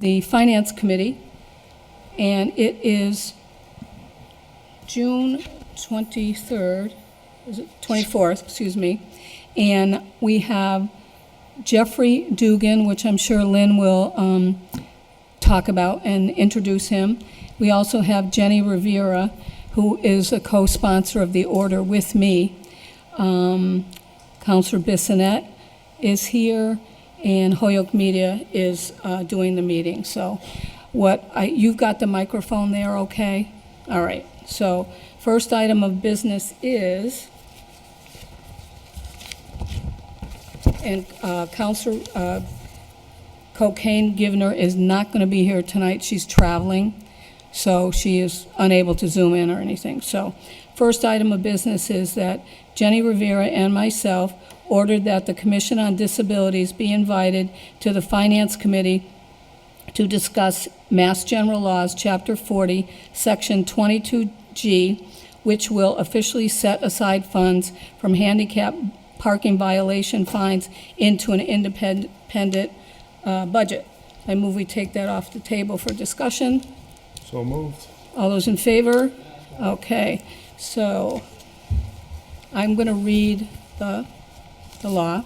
the Finance Committee, and it is June 23rd, is it 24th, excuse me, and we have Jeffrey Dugan, which I'm sure Lynn will talk about and introduce him. We also have Jenny Rivera, who is a co-sponsor of the order with me. Councilor Bissonette is here, and Holyoke Media is doing the meeting. So you've got the microphone there, okay? All right, so first item of business is, and Councilor Cocaine Givner is not going to be here tonight. She's traveling, so she is unable to Zoom in or anything. So first item of business is that Jenny Rivera and myself ordered that the Commission on Disabilities be invited to the Finance Committee to discuss Mass General Laws, Chapter 40, Section 22G, which will officially set aside funds from handicap parking violation fines into an independent budget. I move we take that off the table for discussion. So moved. All those in favor? Okay, so I'm going to read the law.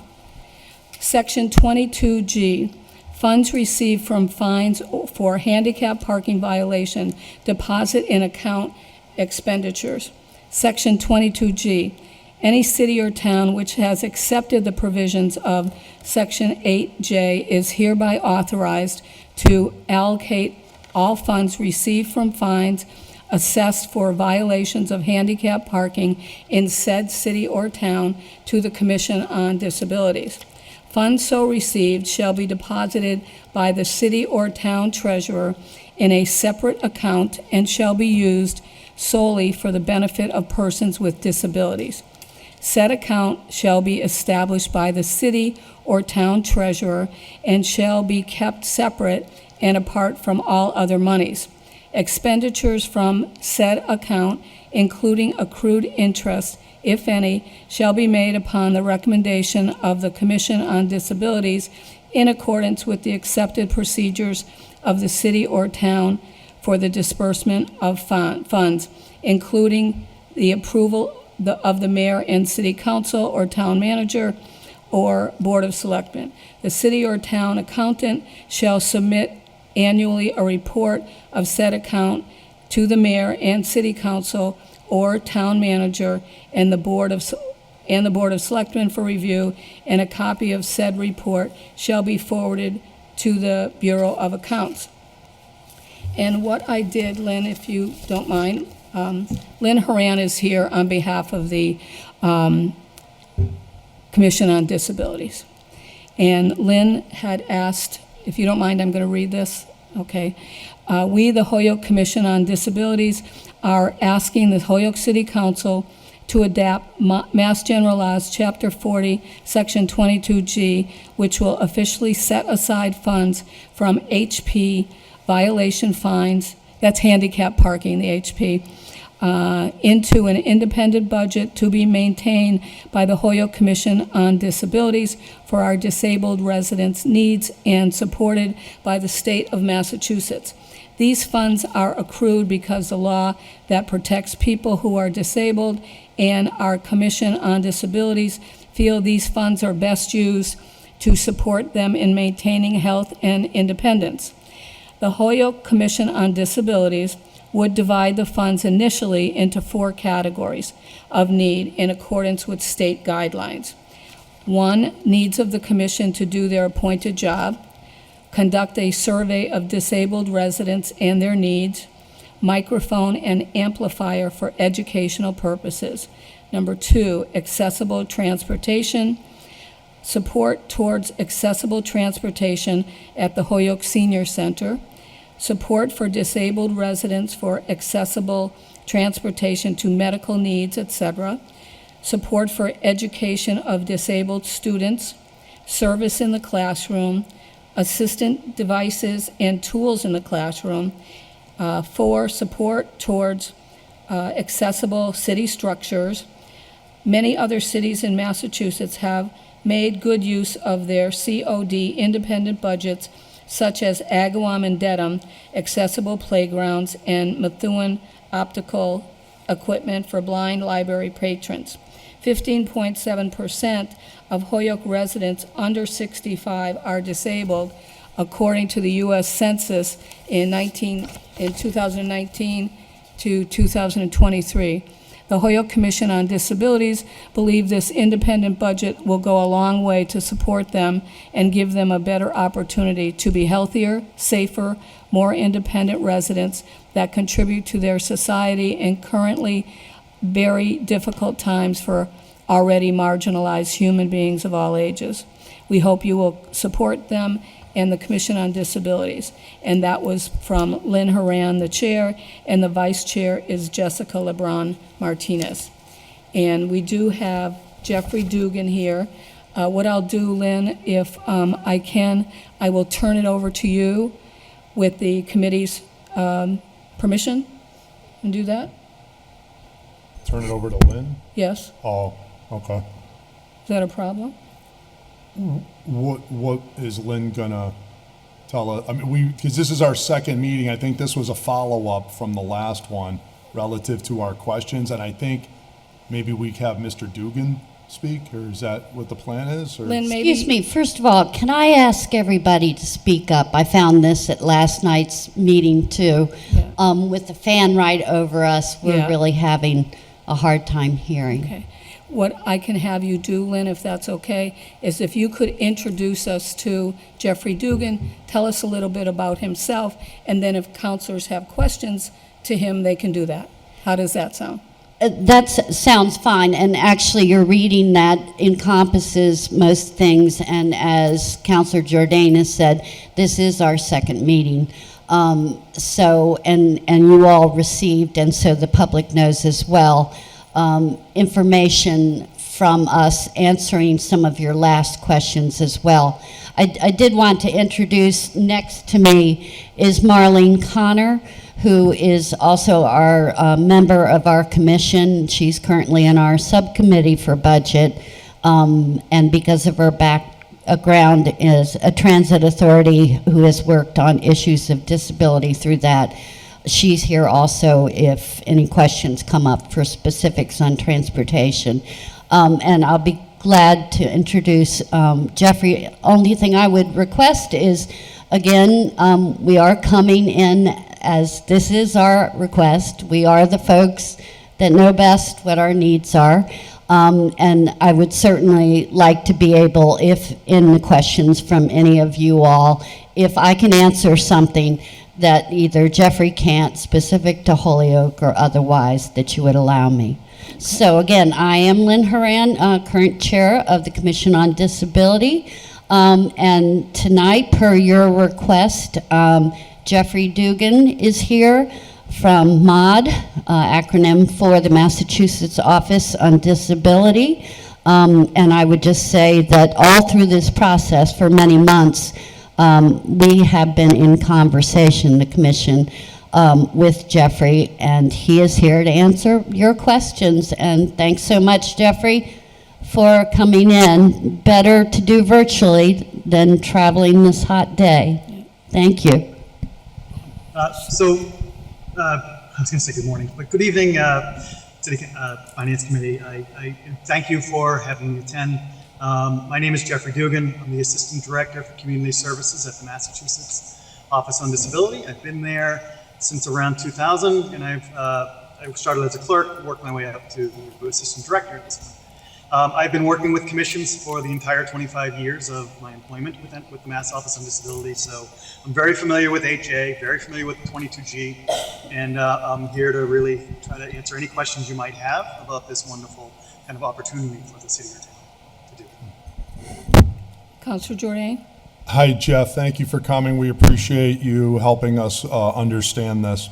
Section 22G, funds received from fines for handicap parking violation, deposit in account expenditures. Section 22G, any city or town which has accepted the provisions of Section 8J is hereby authorized to allocate all funds received from fines assessed for violations of handicap parking in said city or town to the Commission on Disabilities. Funds so received shall be deposited by the city or town treasurer in a separate account and shall be used solely for the benefit of persons with disabilities. Said account shall be established by the city or town treasurer and shall be kept separate and apart from all other monies. Expenditures from said account, including accrued interest, if any, shall be made upon the recommendation of the Commission on Disabilities in accordance with the accepted procedures of the city or town for the disbursement of funds, including the approval of the mayor and city council or town manager or board of selectmen. The city or town accountant shall submit annually a report of said account to the mayor and city council or town manager and the board of selectmen for review, and a copy of said report shall be forwarded to the Bureau of Accounts. And what I did, Lynn, if you don't mind, Lynn Horan is here on behalf of the Commission on Disabilities. And Lynn had asked, if you don't mind, I'm going to read this, okay? We, the Holyoke Commission on Disabilities, are asking the Holyoke City Council to adapt Mass General Laws, Chapter 40, Section 22G, which will officially set aside funds from HP violation fines, that's handicap parking, the HP, into an independent budget to be maintained by the Holyoke Commission on Disabilities for our disabled residents' needs and supported by the state of Massachusetts. These funds are accrued because the law that protects people who are disabled and our Commission on Disabilities feel these funds are best used to support them in maintaining health and independence. The Holyoke Commission on Disabilities would divide the funds initially into 4 categories of need in accordance with state guidelines. 1, needs of the commission to do their appointed job, conduct a survey of disabled residents and their needs, microphone and amplifier for educational purposes. Number 2, accessible transportation, support towards accessible transportation at the Holyoke Senior Center, support for disabled residents for accessible transportation to medical needs, etc., support for education of disabled students, service in the classroom, assistant devices and tools in the classroom, 4, support towards accessible city structures. Many other cities in Massachusetts have made good use of their COD independent budgets such as Agawam and Dedham, accessible playgrounds, and Methuen optical equipment for blind library patrons. 15.7% of Holyoke residents under 65 are disabled, according to the U.S. Census in 2019 to 2023. The Holyoke Commission on Disabilities believe this independent budget will go a long way to support them and give them a better opportunity to be healthier, safer, more independent residents that contribute to their society in currently very difficult times for already marginalized human beings of all ages. We hope you will support them and the Commission on Disabilities. And that was from Lynn Horan, the chair, and the vice chair is Jessica LeBron Martinez. And we do have Jeffrey Dugan here. What I'll do, Lynn, if I can, I will turn it over to you with the committee's permission and do that? Turn it over to Lynn? Yes? Oh, okay. Is that a problem? What is Lynn gonna tell us? I mean, because this is our second meeting, I think this was a follow-up from the last one relative to our questions, and I think maybe we have Mr. Dugan speak, or is that what the plan is? Or? Lynn, maybe. Excuse me, first of all, can I ask everybody to speak up? I found this at last night's meeting too. Yeah. With the fan right over us, we're Yeah. really having a hard time hearing. Okay. What I can have you do, Lynn, if that's okay, is if you could introduce us to Jeffrey Dugan, tell us a little bit about himself, and then if counselors have questions to him, they can do that. How does that sound? That sounds fine, and actually your reading that encompasses most things, and as Councilor Jordan has said, this is our second meeting. And you all received, and so the public knows as well, information from us answering some of your last questions as well. I did want to introduce, next to me is Marlene Connor, who is also our member of our commission. She's currently in our subcommittee for budget, and because of her background is a transit authority who has worked on issues of disability through that. She's here also if any questions come up for specifics on transportation. And I'll be glad to introduce Jeffrey. Only thing I would request is, again, we are coming in as this is our request. We are the folks that know best what our needs are. And I would certainly like to be able, if in the questions from any of you all, if I can answer something that either Jeffrey can't, specific to Holyoke or otherwise, that you would allow me. So again, I am Lynn Horan, current chair of the Commission on Disability. And tonight, per your request, Jeffrey Dugan is here from MOD, acronym for the Massachusetts Office on Disability. And I would just say that all through this process for many months, we have been in conversation, the commission, with Jeffrey, and he is here to answer your questions. And thanks so much, Jeffrey, for coming in. Better to do virtually than traveling this hot day. Thank you. I was going to say good morning, but good evening to the Finance Committee. I thank you for having me attend. My name is Jeffrey Dugan. I'm the Assistant Director for Community Services at the Massachusetts Office on Disability. I've been there since around 2000, and I started as a clerk, worked my way up to Assistant Director at this point. I've been working with commissions for the entire 25 years of my employment with the Mass Office on Disability, so I'm very familiar with HA, very familiar with 22G, and I'm here to really try to answer any questions you might have about this wonderful kind of opportunity for the city or town to do. Councilor Jordan? Hi, Jeff. Thank you for coming. We appreciate you helping us understand this.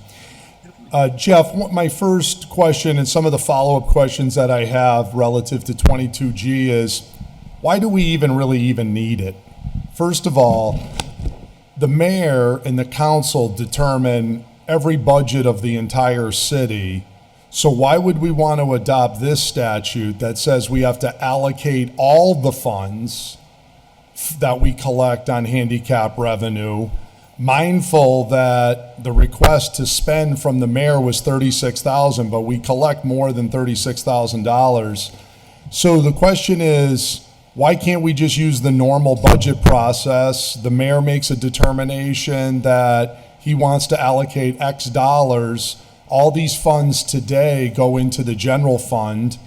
Jeff, my first question and some of the follow-up questions that I have relative to 22G is, why do we even need it? First of all, the mayor and the council determine every budget of the entire city. So why would we want to adopt this statute that says we have to allocate all the funds that we collect on handicap revenue, mindful that the request to spend from the mayor was $36,000, but we collect more than $36,000. So the question is, why can't we just use the normal budget process? The mayor makes a determination that he wants to allocate X dollars. All these funds today go into the general fund.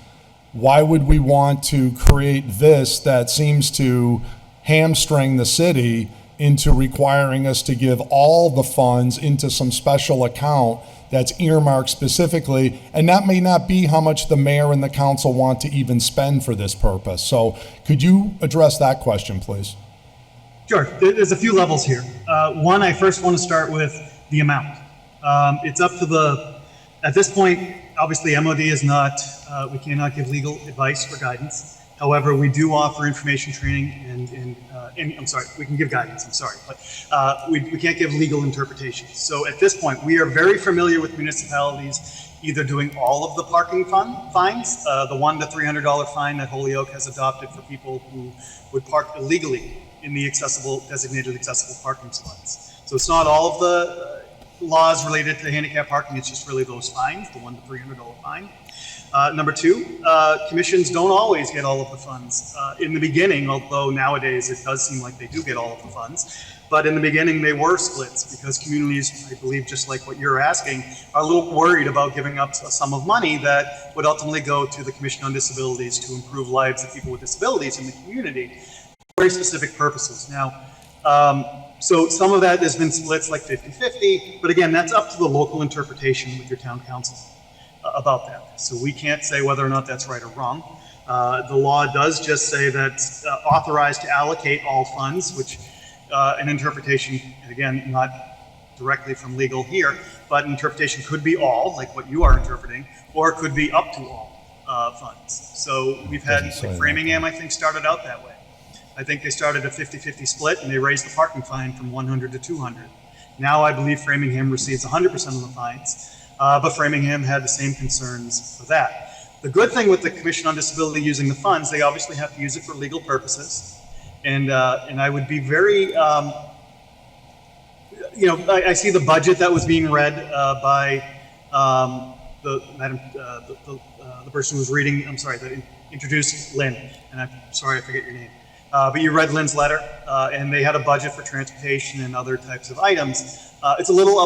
Why would we want to create this that seems to hamstring the city into requiring us to give all the funds into some special account that's earmarked specifically, and that may not be how much the mayor and the council want to even spend for this purpose. So could you address that question, please? Sure. There's a few levels here. One, I first want to start with the amount. It's up to at this point, obviously MOD is not, we cannot give legal advice or guidance. However, we do offer information training and I'm sorry, we can give guidance, I'm sorry, but we can't give legal interpretations. So at this point, we are very familiar with municipalities either doing all of the parking fines, the $100 to $300 fine that Holyoke has adopted for people who would park illegally in the designated accessible parking spots. So it's not all of the laws related to handicap parking, it's just really those fines, the $100 to $300 fine. Number two, commissions don't always get all of the funds. In the beginning, although nowadays it does seem like they do get all of the funds, but in the beginning they were splits because communities, I believe just like what you're asking, are a little worried about giving up a sum of money that would ultimately go to the Commission on Disabilities to improve lives of people with disabilities in the community for very specific purposes. Now, so some of that has been splits like 50-50, but again, that's up to the local interpretation with your town council about that. So we can't say whether or not that's right or wrong. The law does just say that authorized to allocate all funds, which an interpretation, and again, not directly from legal here, but interpretation could be all, like what you are interpreting, or it could be up to all funds. So we've had, like Framingham, I think, started out that way. I think they started a 50-50 split and they raised the parking fine from 100 to 200. Now I believe Framingham receives 100% of the fines. But Framingham had the same concerns for that. The good thing with the Commission on Disability using the funds, they obviously have to use it for legal purposes. And I would be very, I see the budget that was being read by the person who was reading, I'm sorry, that introduced Lynn, and I'm sorry I forget your name. But you read Lynn's letter, and they had a budget for transportation and other types of items. It's a little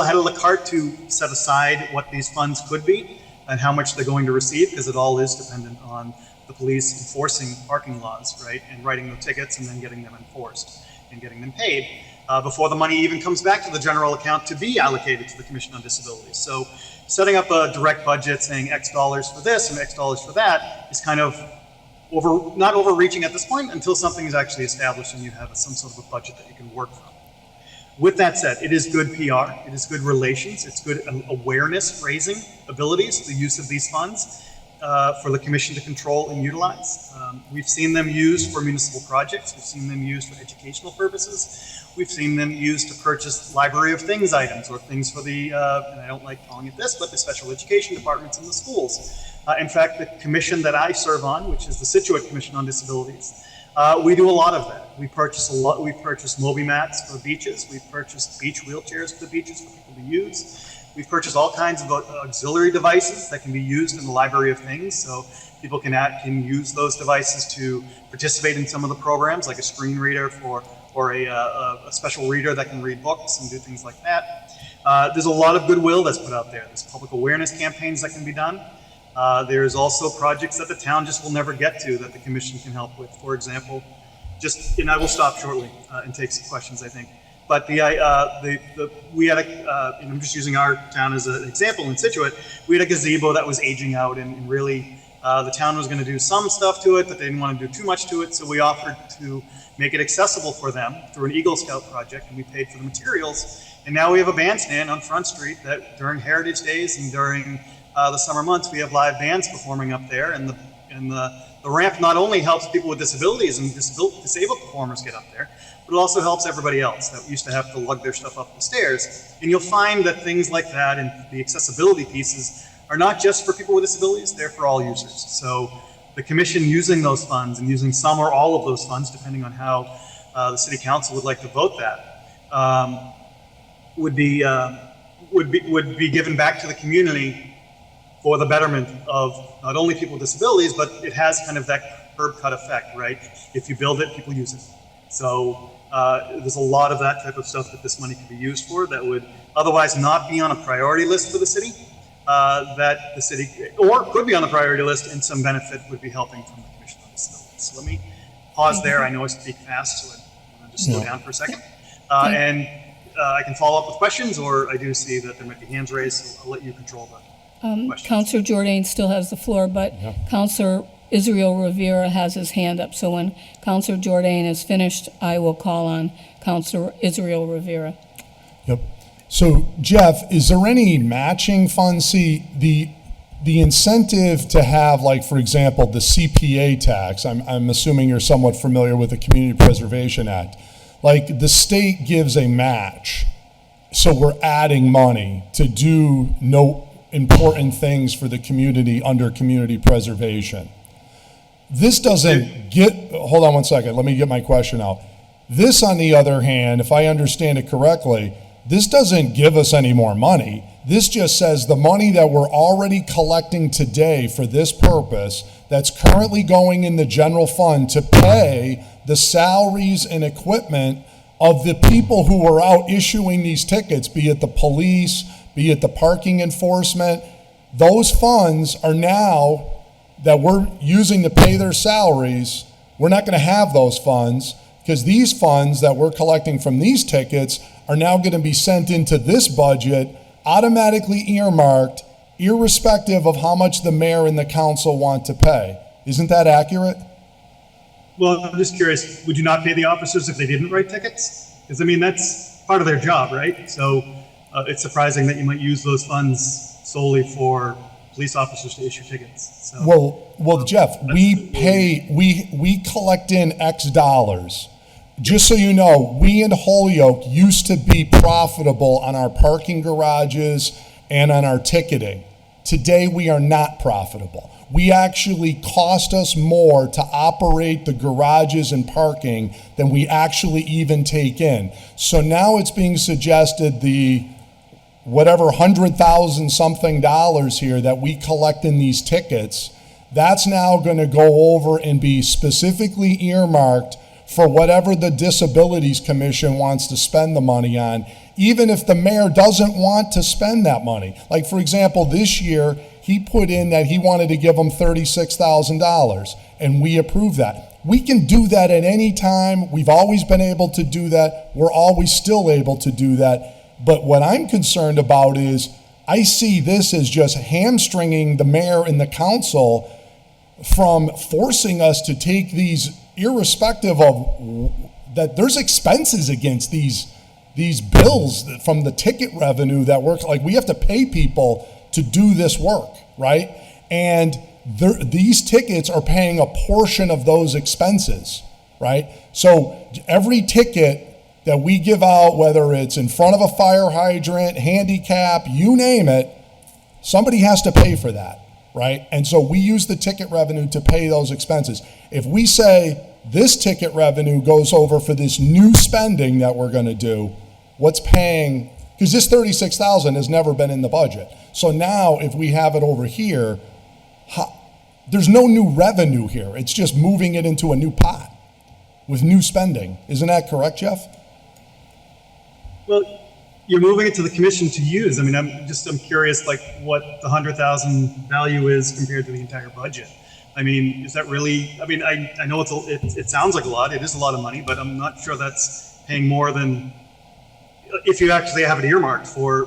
ahead of the cart to set aside what these funds could be and how much they're going to receive, because it all is dependent on the police enforcing parking laws, right? And writing the tickets and then getting them enforced and getting them paid before the money even comes back to the general account to be allocated to the Commission on Disabilities. So setting up a direct budget saying X dollars for this and X dollars for that is kind of not overreaching at this point until something is actually established and you have some sort of a budget that you can work from. With that said, it is good PR, it is good relations, it's good awareness raising abilities, the use of these funds for the commission to control and utilize. We've seen them used for municipal projects, we've seen them used for educational purposes, we've seen them used to purchase library of things items or things for the, and I don't like calling it this, but the special education departments in the schools. In fact, the commission that I serve on, which is the Situate Commission on Disabilities, we do a lot of that. We purchase We've purchased Moby mats for beaches. We've purchased beach wheelchairs for the beaches for people to use. We've purchased all kinds of auxiliary devices that can be used in the library of things. So people can use those devices to participate in some of the programs, like a screen reader or a special reader that can read books and do things like that. There's a lot of goodwill that's put out there. There's public awareness campaigns that can be done. There's also projects that the town just will never get to that the commission can help with. For example, and I will stop shortly and take some questions, I think. But we had and I'm just using our town as an example in Situate, we had a gazebo that was aging out and really the town was going to do some stuff to it, but they didn't want to do too much to it. So we offered to make it accessible for them through an Eagle Scout project, and we paid for the materials. And now we have a bandstand on Front Street that during Heritage Days and during the summer months, we have live bands performing up there, and the ramp not only helps people with disabilities and disabled performers get up there, but it also helps everybody else that used to have to lug their stuff up the stairs. And you'll find that things like that and the accessibility pieces are not just for people with disabilities, they're for all users. So the commission using those funds and using some or all of those funds, depending on how the city council would like to vote that, would be given back to the community for the betterment of not only people with disabilities, but it has kind of that curb cut effect, right? If you build it, people use it. So there's a lot of that type of stuff that this money could be used for that would otherwise not be on a priority list for the city, that the city, or could be on the priority list, and some benefit would be helping from the Commission on Disabilities. So let me pause there. I know I speak fast, so I'll just slow down for a second. And I can follow up with questions, or I do see that there might be hands raised, so I'll let you control the questions. Councillor Jordan still has the floor, but Councillor Israel Rivera has his hand up. So when Councillor Jordan is finished, I will call on Councillor Israel Rivera. Yep. So, Jeff, is there any matching funds? See, the incentive to have, like, for example, the CPA tax, I'm assuming you're somewhat familiar with the Community Preservation Act. Like, the state gives a match, so we're adding money to do important things for the community under community preservation. This doesn't hold on one second, let me get my question out. This, on the other hand, if I understand it correctly, this doesn't give us any more money. This just says the money that we're already collecting today for this purpose, that's currently going in the general fund to pay the salaries and equipment of the people who are out issuing these tickets, be it the police, be it the parking enforcement. Those funds are now, that we're using to pay their salaries, we're not going to have those funds, because these funds that we're collecting from these tickets are now going to be sent into this budget, automatically earmarked, irrespective of how much the mayor and the council want to pay. Isn't that accurate? Well, I'm just curious, would you not pay the officers if they didn't write tickets? Because, I mean, that's part of their job, right? So it's surprising that you might use those funds solely for police officers to issue tickets. So, Well, Jeff, we collect in X dollars. Just so you know, we in Holyoke used to be profitable on our parking garages and on our ticketing. Today, we are not profitable. We actually cost us more to operate the garages and parking than we actually even take in. So now it's being suggested the whatever $100,000 something here that we collect in these tickets, that's now going to go over and be specifically earmarked for whatever the Disabilities Commission wants to spend the money on, even if the mayor doesn't want to spend that money. Like, for example, this year, he put in that he wanted to give them $36,000, and we approved that. We can do that at any time. We've always been able to do that. We're always still able to do that. But what I'm concerned about is I see this as just hamstringing the mayor and the council from forcing us to take these, irrespective of that there's expenses against these bills from the ticket revenue that works. Like, we have to pay people to do this work, right? And these tickets are paying a portion of those expenses, right? So every ticket that we give out, whether it's in front of a fire hydrant, handicap, you name it, somebody has to pay for that, right? And so we use the ticket revenue to pay those expenses. If we say this ticket revenue goes over for this new spending that we're going to do, what's paying, because this $36,000 has never been in the budget. So now if we have it over here, there's no new revenue here. It's just moving it into a new pot with new spending. Isn't that correct, Jeff? well, you're moving it to the commission to use. I mean, I'm curious, like, what the 100,000 value is compared to the entire budget. I mean, is that really? I mean, I know it sounds like a lot. It is a lot of money, but I'm not sure that's paying more than if you actually have it earmarked for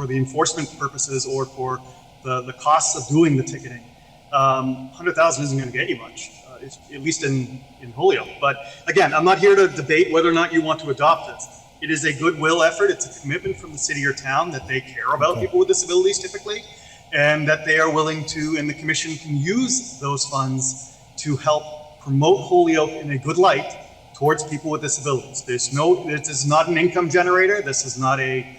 the enforcement purposes or for the costs of doing the ticketing. 100,000 isn't going to get you much, at least in Holyoke. But again, I'm not here to debate whether or not you want to adopt this. It is a goodwill effort. It's a commitment from the city or town that they care about people with disabilities typically, and that they are willing to, and the commission can use those funds to help promote Holyoke in a good light towards people with disabilities. This is not an income generator. This is not a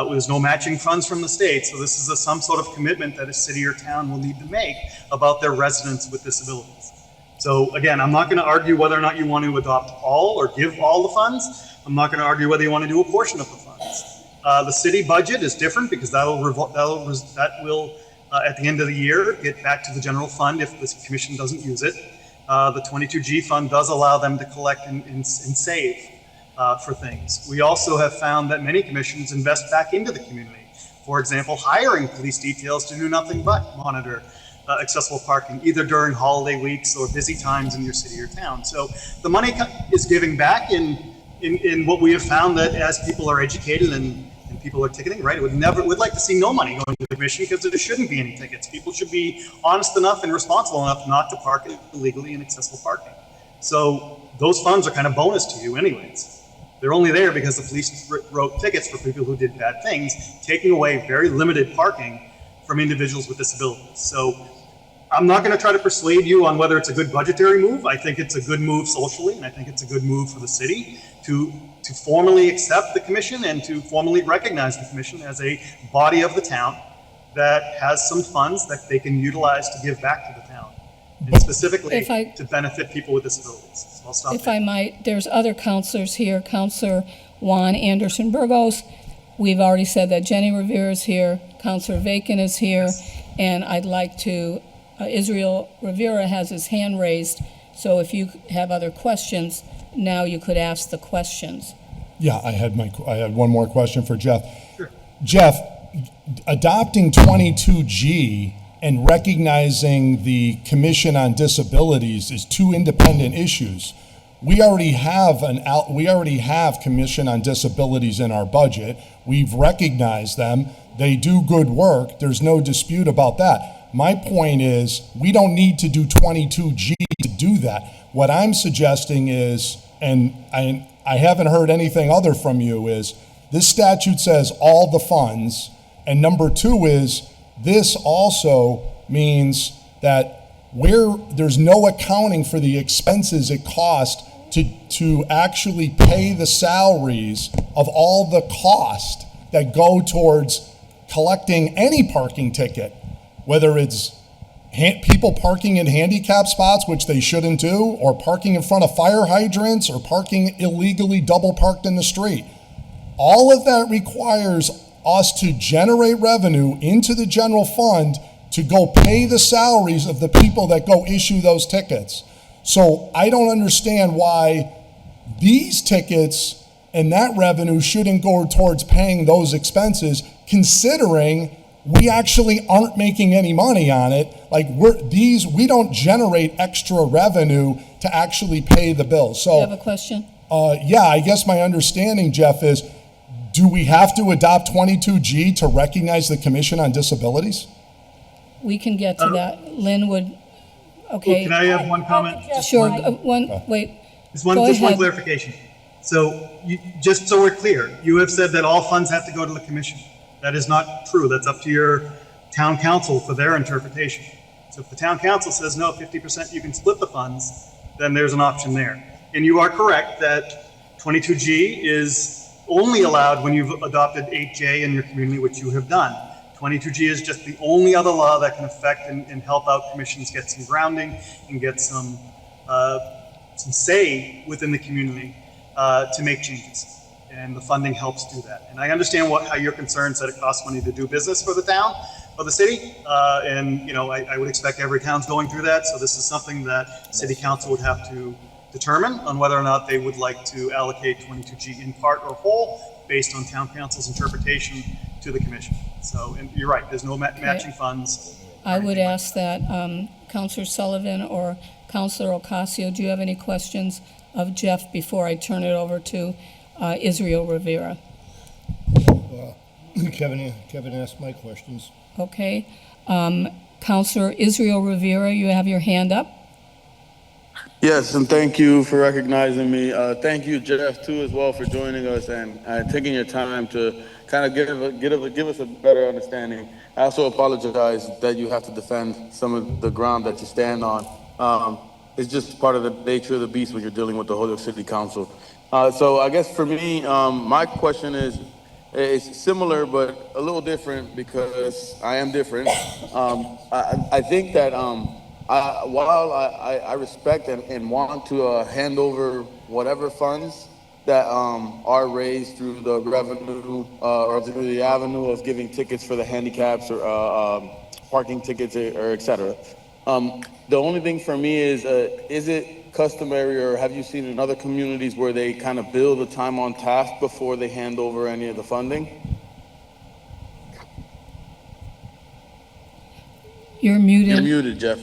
There's no matching funds from the state, so this is some sort of commitment that a city or town will need to make about their residents with disabilities. So again, I'm not going to argue whether or not you want to adopt all or give all the funds. I'm not going to argue whether you want to do a portion of the funds. The city budget is different because that will at the end of the year get back to the general fund if the commission doesn't use it. The 22G fund does allow them to collect and save for things. We also have found that many commissions invest back into the community. For example, hiring police details to do nothing but monitor accessible parking, either during holiday weeks or busy times in your city or town. So the money is giving back in what we have found, that as people are educated and people are ticketing, right? We'd like to see no money going to the commission because there shouldn't be any tickets. People should be honest enough and responsible enough not to park illegally in accessible parking. So those funds are kind of bonus to you anyways. They're only there because the police wrote tickets for people who did bad things, taking away very limited parking from individuals with disabilities. So I'm not going to try to persuade you on whether it's a good budgetary move. I think it's a good move socially, and I think it's a good move for the city to formally accept the commission and to formally recognize the commission as a body of the town that has some funds that they can utilize to give back to the town, and specifically to benefit people with disabilities. So I'll stop If there. I might, there's other counselors here. Counselor Juan Anderson Burgos. We've already said that Jenny Rivera is here. Counselor Vacan is here. And I'd like to, Israel Rivera has his hand raised. So if you have other questions, now you could ask the questions. Yeah, I had one more question for Jeff. Sure. Jeff, adopting 22G and recognizing the Commission on Disabilities is two independent issues. We already have Commission on Disabilities in our budget. We've recognized them. They do good work. There's no dispute about that. My point is, we don't need to do 22G to do that. What I'm suggesting is, and I haven't heard anything other from you, is this statute says all the funds, and number two is, this also means that there's no accounting for the expenses it costs to actually pay the salaries of all the cost that go towards collecting any parking ticket, whether it's people parking in handicap spots, which they shouldn't do, or parking in front of fire hydrants, or parking illegally double parked in the street. All of that requires us to generate revenue into the general fund to go pay the salaries of the people that go issue those tickets. So I don't understand why these tickets and that revenue shouldn't go towards paying those expenses, considering we actually aren't making any money on it. Like we don't generate extra revenue to actually pay the bills. So You have a question? yeah, I guess my understanding, Jeff, is do we have to adopt 22G to recognize the Commission on Disabilities? We can get to that. Lynn would, okay. Can I have one comment? Sure, wait. Just Go one ahead. clarification. So, just so we're clear, you have said that all funds have to go to the commission. That is not true. That's up to your town council for their interpretation. So if the town council says, no, 50% you can split the funds, then there's an option there. And you are correct that 22G is only allowed when you've adopted 8J in your community, which you have done. 22G is just the only other law that can affect and help out commissions get some grounding and get some say within the community to make changes. And the funding helps do that. And I understand how your concerns that it costs money to do business for the town, or the city. And I would expect every town's going through that. So this is something that city council would have to determine on whether or not they would like to allocate 22G in part or whole based on town council's interpretation to the commission. So, and you're right, there's no matching funds. I would ask that Counselor Sullivan or Counselor Ocasio, do you have any questions of Jeff before I turn it over to Israel Rivera? Kevin asked my questions. Okay. Counselor Israel Rivera, you have your hand up. Yes, and thank you for recognizing me. Thank you, Jeff, too, as well, for joining us and taking your time to kind of give us a better understanding. I also apologize that you have to defend some of the ground that you stand on. It's just part of the nature of the beast when you're dealing with the Holyoke City Council. So I guess for me, my question is, It's similar, but a little different because I am different. I think that while I respect and want to hand over whatever funds that are raised through the revenue or through the avenue of giving tickets for the handicaps or parking tickets or et cetera. The only thing for me is it customary or have you seen in other communities where they kind of bill the time on task before they hand over any of the funding? You're You're muted. muted, Jeff.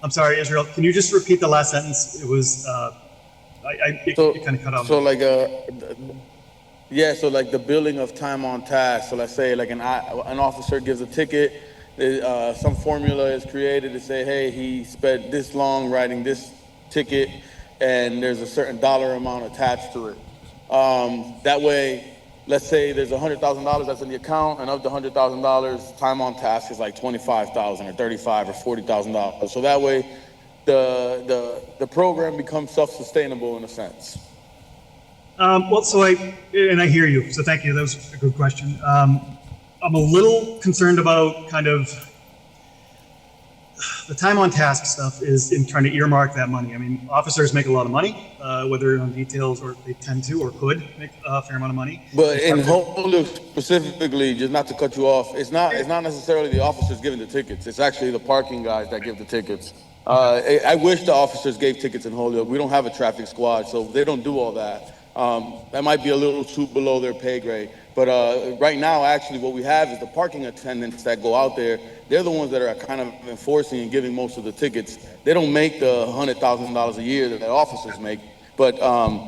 I'm sorry, Israel. Can you just repeat the last sentence? It was it kind of cut off. So like yeah, so like the billing of time on task. So let's say like an officer gives a ticket, some formula is created to say, hey, he spent this long writing this ticket, and there's a certain dollar amount attached to it. That way, let's say there's $100,000 that's in the account, and of the $100,000, time on task is like $25,000 or $35,000 or $40,000. So that way, the program becomes self-sustainable in a sense. Well, so I hear you. So thank you. That was a good question. I'm a little concerned about kind of the time on task stuff is in trying to earmark that money. I mean, officers make a lot of money, whether on details or they tend to or could make a fair amount of money. But in Holyoke specifically, just not to cut you off, it's not necessarily the officers giving the tickets. It's actually the parking guys that give the tickets. I wish the officers gave tickets in Holyoke. We don't have a traffic squad, so they don't do all that. That might be a little too below their pay grade. But right now, actually, what we have is the parking attendants that go out there. They're the ones that are kind of enforcing and giving most of the tickets. They don't make the $100,000 a year that officers make. But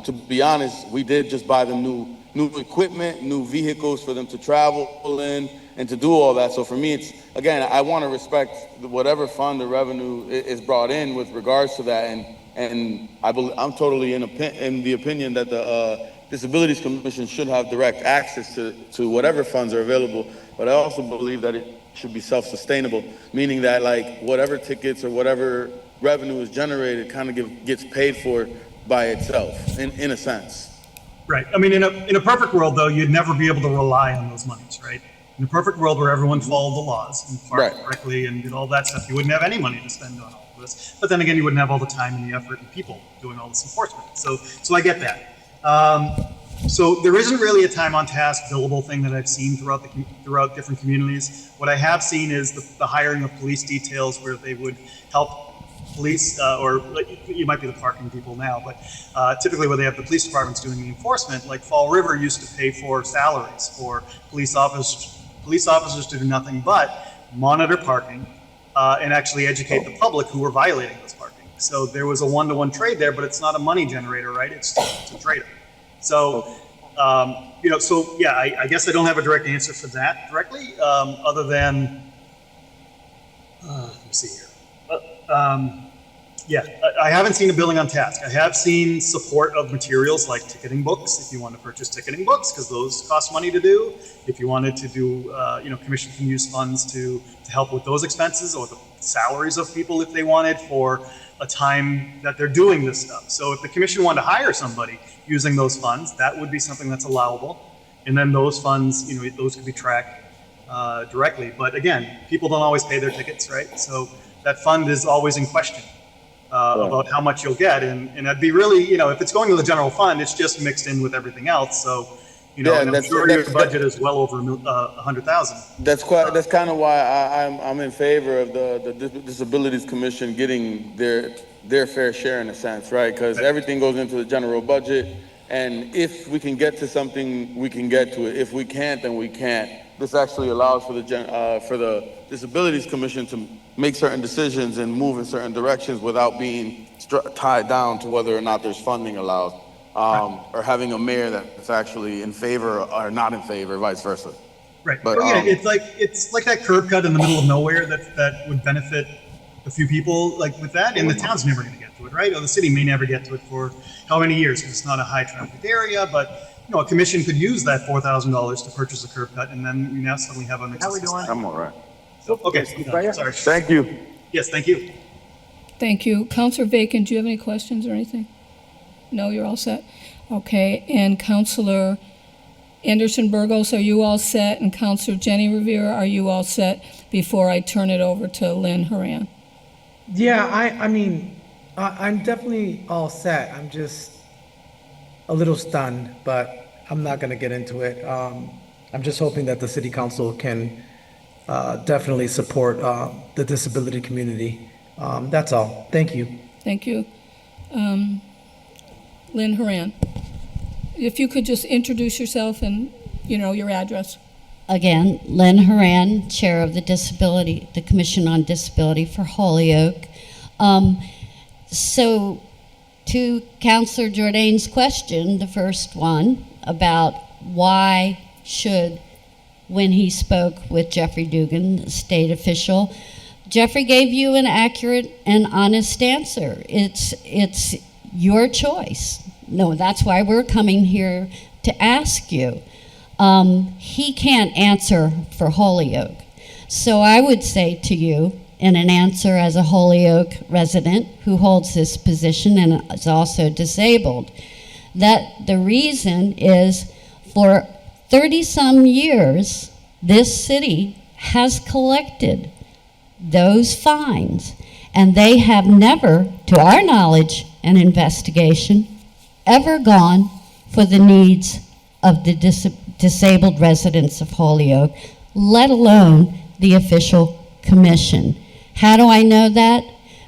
to be honest, we did just buy them new equipment, new vehicles for them to travel in and to do all that. So for me, it's, again, I want to respect whatever fund the revenue is brought in with regards to that. And I'm totally in the opinion that the Disabilities Commission should have direct access to whatever funds are available. But I also believe that it should be self-sustainable, meaning that like whatever tickets or whatever revenue is generated kind of gets paid for by itself in a sense. Right. I mean, in a perfect world, though, you'd never be able to rely on those monies, right? In a perfect world where everyone followed the laws and parked correctly and did all that stuff, you wouldn't have any money to spend on all of this. But then again, you wouldn't have all the time and the effort and people doing all this enforcement. So I get that. So there isn't really a time on task billable thing that I've seen throughout different communities. What I have seen is the hiring of police details where they would help police, or like, you might be the parking people now, but typically where they have the police departments doing the enforcement, like Fall River used to pay for salaries for police officers to do nothing but monitor parking and actually educate the public who were violating those parking. So there was a one-to-one trade there, but it's not a money generator, right? It's a trade-off. So, so yeah, I guess I don't have a direct answer for that directly, other than, let me see here. Yeah, I haven't seen a billing on task. I have seen support of materials like ticketing books, if you want to purchase ticketing books, because those cost money to do. If you wanted to do, commission can use funds to help with those expenses or the salaries of people if they wanted for a time that they're doing this stuff. So if the commission wanted to hire somebody using those funds, that would be something that's allowable. And then those funds, those could be tracked directly. But again, people don't always pay their tickets, right? So that fund is always in question about how much you'll get. And that'd be really, if it's going to the general fund, it's just mixed in with everything else. So, I'm sure your budget is well over 100,000. That's kind of why I'm in favor of the Disabilities Commission getting their fair share in a sense, right? Because everything goes into the general budget, and if we can get to something, we can get to it. If we can't, then we can't. This actually allows for the Disabilities Commission to make certain decisions and move in certain directions without being tied down to whether or not there's funding allowed. Or having a mayor that's actually in favor or not in favor, vice versa. Right. But it's like that curb cut in the middle of nowhere that would benefit a few people. Like with that, and the town's never going to get to it, right? Or the city may never get to it for how many years? Because it's not a high traffic area. But a commission could use that $4,000 to purchase a curb cut, and then you now suddenly have an. How are we doing? I'm all right. Okay. Sorry. Thank you. Yes. Thank you. Thank you. Counselor Bacon, do you have any questions or anything? No, you're all set? Okay, and Counselor Anderson Burgos, are you all set? And Counselor Jenny Rivera, are you all set before I turn it over to Lynn Horan? Yeah, I mean, I'm definitely all set. I'm just a little stunned, but I'm not going to get into it. I'm just hoping that the city council can definitely support the disability community. That's all. Thank you. Thank you. Lynn Horan, if you could just introduce yourself and, your address. Again, Lynn Horan, Chair of the Commission on Disability for Holyoke. So, to Councilor Jordain's question, the first one, about why should, when he spoke with Jeffrey Dugan, the state official, Jeffrey gave you an accurate and honest answer. It's your choice. No, that's why we're coming here to ask you. He can't answer for Holyoke. So I would say to you, in an answer as a Holyoke resident who holds this position and is also disabled, that the reason is for 30-some years, this city has collected those fines, and they have never, to our knowledge and investigation, ever gone for the needs of the disabled residents of Holyoke, let alone the official commission. How do I know that?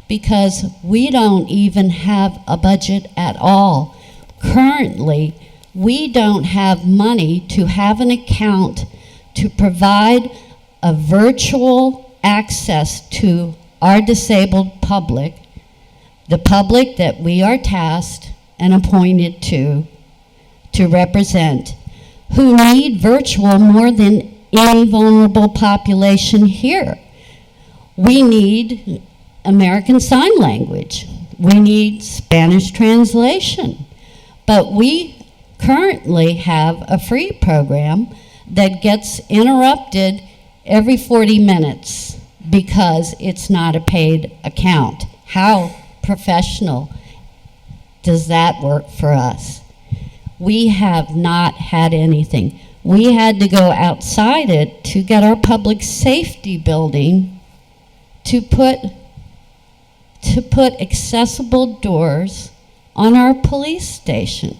Because we don't even have a budget at all. Currently, we don't have money to have an account to provide a virtual access to our disabled public, the public that we are tasked and appointed to represent, who need virtual more than any vulnerable population here. We need American Sign Language. We need Spanish translation. But we currently have a free program that gets interrupted every 40 minutes because it's not a paid account. How professional does that work for us? We have not had anything. We had to go outside it to get our public safety building to put accessible doors on our police station.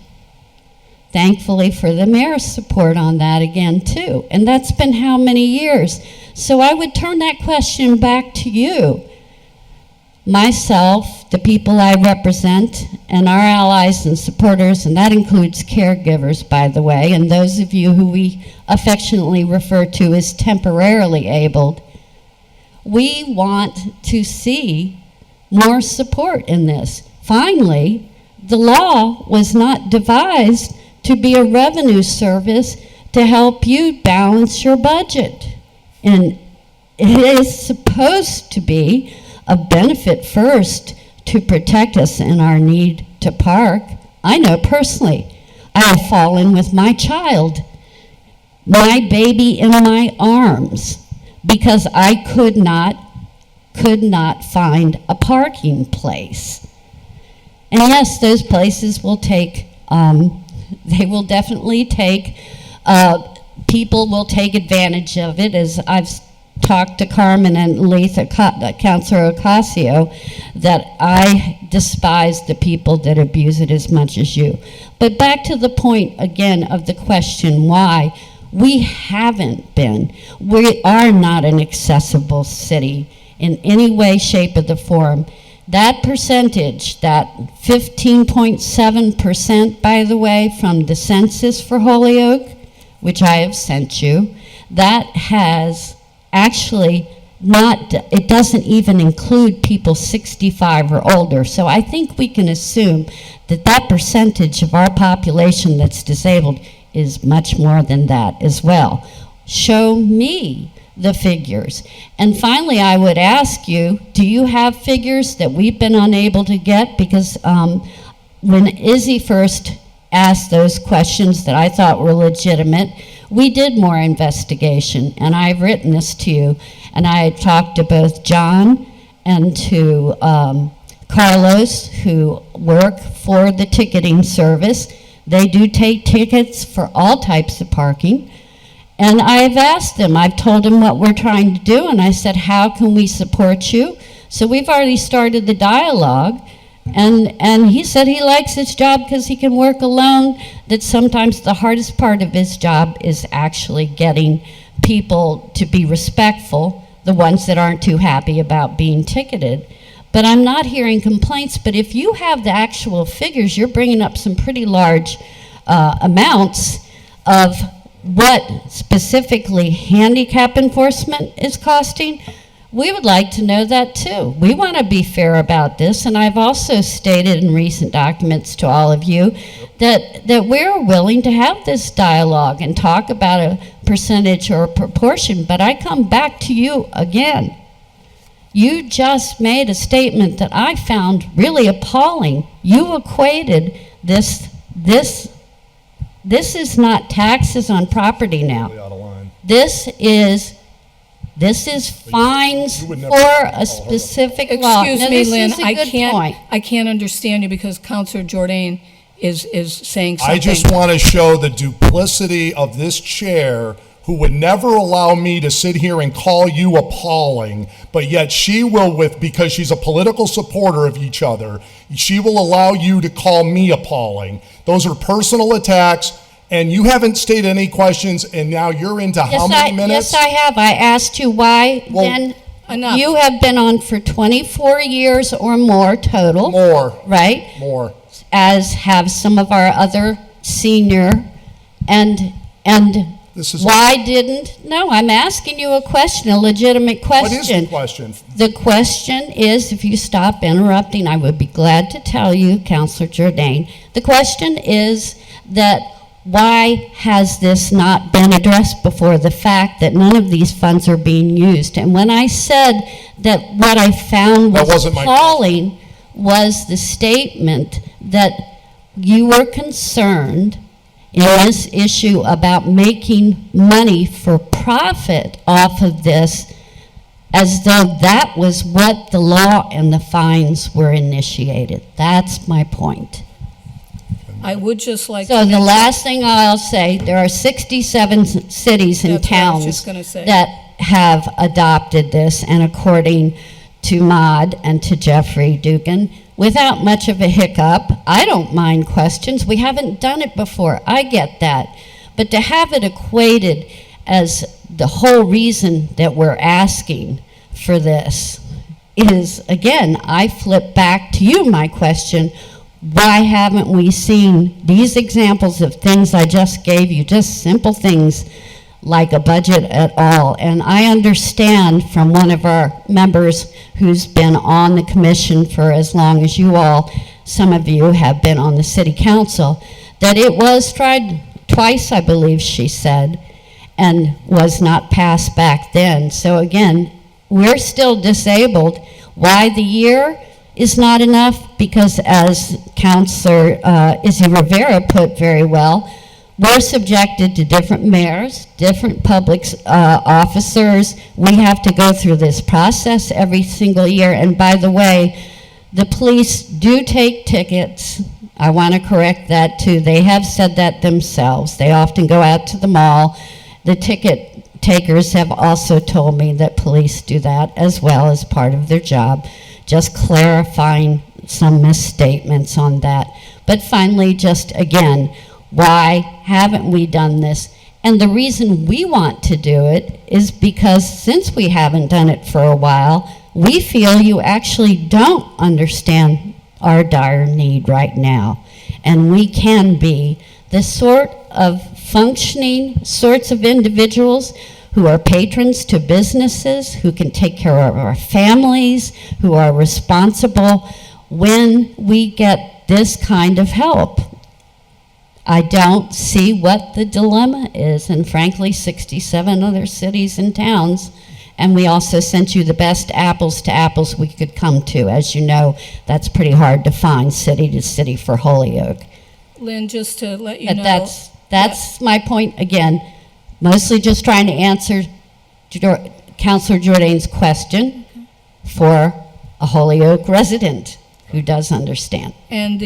Thankfully for the mayor's support on that again too. And that's been how many years? So I would turn that question back to you. Myself, the people I represent, and our allies and supporters, and that includes caregivers, by the way, and those of you who we affectionately refer to as temporarily abled, we want to see more support in this. Finally, the law was not devised to be a revenue service to help you balance your budget. And it is supposed to be a benefit first to protect us in our need to park. I know personally, I have fallen with my child, my baby in my arms, because I could not find a parking place. And yes, those places will take, they will definitely take, people will take advantage of it, as I've talked to Carmen and Letha, Councilor Ocasio, that I despise the people that abuse it as much as you. But back to the point again of the question why. We haven't been. We are not an accessible city in any way, shape, or the form. That percentage, that 15.7%, by the way, from the census for Holyoke, which I have sent you, that has actually not, it doesn't even include people 65 or older. So I think we can assume that that percentage of our population that's disabled is much more than that as well. Show me the figures. And finally, I would ask you, do you have figures that we've been unable to get? Because when Izzy first asked those questions that I thought were legitimate, we did more investigation, and I've written this to you, and I talked to both John and to Carlos, who work for the ticketing service, They do take tickets for all types of parking. And I've asked them, I've told them what we're trying to do, and I said, how can we support you? So we've already started the dialogue, and he said he likes his job because he can work alone, that sometimes the hardest part of his job is actually getting people to be respectful, the ones that aren't too happy about being ticketed. But I'm not hearing complaints, but if you have the actual figures, you're bringing up some pretty large amounts of what specifically handicap enforcement is costing. We would like to know that too. We want to be fair about this, and I've also stated in recent documents to all of you that we're willing to have this dialogue and talk about a percentage or a proportion, but I come back to you again. You just made a statement that I found really appalling. You equated this is not taxes on property now. Totally out of line. This is fines you would for never a call her specific law. Excuse Now, me, this Lynn, is a good point. I can't understand you because Counselor Jordan is saying something. I just want to show the duplicity of this chair, who would never allow me to sit here and call you appalling, but yet she will, because she's a political supporter of each other, she will allow you to call me appalling. Those are personal attacks, and you haven't stated any questions, and now you're into how many minutes? Yes, I have. I asked you why, Well, then enough. you have been on for 24 years or more total. More, Right? more. As have some of our other senior, and This is- why didn't, no, I'm asking you a question, a legitimate question. What is the question? The question is, if you stop interrupting, I would be glad to tell you, Counselor Jordan. The question is that why has this not been addressed before, the fact that none of these funds are being used? And when I said that what I found That was wasn't my appalling was the statement that you were concerned in this issue about making money for profit off of this, as though that was what the law and the fines were initiated. That's my point. I would just like. So to the mention- last thing I'll say, there are 67 cities and That's what I was towns just gonna say. that have adopted this, and according to Maude and to Jeffrey Dugan, without much of a hiccup. I don't mind questions. We haven't done it before. I get that. But to have it equated as the whole reason that we're asking for this is, again, I flip back to you my question, why haven't we seen these examples of things I just gave you, just simple things like a budget at all? And I understand from one of our members who's been on the commission for as long as you all, some of you have been on the city council, that it was tried twice, I believe she said, and was not passed back then. So again, we're still disabled. Why the year is not enough? Because as Councilor Izzy Rivera put very well, we're subjected to different mayors, different public officers. We have to go through this process every single year. And by the way, the police do take tickets. I want to correct that too. They have said that themselves. They often go out to the mall. The ticket takers have also told me that police do that as well as part of their job. Just clarifying some misstatements on that. But finally, just again, why haven't we done this? And the reason we want to do it is because since we haven't done it for a while, we feel you actually don't understand our dire need right now. And we can be the sort of functioning sorts of individuals who are patrons to businesses, who can take care of our families, who are responsible when we get this kind of help. I don't see what the dilemma is, and frankly, 67 other cities and towns, and we also sent you the best apples to apples we could come to. As you know, that's pretty hard to find city to city for Holyoke. Lynn, just to let you But know. that's my point again, mostly just trying to answer Councilor Jordan's question for a Holyoke resident who does understand. And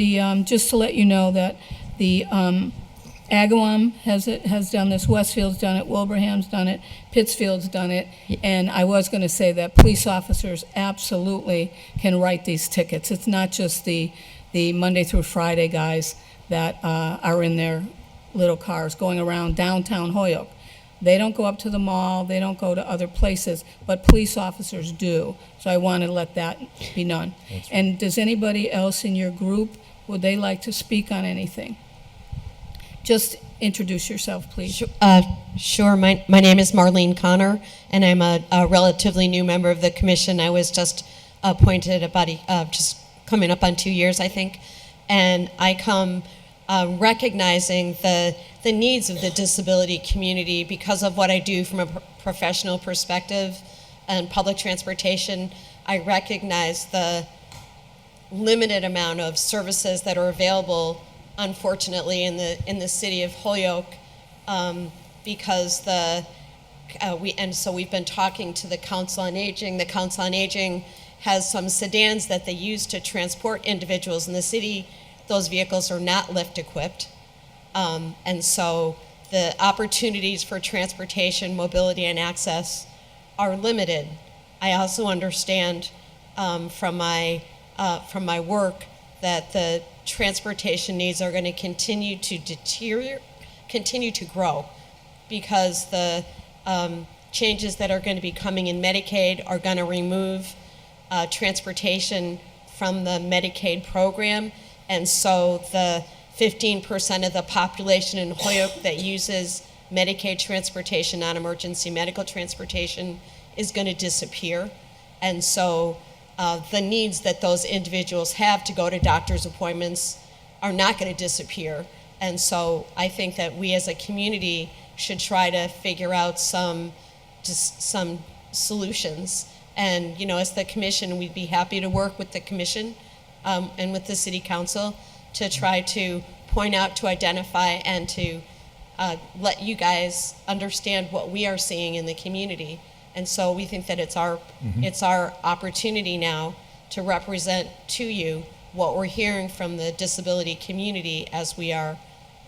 just to let you know that The Agawam has done this, Westfield's done it, Wilbraham's done it, Pittsfield's done it, and I was going to say that police officers absolutely can write these tickets. It's not just the Monday through Friday guys that are in their little cars going around downtown Holyoke. They don't go up to the mall, they don't go to other places, but police officers do. So I want to let that be known. And does anybody else in your group, would they like to speak on anything? Just introduce yourself, please. Sure. My name is Marlene Connor, and I'm a relatively new member of the commission. I was just appointed about just coming up on 2 years, I think. And I come recognizing the needs of the disability community because of what I do from a professional perspective and public transportation. I recognize the limited amount of services that are available, unfortunately, in the city of Holyoke, because so we've been talking to the Council on Aging. The Council on Aging has some sedans that they use to transport individuals in the city. Those vehicles are not lift equipped, and so the opportunities for transportation, mobility, and access are limited. I also understand from my work that the transportation needs are going to continue to grow, because the changes that are going to be coming in Medicaid are going to remove transportation from the Medicaid program, and so the 15% of the population in Holyoke that uses Medicaid transportation, non-emergency medical transportation, is going to disappear. And so the needs that those individuals have to go to doctor's appointments are not going to disappear. And so I think that we as a community should try to figure out some solutions. And, you know, as the commission, we'd be happy to work with the commission and with the city council to try to point out, to identify, and to let you guys understand what we are seeing in the community. And so we think that it's our opportunity now to represent to you what we're hearing from the disability community as we are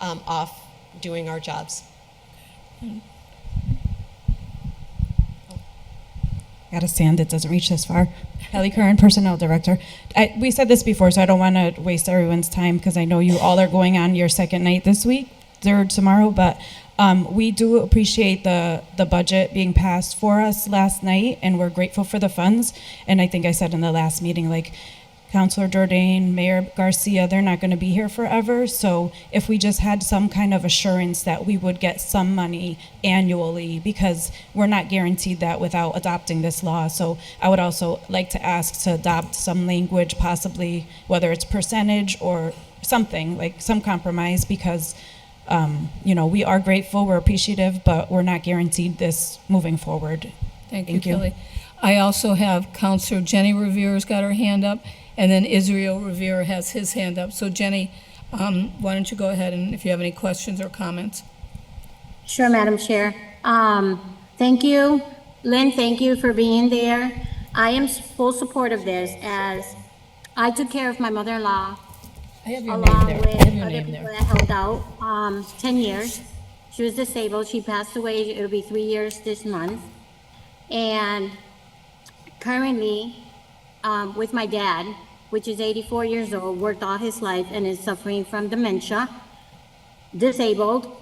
off doing our jobs. Got a stand that doesn't reach this far. Kelly Curran, Personnel Director. We said this before, so I don't want to waste everyone's time because I know you all are going on your second night this week, third tomorrow, but we do appreciate the budget being passed for us last night, and we're grateful for the funds. And I think I said in the last meeting, like, Councilor Jordan, Mayor Garcia, they're not going to be here forever. So if we just had some kind of assurance that we would get some money annually, because we're not guaranteed that without adopting this law. So I would also like to ask to adopt some language, possibly whether it's percentage or something, like some compromise, because you know, we are grateful, we're appreciative, but we're not guaranteed this moving forward. Thank you, Kelly. I also have Councilor Jenny Rivera's got her hand up, and then Israel Rivera has his hand up. So Jenny, why don't you go ahead, and if you have any questions or comments. Sure, Madam Chair. Thank you. Lynn, thank you for being there. I am full support of this, as I took care of my mother-in-law I have your along name with there. I have your other name people there. that helped out 10 years. She was disabled. She passed away. It'll be 3 years this month. And currently, with my dad, which is 84 years old, worked all his life and is suffering from dementia, disabled.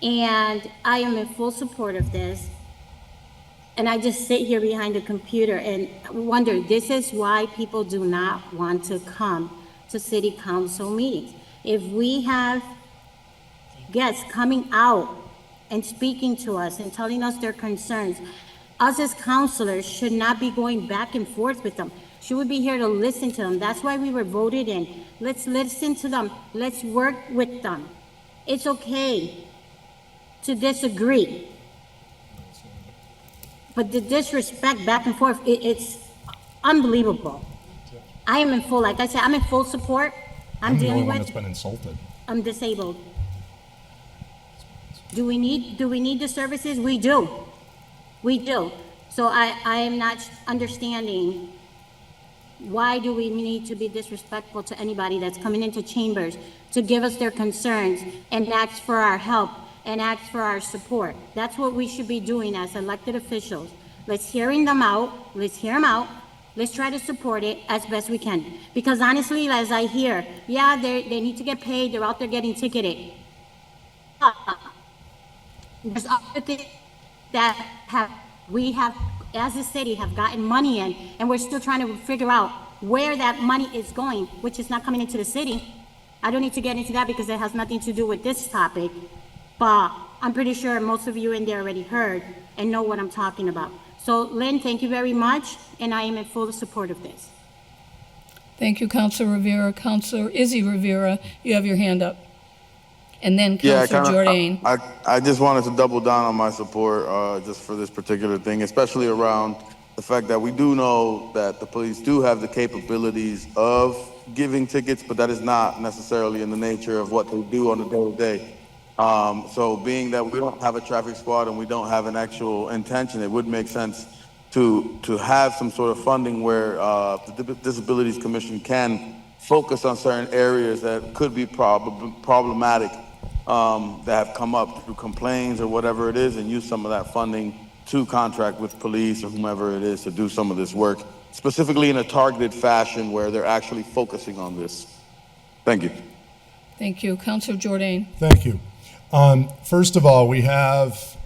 And I am in full support of this. And I just sit here behind a computer and wonder, this is why people do not want to come to city council meetings. If we have guests coming out and speaking to us and telling us their concerns, us as counselors should not be going back and forth with them. Should we be here to listen to them? That's why we were voted in. Let's listen to them. Let's work with them. It's okay to disagree. But the disrespect back and forth, it's unbelievable. I am in full, like I said, I'm in full support. I'm the only dealing one that's with, been insulted. I'm disabled. Do we need the services? We do. We do. So I am not understanding Why do we need to be disrespectful to anybody that's coming into chambers to give us their concerns and ask for our help and ask for our support? That's what we should be doing as elected officials. Let's hearing them out, let's hear them out, let's try to support it as best we can. Because honestly, as I hear, yeah, they need to get paid, they're out there getting ticketed. There's other things that we have, as a city, have gotten money in, and we're still trying to figure out where that money is going, which is not coming into the city. I don't need to get into that because it has nothing to do with this topic, but I'm pretty sure most of you in there already heard and know what I'm talking about. So Lynn, thank you very much, and I am in full support of this. Thank you, Councilor Rivera. Councilor Izzy Rivera, you have your hand up. And then Yeah, Councilor Jordan. I just wanted to double down on my support just for this particular thing, especially around the fact that we do know that the police do have the capabilities of giving tickets, but that is not necessarily in the nature of what they do on a day-to-day. So being that we don't have a traffic squad and we don't have an actual intention, it would make sense to have some sort of funding where the Disabilities Commission can focus on certain areas that could be problematic that have come up through complaints or whatever it is, and use some of that funding to contract with police or whomever it is to do some of this work, specifically in a targeted fashion where they're actually focusing on this. Thank you. Thank you. Councilor Jordan. Thank you. First of all, we have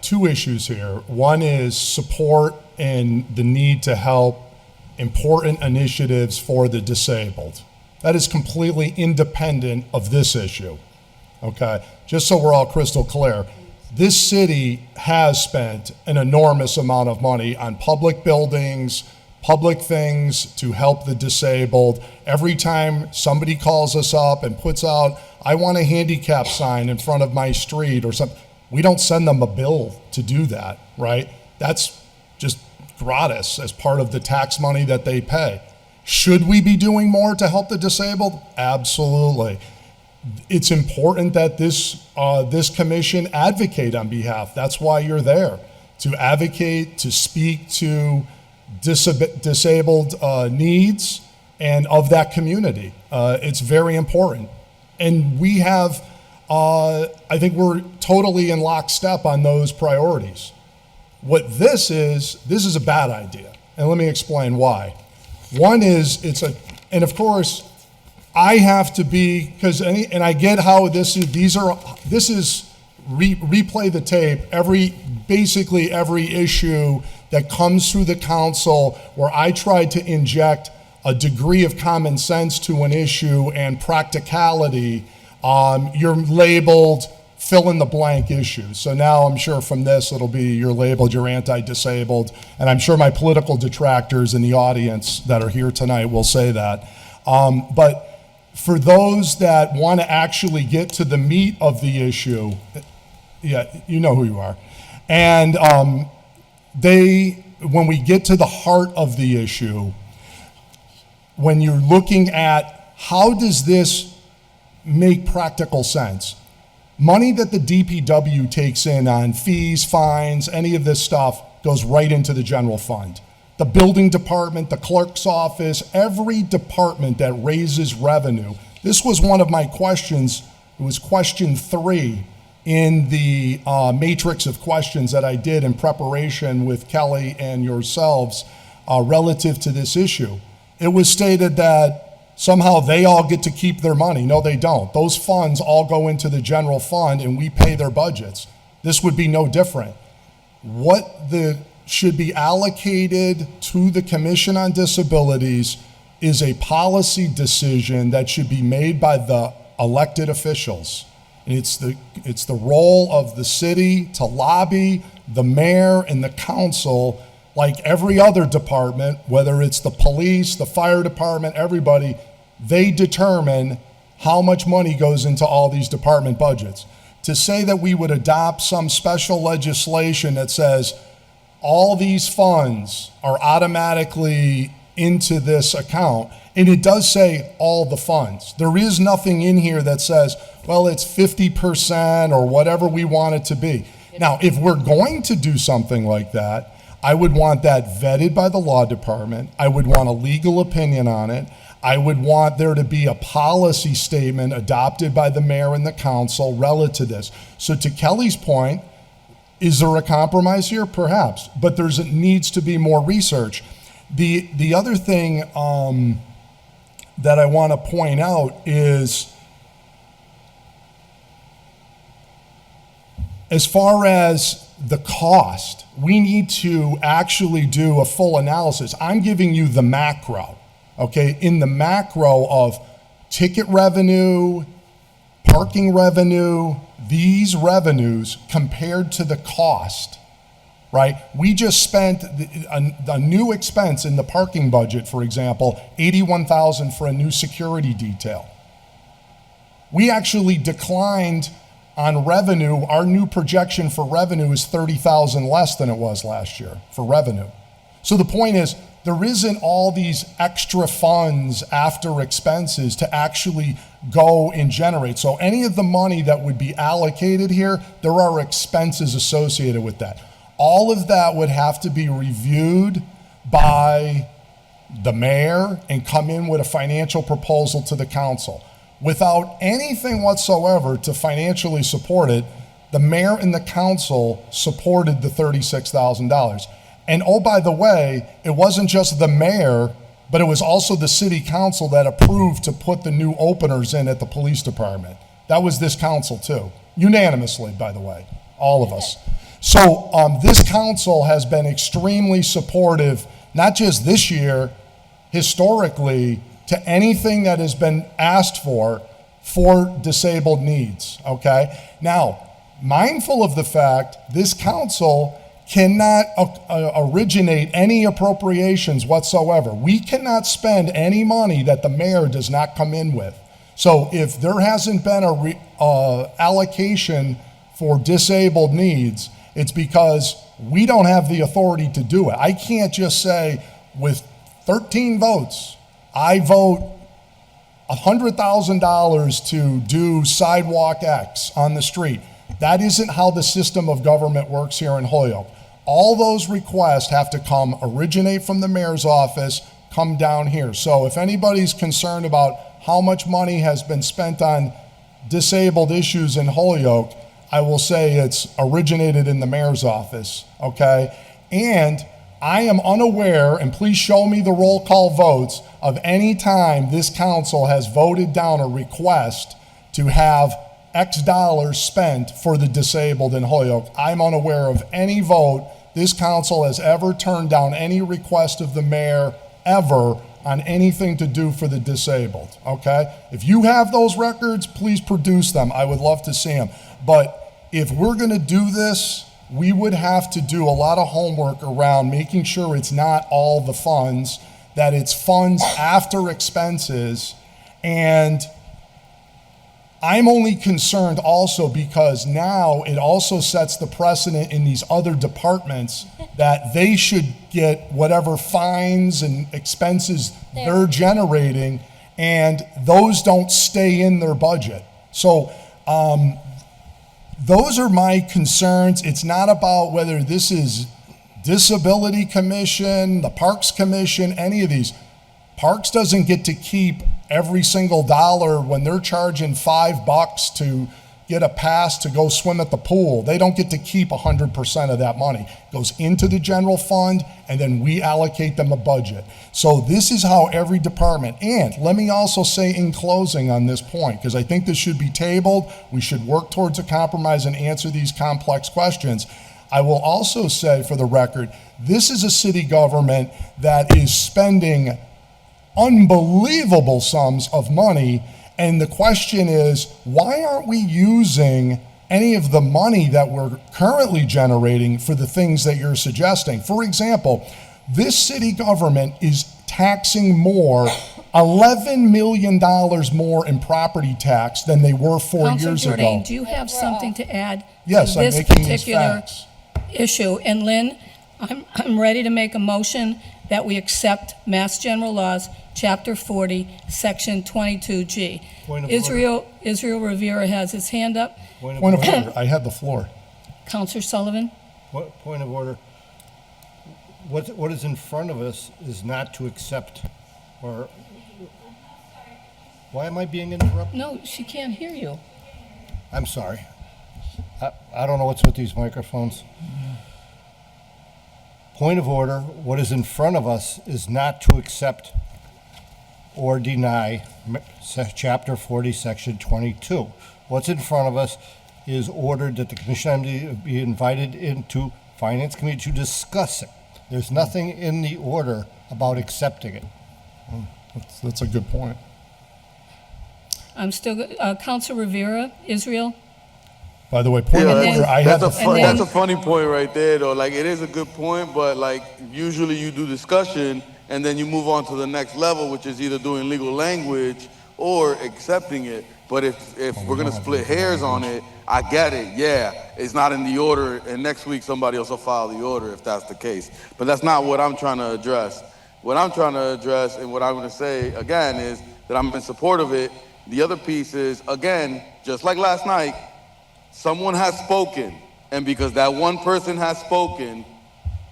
two issues here. One is support and the need to help important initiatives for the disabled. That is completely independent of this issue, okay? Just so we're all crystal clear, this city has spent an enormous amount of money on public buildings, public things to help the disabled. Every time somebody calls us up and puts out, I want a handicap sign in front of my street or something, we don't send them a bill to do that, right? That's just gratis as part of the tax money that they pay. Should we be doing more to help the disabled? Absolutely. It's important that this commission advocate on behalf. That's why you're there, to advocate, to speak to disabled needs and of that community. It's very important. And we have, I think we're totally in lockstep on those priorities. What this is a bad idea. And let me explain why. One is and of course, I have to be, because, and I get how this is replay the tape, basically every issue that comes through the council where I try to inject a degree of common sense to an issue and practicality, you're labeled fill in the blank issue. So now I'm sure from this it'll be you're labeled, you're anti-disabled, and I'm sure my political detractors in the audience that are here tonight will say that. But for those that want to actually get to the meat of the issue, yeah, you know who you are. And when we get to the heart of the issue, when you're looking at how does this make practical sense? Money that the DPW takes in on fees, fines, any of this stuff goes right into the general fund. The building department, the clerk's office, every department that raises revenue. This was one of my questions. It was question 3 in the matrix of questions that I did in preparation with Kelly and yourselves relative to this issue. It was stated that somehow they all get to keep their money. No, they don't. Those funds all go into the general fund and we pay their budgets. This would be no different. What should be allocated to the Commission on Disabilities is a policy decision that should be made by the elected officials. And it's the role of the city to lobby the mayor and the council, like every other department, whether it's the police, the fire department, everybody, they determine how much money goes into all these department budgets. To say that we would adopt some special legislation that says all these funds are automatically into this account, and it does say all the funds. There is nothing in here that says, well, it's 50% or whatever we want it to be. Now, if we're going to do something like that, I would want that vetted by the law department. I would want a legal opinion on it. I would want there to be a policy statement adopted by the mayor and the council relative to this. So to Kelly's point, is there a compromise here? Perhaps, but it needs to be more research. The other thing that I want to point out is, as far as the cost, we need to actually do a full analysis. I'm giving you the macro, okay? In the macro of ticket revenue, parking revenue, these revenues compared to the cost, right? We just spent a new expense in the parking budget, for example, $81,000 for a new security detail. We actually declined on revenue. Our new projection for revenue is $30,000 less than it was last year for revenue. So the point is, there isn't all these extra funds after expenses to actually go and generate. So any of the money that would be allocated here, there are expenses associated with that. All of that would have to be reviewed by the mayor and come in with a financial proposal to the council. Without anything whatsoever to financially support it, the mayor and the council supported the $36,000. And oh, by the way, it wasn't just the mayor, but it was also the city council that approved to put the new openers in at the police department. That was this council too, unanimously, by the way, all of us. So this council has been extremely supportive, not just this year, historically, to anything that has been asked for disabled needs, okay? Now, mindful of the fact this council cannot originate any appropriations whatsoever. We cannot spend any money that the mayor does not come in with. So if there hasn't been a allocation for disabled needs, it's because we don't have the authority to do it. I can't just say with 13 votes, I vote $100,000 to do sidewalk X on the street. That isn't how the system of government works here in Holyoke. All those requests have to originate from the mayor's office, come down here. So if anybody's concerned about how much money has been spent on disabled issues in Holyoke, I will say it's originated in the mayor's office, okay? And I am unaware, and please show me the roll call votes, of any time this council has voted down a request to have X dollars spent for the disabled in Holyoke. I'm unaware of any vote this council has ever turned down any request of the mayor ever on anything to do for the disabled, okay? If you have those records, please produce them. I would love to see them. But if we're gonna do this, we would have to do a lot of homework around making sure it's not all the funds, that it's funds after expenses. And I'm only concerned also because now it also sets the precedent in these other departments that they should get whatever fines and expenses they're generating, and those don't stay in their budget. So those are my concerns. It's not about whether this is Disability Commission, the Parks Commission, any of these. Parks doesn't get to keep every single dollar when they're charging $5 to get a pass to go swim at the pool. They don't get to keep 100% of that money. It goes into the general fund, and then we allocate them a budget. So this is how every department, and let me also say in closing on this point, because I think this should be tabled, we should work towards a compromise and answer these complex questions. I will also say for the record, this is a city government that is spending unbelievable sums of money, and the question is, why aren't we using any of the money that we're currently generating for the things that you're suggesting? For example, this city government is taxing more, $11 million more in property tax than they were 4 years Councilor ago. Jordan, do you have something to add Yes, to I'm this making these particular facts. issue? And Lynn, I'm ready to make a motion that we accept Mass General Laws, Chapter 40, Section 22G. Point of order. Israel Rivera has his hand up. Point of order, I had the floor. Counselor Sullivan? Point of order. what is in front of us is not to accept, or, why am I being interrupted? No, she can't hear you. I'm sorry. I don't know what's with these microphones. Point of order, what is in front of us is not to accept or deny Chapter 40, Section 22. What's in front of us is ordered that the commission be invited into Finance Committee to discuss it. There's nothing in the order about accepting it. That's a good point. I'm still, Counselor Rivera, Israel? By the way, point of And then- order, I had That's the, that's a funny point right there, though. Like, it is a good point, but like, usually you do discussion and then you move on to the next level, which is either doing legal language or accepting it. But if we're gonna split hairs on it, I get it. Yeah, it's not in the order, and next week somebody else will file the order if that's the case. But that's not what I'm trying to address. What I'm trying to address, and what I'm gonna say again, is that I'm in support of it. The other piece is, again, just like last night, someone has spoken, and because that one person has spoken,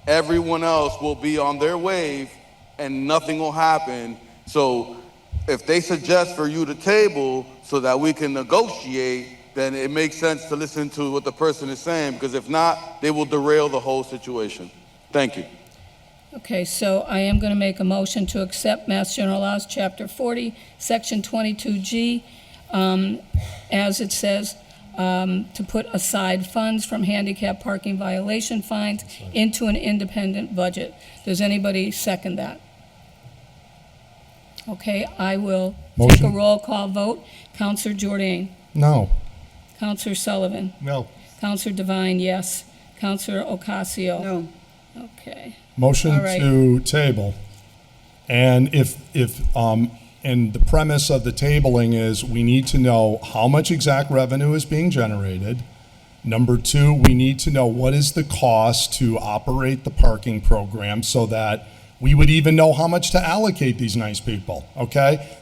everyone else will be on their wave and nothing will happen. So if they suggest for you to table so that we can negotiate, then it makes sense to listen to what the person is saying, because if not, they will derail the whole situation. Thank you. Okay, so I am going to make a motion to accept Mass General Laws, Chapter 40, Section 22G, as it says, to put aside funds from handicap parking violation fines into an independent budget. Does anybody second that? Okay, I will take a Motion. roll call vote. Counselor Jordan. no. Counselor Sullivan. No. Counselor Devine, yes. Counselor Ocasio. No. Okay. Motion All right. to table. And and the premise of the tabling is we need to know how much exact revenue is being generated. Number two, we need to know what is the cost to operate the parking program so that we would even know how much to allocate these nice people, okay?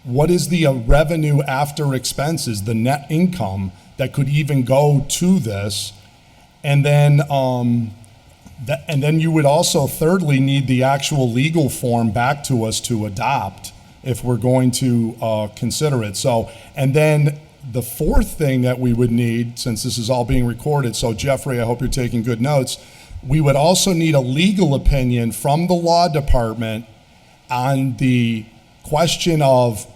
What is the revenue after expenses, the net income that could even go to this? And then, and then you would also thirdly need the actual legal form back to us to adopt if we're going to consider it. So, and then the fourth thing that we would need, since this is all being recorded, so Jeffrey, I hope you're taking good notes, we would also need a legal opinion from the law department on the question of,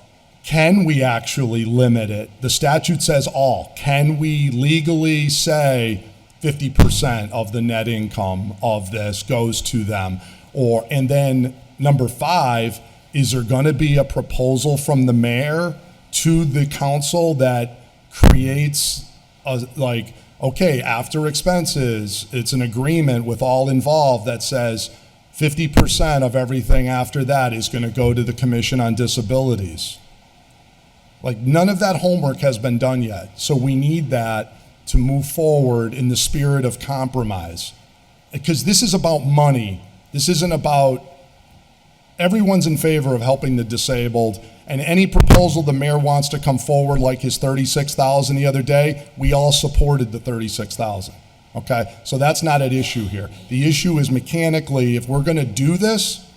can we actually limit it? The statute says all. Can we legally say 50% of the net income of this goes to them? And then number 5, is there going to be a proposal from the mayor to the council that creates okay, after expenses, it's an agreement with all involved that says 50% of everything after that is going to go to the Commission on Disabilities. Like, none of that homework has been done yet. So we need that to move forward in the spirit of compromise. Because this is about money. This isn't about, everyone's in favor of helping the disabled, and any proposal the mayor wants to come forward, like his $36,000 the other day, we all supported the $36,000. Okay, so that's not an issue here. The issue is mechanically, if we're going to do this,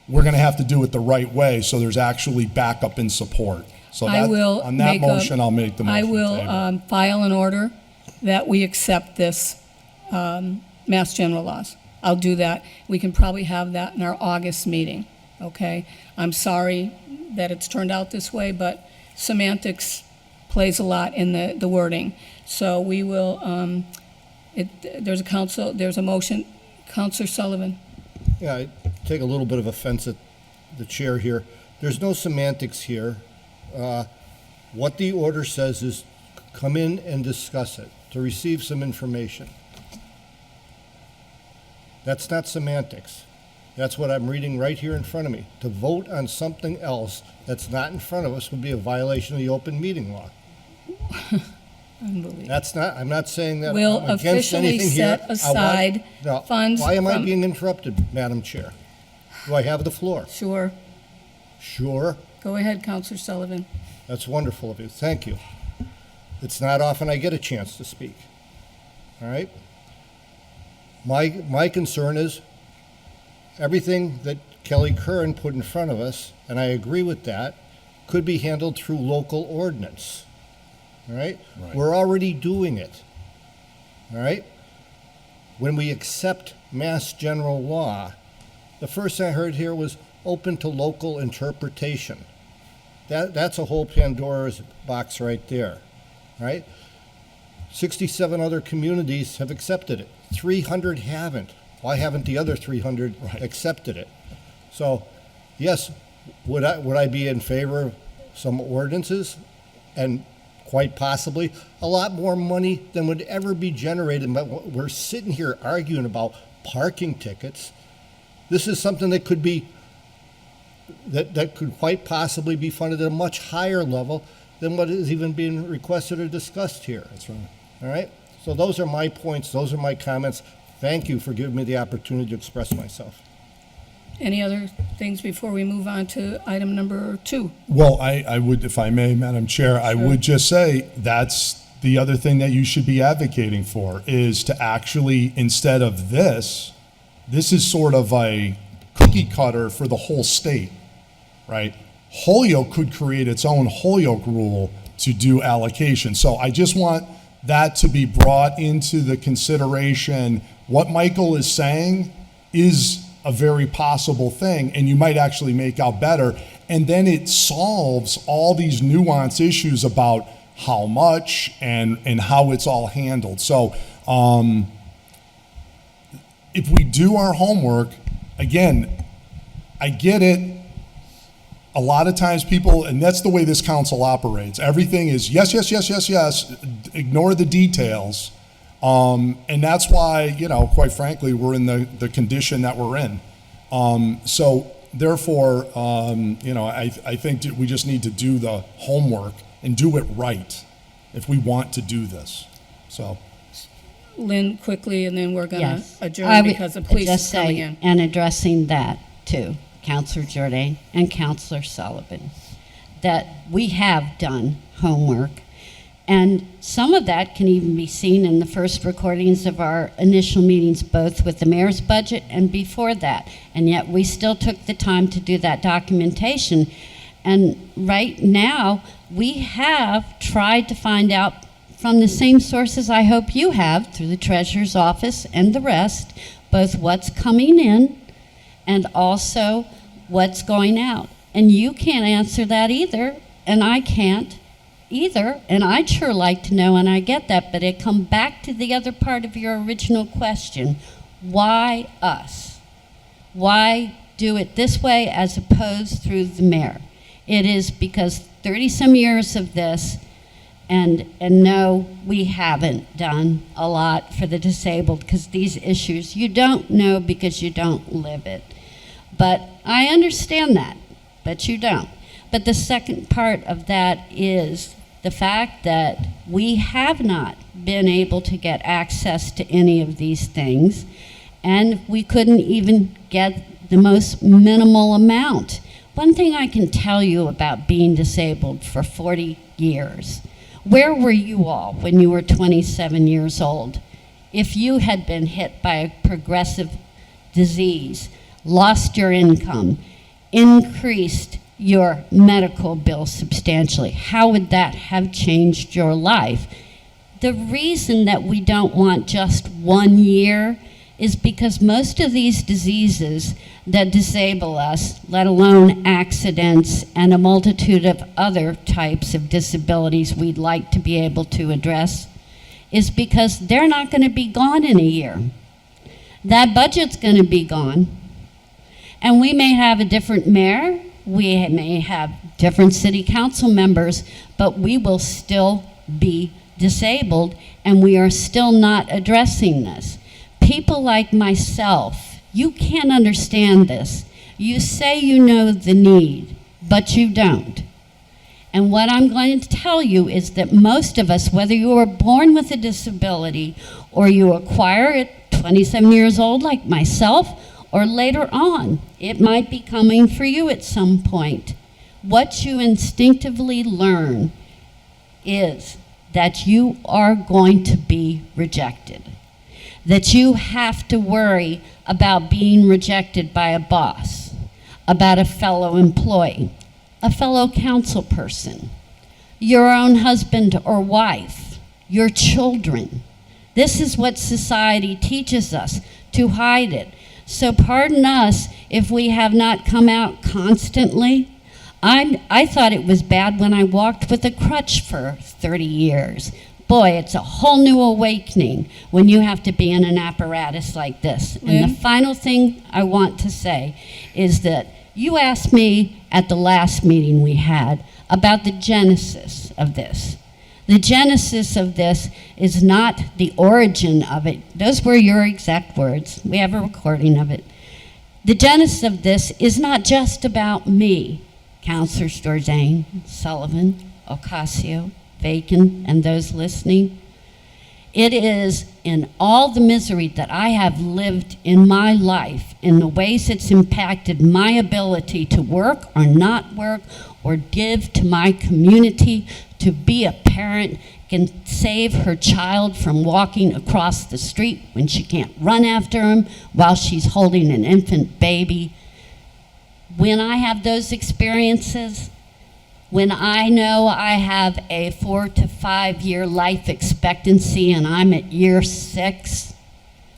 we're going to have to do it the right way, so there's actually backup and support. So I will on that make motion, I'll make the motion. I to will table. file an order that we accept this Mass General Laws. I'll do that. We can probably have that in our August meeting, okay? I'm sorry that it's turned out this way, but semantics plays a lot in the wording. So we will, there's a motion. Counselor Sullivan. Yeah, I take a little bit of offense at the chair here. There's no semantics here. What the order says is come in and discuss it, to receive some information. That's not semantics. That's what I'm reading right here in front of me. To vote on something else that's not in front of us would be a violation of the open meeting law. Unbelievable. That's not, I'm not saying that Will I'm against officially anything here. set aside No, funds why am I from- being interrupted, Madam Chair? Do I have the floor? Sure. Sure. Go ahead, Counselor Sullivan. That's wonderful of you. Thank you. It's not often I get a chance to speak. All right? My concern is everything that Kelly Curran put in front of us, and I agree with that, could be handled through local ordinance. All right? Right. We're already doing it. All right? When we accept Mass General Law, the first thing I heard here was open to local interpretation. That's a whole Pandora's box right there. All right? 67 other communities have accepted it. 300 haven't. Why haven't the other 300 accepted it? So, yes, would I be in favor of some ordinances? And quite possibly a lot more money than would ever be generated. But we're sitting here arguing about parking tickets. This is something that could be, that could quite possibly be funded at a much higher level than what is even being requested or discussed here. That's right. All right? So those are my points. Those are my comments. Thank you for giving me the opportunity to express myself. Any other things before we move on to item number 2? Well, I would, if I may, Madam Chair, I would just say that's the other thing that you should be advocating for, is to actually, instead of this is sort of a cookie cutter for the whole state, right? Holyoke could create its own Holyoke rule to do allocation. So I just want that to be brought into the consideration. What Michael is saying is a very possible thing, and you might actually make out better. And then it solves all these nuanced issues about how much and how it's all handled. So if we do our homework, again, I get it. A lot of times people, and that's the way this council operates, everything is yes, yes, yes, yes, yes, ignore the details. And that's why, quite frankly, we're in the condition that we're in. So therefore, I think that we just need to do the homework and do it right if we want to do this. So, Lynn, quickly, and then we're going to Yes. I adjourn would because the police just is coming say, in. and addressing that too, Counselor Jordan and Counselor Sullivan, that we have done homework. And some of that can even be seen in the first recordings of our initial meetings, both with the mayor's budget and before that. And yet we still took the time to do that documentation. And right now, we have tried to find out from the same sources I hope you have, through the treasurer's office and the rest, both what's coming in and also what's going out. And you can't answer that either, and I can't either, and I'd sure like to know, and I get that, but it comes back to the other part of your original question. Why us? Why do it this way as opposed through the mayor? It is because 30-some years of this, and no, we haven't done a lot for the disabled, because these issues, you don't know because you don't live it. But I understand that, but you don't. But the second part of that is the fact that we have not been able to get access to any of these things, and we couldn't even get the most minimal amount. One thing I can tell you about being disabled for 40 years, where were you all when you were 27 years old? If you had been hit by a progressive disease, lost your income, increased your medical bill substantially, how would that have changed your life? The reason that we don't want just 1 year is because most of these diseases that disable us, let alone accidents and a multitude of other types of disabilities we'd like to be able to address, is because they're not going to be gone in a year. That budget's going to be gone. And we may have a different mayor, we may have different city council members, but we will still be disabled, and we are still not addressing this. People like myself, you can't understand this. You say you know the need, but you don't. And what I'm going to tell you is that most of us, whether you were born with a disability or you acquire it 27 years old like myself, or later on, it might be coming for you at some point. What you instinctively learn is that you are going to be rejected. that you have to worry about being rejected by a boss, about a fellow employee, a fellow council person, your own husband or wife, your children. This is what society teaches us, to hide it. So pardon us if we have not come out constantly. I thought it was bad when I walked with a crutch for 30 years. Boy, it's a whole new awakening when you have to be in an apparatus like this. And Lynn? the final thing I want to say is that you asked me at the last meeting we had about the genesis of this. The genesis of this is not the origin of it. Those were your exact words. We have a recording of it. The genesis of this is not just about me, Councilors Jourdain, Sullivan, Ocasio, Bacon, and those listening. It is in all the misery that I have lived in my life, in the ways it's impacted my ability to work or not work or give to my community, to be a parent, can save her child from walking across the street when she can't run after him while she's holding an infant baby. When I have those experiences, when I know I have a 4 to 5 year life expectancy and I'm at year 6,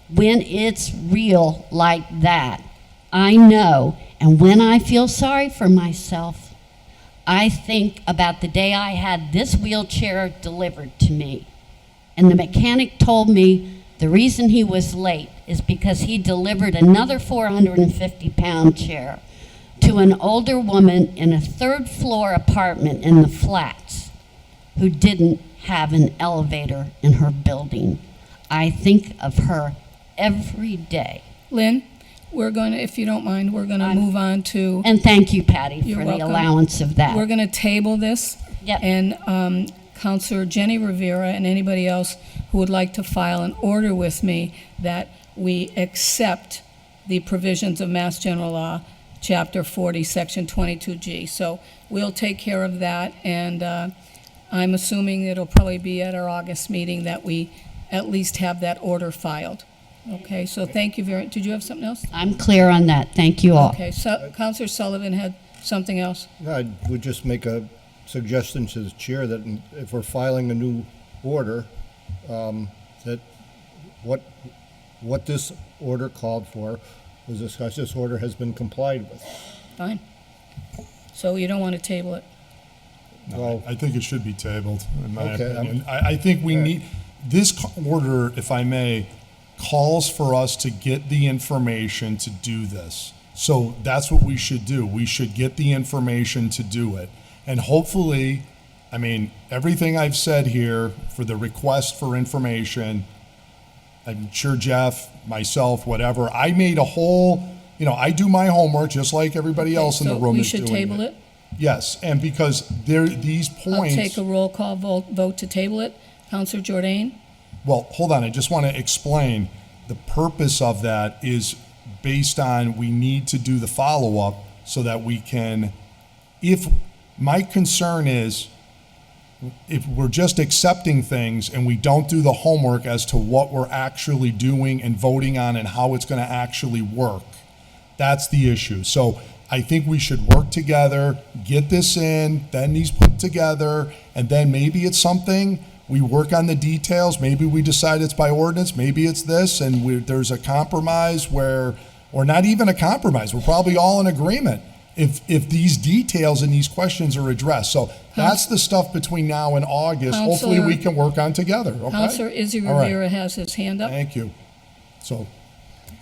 when it's real like that, I know, and when I feel sorry for myself, I think about the day I had this wheelchair delivered to me. And the mechanic told me the reason he was late is because he delivered another 450-pound chair to an older woman in a 3rd floor apartment in the flats who didn't have an elevator in her building. I think of her every day. Lynn, we're going to, if you don't mind, we're going to move on to, And thank you, Patty, You're for the welcome. allowance of that. we're going to table this. Yep. And Counselor Jenny Rivera and anybody else who would like to file an order with me that we accept the provisions of Mass General Law, Chapter 40, Section 22G. So we'll take care of that, and I'm assuming it'll probably be at our August meeting that we at least have that order filed. Okay, so thank you very, did you have something else? I'm clear on that. Thank you all. Okay, so Counselor Sullivan had something else? I would just make a suggestion to the chair that if we're filing a new order, that what this order called for was discussed. This order has been complied with. Fine. So you don't want to table it? Well, I think it should be tabled, in my Okay, opinion. I think we need, this order, if I may, calls for us to get the information to do this. So that's what we should do. We should get the information to do it. And hopefully, I mean, everything I've said here for the request for information, I'm sure Jeff, myself, whatever, I made a whole, I do my homework just like everybody else in the room is doing So we should table it? Yes, and because these I'll points. take a roll call vote to table it. Counselor Jourdain? Well, hold on, I just want to explain. The purpose of that is based on we need to do the follow-up so that we can, my concern is, if we're just accepting things and we don't do the homework as to what we're actually doing and voting on and how it's going to actually work, that's the issue. So I think we should work together, get this in, then these put together, and then maybe it's something, we work on the details, maybe we decide it's by ordinance, maybe it's this, and there's a compromise where, or not even a compromise, we're probably all in agreement if these details and these questions are addressed. So that's the stuff between now and August, hopefully we can work on together, okay? Counselor Izzy All right. Rivera has his hand up. Thank you. So,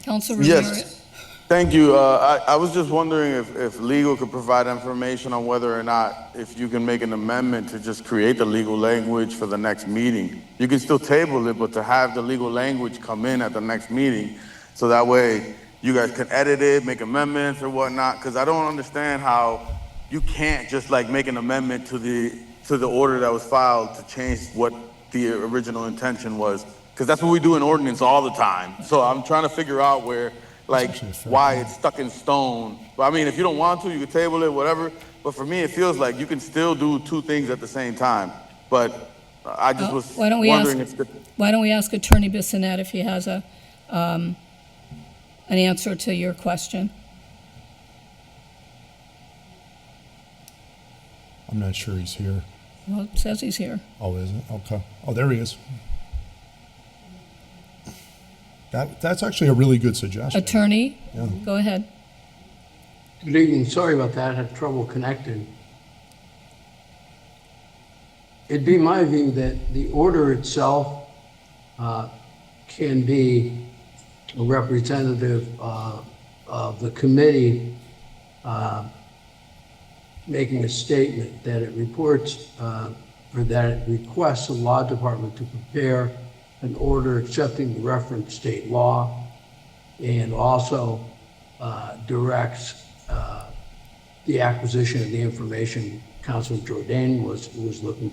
Counselor Rivera? Yes. Thank you. I was just wondering if legal could provide information on whether or not, if you can make an amendment to just create the legal language for the next meeting. You can still table it, but to have the legal language come in at the next meeting, so that way you guys can edit it, make amendments or whatnot, because I don't understand how you can't just like make an amendment to the order that was filed to change what the original intention was, because that's what we do in ordinance all the time. So I'm trying to figure out where, like, why it's stuck in stone. But I mean, if you don't want to, you can table it, whatever. But for me, it feels like you can still do two things at the same time. But I just was Why don't we wondering if Why don't we ask Attorney Bissonnette if he has an answer to your question? I'm not sure he's here. Well, it says he's here. Oh, is it? Okay. Oh, there he is. That's actually a really good suggestion. Attorney, Yeah. go ahead. Good evening. Sorry about that. I had trouble connecting. It'd be my view that the order itself can be a representative of the committee making a statement that it reports or that it requests the law department to prepare an order accepting the reference state law, and also directs the acquisition of the information Councilman Jordan was looking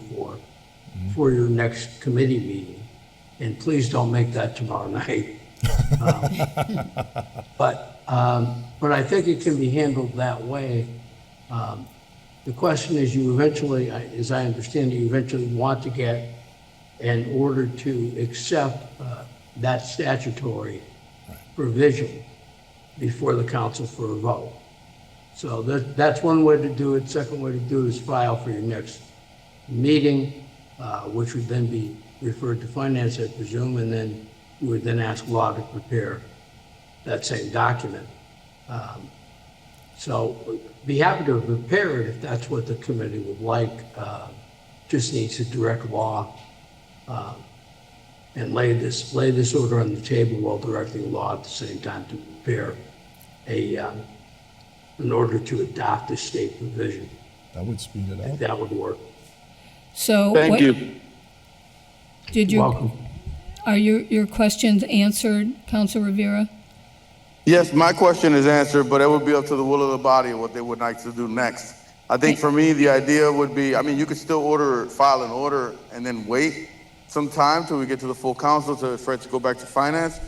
for your next committee meeting. And please don't make that tomorrow night. But I think it can be handled that way. The question is, you eventually, as I understand it, you eventually want to get an order to accept that statutory provision before the council for a vote. So that's one way to do it. Second way to do it is file for your next meeting, which would then be referred to finance, I presume, and then you would then ask law to prepare that same document. So be happy to prepare it if that's what the committee would like. Just needs to direct law and lay this order on the table while directing law at the same time to prepare an order to adopt a state provision. That would speed it If up. that would work. So Thank what- you. Did Welcome. are your questions answered, Council Rivera? Yes, my question is answered, but it would be up to the will of the body what they would like to do next. I think for me, the idea would be, I mean, you could still file an order and then wait some time till we get to the full council for it to go back to finance.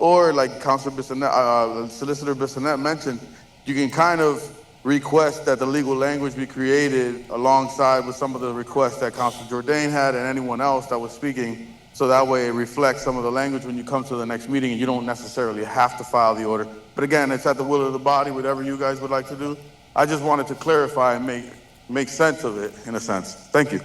Or like Councilor Bissonnette, Solicitor Bissonnette mentioned, you can kind of request that the legal language be created alongside with some of the requests that Councilor Jordan had and anyone else that was speaking. So that way it reflects some of the language when you come to the next meeting and you don't necessarily have to file the order. But again, it's at the will of the body, whatever you guys would like to do. I just wanted to clarify and make sense of it in a sense. Thank you.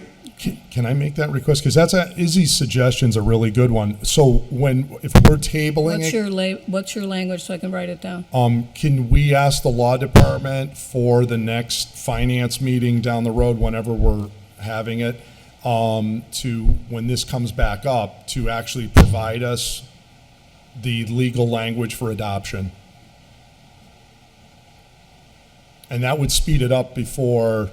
Can I make that request? Because Izzy's suggestion's a really good one. So if we're tabling it, What's your language so I can write it down? can we ask the law department for the next finance meeting down the road, whenever we're having it, when this comes back up, to actually provide us the legal language for adoption? And that would speed it up before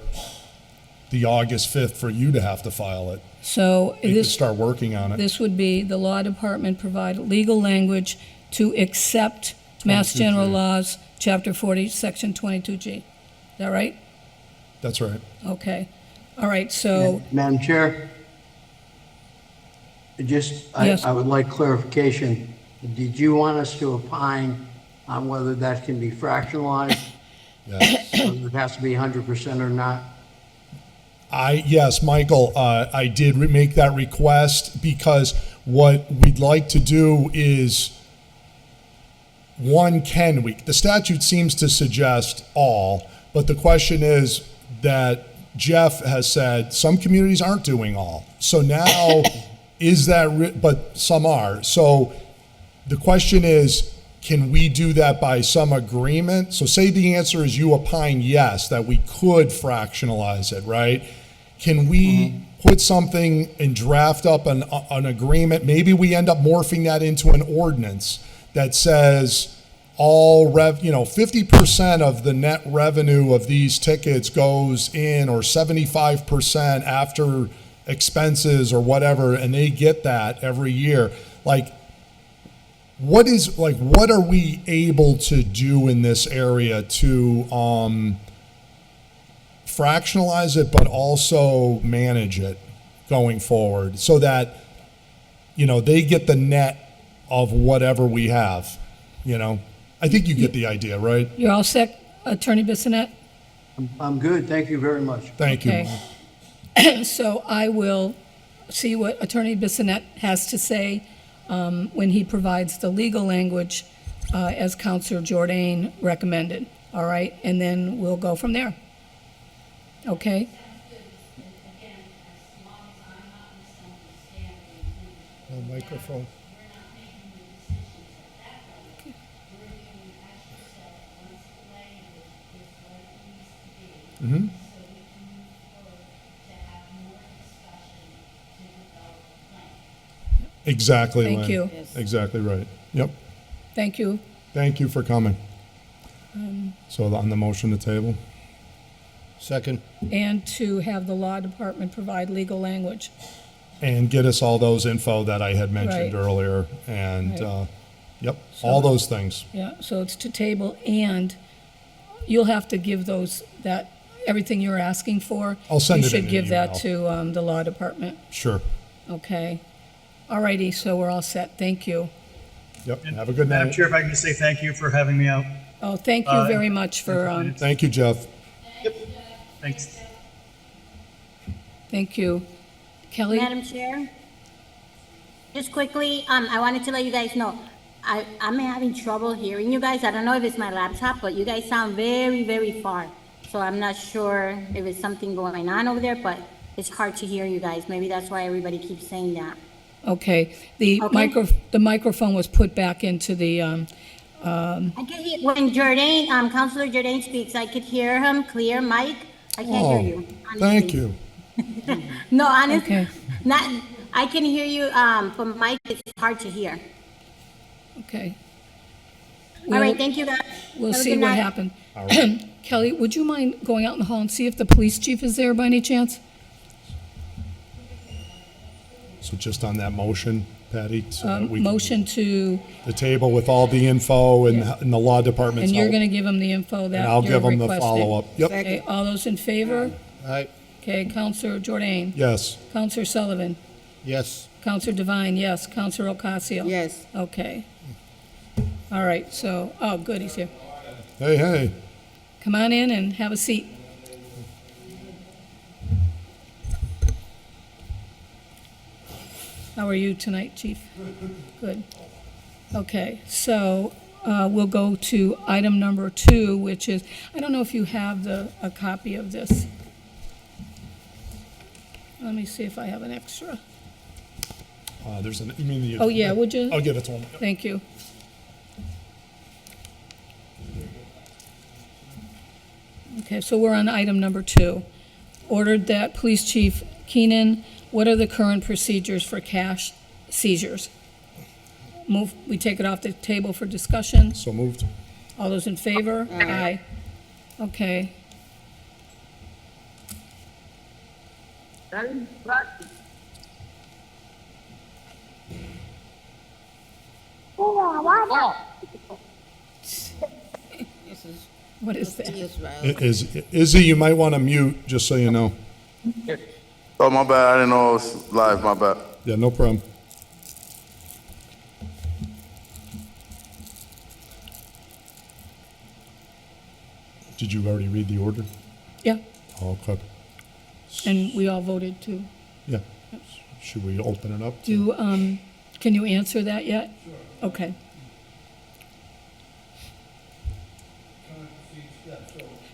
the August 5th for you to have to file it. So You could this, start working on it. this would be the law department provide legal language to accept Mass General 22G. Laws, Chapter 40, Section 22G. Is that right? That's right. Okay. All right, so, Madam Chair, Yes. I would like clarification. Did you want us to opine on whether that can be fractionalized, Yes. whether it has to be 100% or not? Yes, Michael, I did make that request because what we'd like to do is, the statute seems to suggest all, but the question is that Jeff has said some communities aren't doing all. So now, but some are. So the question is, can we do that by some agreement? So say the answer is you opine yes, that we could fractionalize it, right? Can we put something and draft up an agreement? Maybe we end up morphing that into an ordinance that says 50% of the net revenue of these tickets goes in, or 75% after expenses or whatever, and they get that every year. What are we able to do in this area to fractionalize it, but also manage it going forward so that, they get the net of whatever we have, I think you get the idea, right? you're all set, Attorney Bissonnette? I'm good. Thank you very much. Thank you. Okay. So I will see what Attorney Bissonnette has to say when he provides the legal language as Counselor Jordan recommended, all right? And then we'll go from there. Okay? No microphone. Exactly, Thank Lynn. you. Exactly right. Yep. Thank you. Thank you for coming. So on the motion to table? Second. And to have the law department provide legal language. And get us all those info that I had mentioned Right. earlier, and, Right. yep, all those things. Yeah, so it's to table, and you'll have to give those, that, everything you're asking for. I'll send it in You an should give that email. to the law department. Sure. Okay. All righty, so we're all set. Thank you. Yep, have a good Madam night. Chair, if I can just say thank you for having me out. Oh, thank you very much for, Thank you, Jeff. Thanks. thank you. Kelly? Madam Chair, just quickly, I wanted to let you guys know, I'm having trouble hearing you guys. I don't know if it's my laptop, but you guys sound very, very far. So I'm not sure if it's something going on over there, but it's hard to hear you guys. Maybe that's why everybody keeps saying that. Okay. The Okay. the microphone was put back into the, I can hear, when Jordan, Councilor Jordan speaks, I could hear him clear. Mike, I can't Oh, hear you. thank honestly. you. No, honestly, Okay. not, I can hear you, but Mike, it's hard to hear. okay. All right, thank you guys. We'll Have a see good what night. happened. Kelly, would you mind going out in the hall and see if the police chief is there by any chance? So just on that motion, Patty, so that we can, Motion to, the table with all the info and the law department's and you're help. going to give him the info And that I'll you're give them the requesting. follow-up. Yep, Okay, all those in favor? Aye. Okay, Counselor Jordan? yes. Counselor Sullivan? Yes. Counselor Devine, yes. Counselor Ocasio? Yes. Okay. All right, so, oh, good, he's here. Hey, hey. Come on in and have a seat. How are you tonight, Chief? Good. Okay, so we'll go to item number 2, which is, I don't know if you have a copy of this. Let me see if I have an extra. There's an, you mean the. Oh, yeah, would you? I'll give it to him. Yep. Thank you. Okay, so we're on item number 2. Ordered that Police Chief Keenan, what are the current procedures for cash seizures? Move, we take it off the table for discussion. So moved. All those in favor? Aye. Okay. What is that? Izzy, you might want to mute, just so you know. Oh, my bad. I didn't know it was live. My bad. Yeah, no problem. Did you already read the order? Yeah, Oh, okay. and we all voted to. Yeah. Should we open it up? Do, can you answer that yet? Sure. Okay.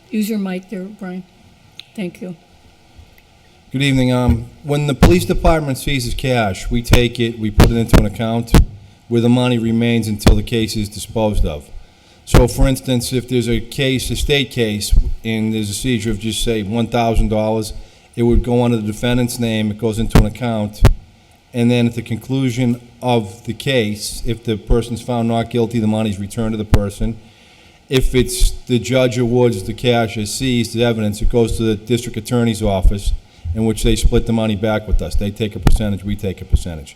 Use your mic there, Brian. Thank you. Good evening. When the police department seizes cash, we take it, we put it into an account where the money remains until the case is disposed of. So, for instance, if there's a case, a state case, and there's a seizure of just, say, $1,000, it would go under the defendant's name, it goes into an account, and then at the conclusion of the case, if the person's found not guilty, the money's returned to the person. If it's the judge awards the cash as seized as evidence, it goes to the district attorney's office, in which they split the money back with us. They take a percentage, we take a percentage.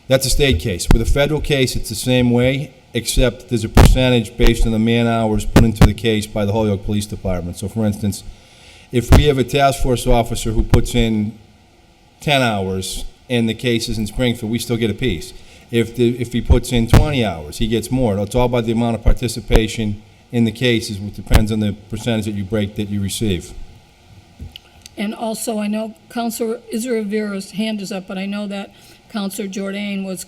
That's a state case. With a federal case, it's the same way, except there's a percentage based on the man-hours put into the case by the Holyoke Police Department. So, for instance, if we have a task force officer who puts in 10 hours and the case is in Springfield, we still get a piece. If he puts in 20 hours, he gets more. It's all by the amount of participation in the cases, which depends on the percentage that you break that you receive. And also, I know Counselor Israel Rivera's hand is up, but I know that Counselor Jordan was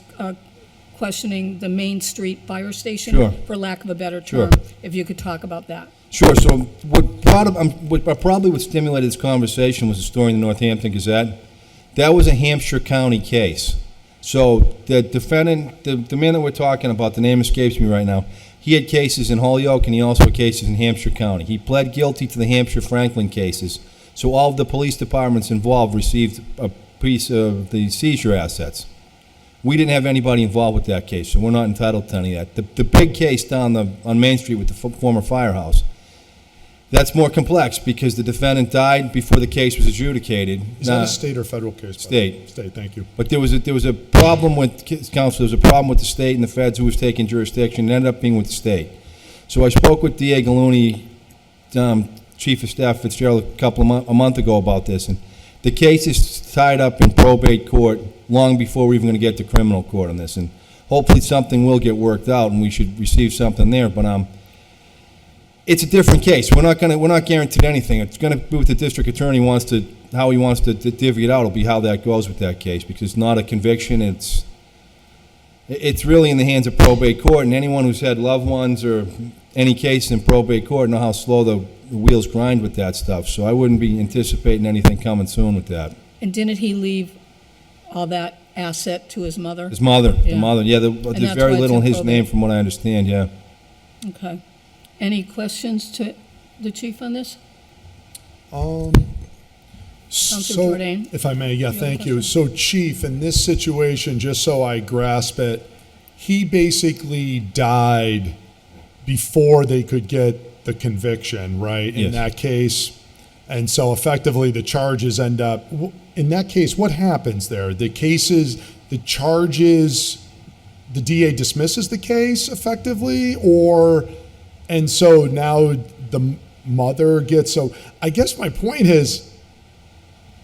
questioning the Main Street Fire Station, Sure. for lack of a better Sure. term. If you could talk about that. Sure, so what probably stimulated this conversation was a story in the Northampton Gazette. That was a Hampshire County case. So the defendant, the man that we're talking about, the name escapes me right now, he had cases in Holyoke and he also had cases in Hampshire County. He pled guilty to the Hampshire Franklin cases. So all of the police departments involved received a piece of the seizure assets. We didn't have anybody involved with that case, so we're not entitled to any of that. The big case down on Main Street with the former firehouse, that's more complex because the defendant died before the case was adjudicated. Is that a state or federal case? by the way? State. State, thank you. But there was a problem with, counsel, there was a problem with the state and the feds who was taking jurisdiction. It ended up being with the state. So I spoke with D.A. Gallooni, Chief of Staff Fitzgerald, a month ago about this, and the case is tied up in probate court long before we're even going to get to criminal court on this, and hopefully something will get worked out and we should receive something there. But it's a different case. We're not guaranteed anything. It's going to be what the district attorney wants to, how he wants to divvy it out. It'll be how that goes with that case, because it's not a conviction. It's really in the hands of probate court, and anyone who's had loved ones or any case in probate court know how slow the wheels grind with that stuff. So I wouldn't be anticipating anything coming soon with that. And didn't he leave all that asset to his mother? His mother, the Yeah. mother, yeah. There's that's very why it's little in in his probate. name, from what I understand. Yeah. Okay. Any questions to the chief on this? So, Jordan? if I may, yeah, have a thank you. So, Chief, in this situation, just so I grasp it, he basically died before they could get the conviction, right? In Yes. that case. And so effectively, the charges end up, in that case, what happens there? The charges, the DA dismisses the case effectively, and so now the mother gets, so I guess my point is,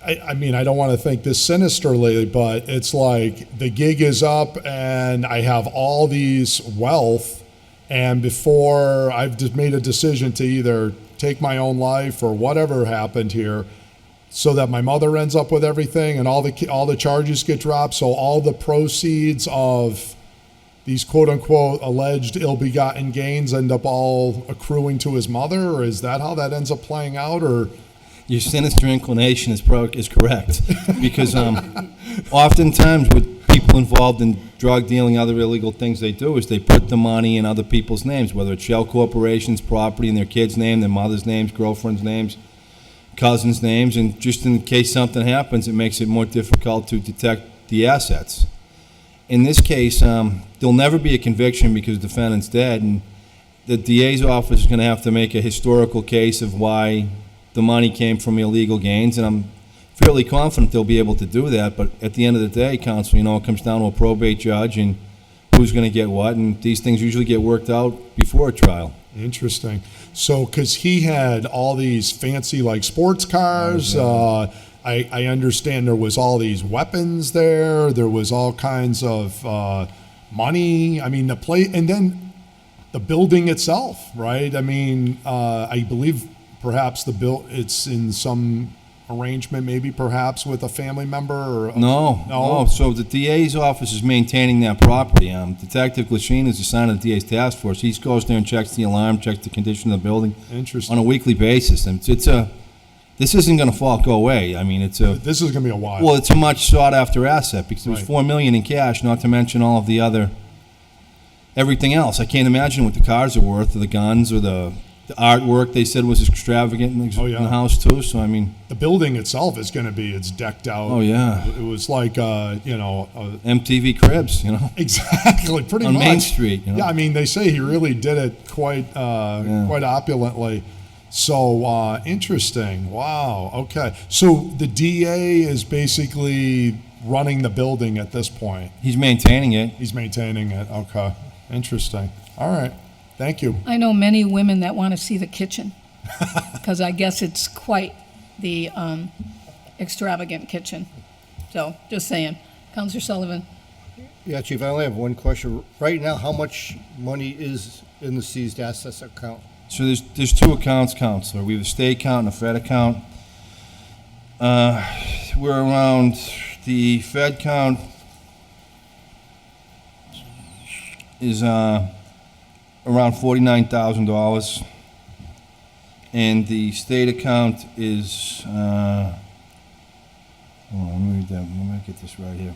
I mean, I don't want to think this sinisterly, but it's like the gig is up and I have all these wealth, and before I've just made a decision to either take my own life or whatever happened here, so that my mother ends up with everything and all the charges get dropped, so all the proceeds of these quote-unquote alleged ill-begotten gains end up all accruing to his mother? Or is that how that ends up playing out? Or Your sinister inclination is correct, because oftentimes what people involved in drug dealing, other illegal things they do, is they put the money in other people's names, whether it's shell corporations, property in their kids' name, their mother's names, girlfriend's names, cousins' names, and just in case something happens, it makes it more difficult to detect the assets. In this case, there'll never be a conviction because the defendant's dead, and the DA's office is going to have to make a historical case of why the money came from illegal gains, and I'm fairly confident they'll be able to do that. But at the end of the day, counsel, it comes down to a probate judge and who's going to get what, and these things usually get worked out before a trial. interesting. So, because he had all these fancy like sports cars, I understand there was all these weapons there. There was all kinds of money. I mean, and then the building itself, right? I mean, I believe perhaps it's in some arrangement, maybe perhaps with a family member or No. So the DA's office is maintaining that property. Detective Glasheen is assigned to the DA's task force. He goes there and checks the alarm, checks the condition of the building Interesting. on a weekly basis. And this isn't going to go away. I mean, This is going to be a while. well, it's a much sought after asset because there was Right. $4 million in cash, not to mention all of the other everything else. I can't imagine what the cars are worth, or the guns, or the artwork they said was extravagant in Oh, yeah. the house too. So I mean, the building itself is going to be, it's decked out. Oh, yeah. It was like, MTV Cribs, exactly, pretty on much. Main Street. Yeah, I mean, they say he really did it quite opulently. So, interesting. Wow. Okay. So the DA is basically running the building at this point. He's maintaining it. He's maintaining it. Okay. Interesting. All right. Thank you. I know many women that want to see the kitchen, because I guess it's quite the extravagant kitchen. So, just saying. Counselor Sullivan? Yeah, Chief, I only have one question. Right now, how much money is in the seized assets account? So there's two accounts, Counselor. We have a state account and a Fed account. We're around, the Fed count is around $49,000. And the state account is, hold on, let me read that, let me get this right here.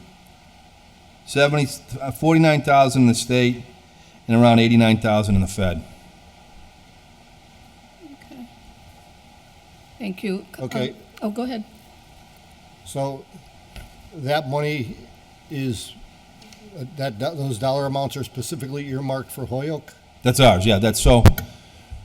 49,000 in the state and around 89,000 in the Fed. Okay. Thank you. Okay. Oh, go ahead. So that money is, those dollar amounts are specifically earmarked for Holyoke? That's ours, yeah, that's so.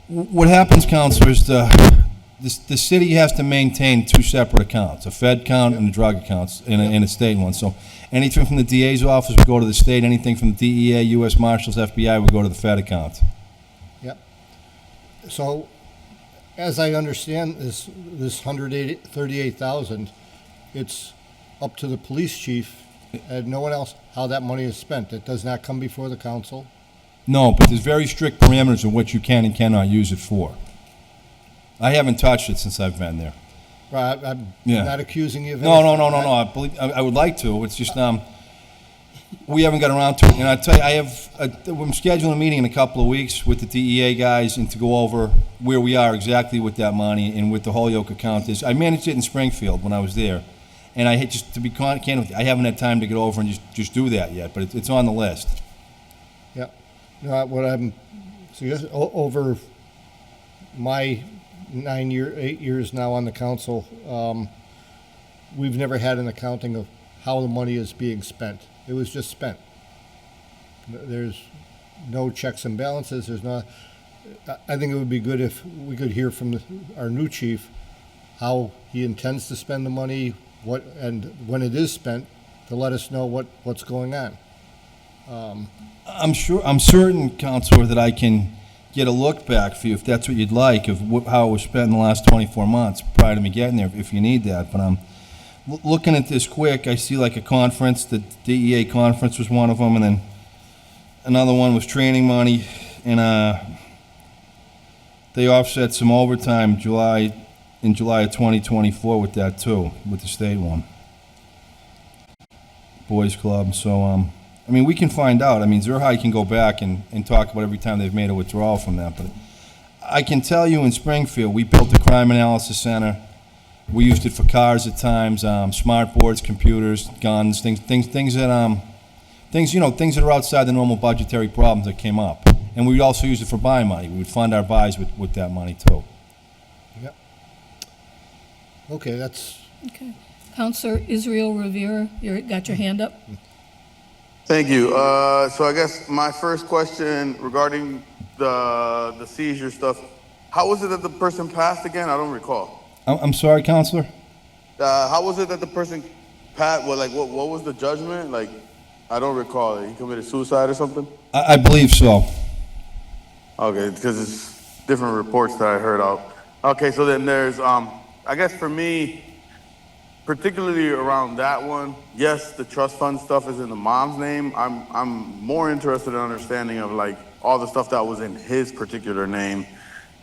What happens, Counselor, is the city has to maintain two separate accounts, a Fed account and a drug accounts, and a state one. So anything from the DA's office would go to the state, anything from the DEA, U.S. Marshals, FBI would go to the Fed account. Yep. So, as I understand this 138,000, it's up to the police chief and no one else how that money is spent. It does not come before the council. No, but there's very strict parameters of what you can and cannot use it for. I haven't touched it since I've been there. Right, I'm Yeah. not accusing you of No. anything. I would like to. It's just we haven't got around to it. And I tell you, I'm scheduling a meeting in a couple of weeks with the DEA guys and to go over where we are exactly with that money and with the Holyoke account is. I managed it in Springfield when I was there, and I just to be candid with you, I haven't had time to get over and just do that yet. But it's on the list. Yeah. No, what I'm suggesting, over my 8 years now on the council, we've never had an accounting of how the money is being spent. It was just spent. There's no checks and balances. I think it would be good if we could hear from our new chief how he intends to spend the money, and when it is spent, to let us know what's going on. I'm certain, Counselor, that I can get a look back for you if that's what you'd like of how it was spent in the last 24 months prior to me getting there, if you need that. But I'm looking at this quick. I see like a conference. The DEA conference was one of them, and then another one was training money, and they offset some overtime in July of 2024 with that too, with the state one, boys club. So I mean, we can find out. I mean, Zerhai can go back and talk about every time they've made a withdrawal from that. But I can tell you in Springfield, we built a crime analysis center. We used it for cars at times, smart boards, computers, guns, things that are outside the normal budgetary problems that came up. And we also used it for buy money. We would fund our buys with that money too. Yep. Okay, that's. Okay. Counselor Israel Rivera, you got your hand up? Thank you. So I guess my first question regarding the seizure stuff, how was it that the person passed again? I don't recall. I'm sorry, Counselor? How was it that the person passed? Well, like, what was the judgment? Like, I don't recall. He committed suicide or something? I believe so. Okay, because it's different reports that I heard of. Okay, so then there's, I guess for me, particularly around that one, yes, the trust fund stuff is in the mom's name. I'm more interested in understanding of like all the stuff that was in his particular name.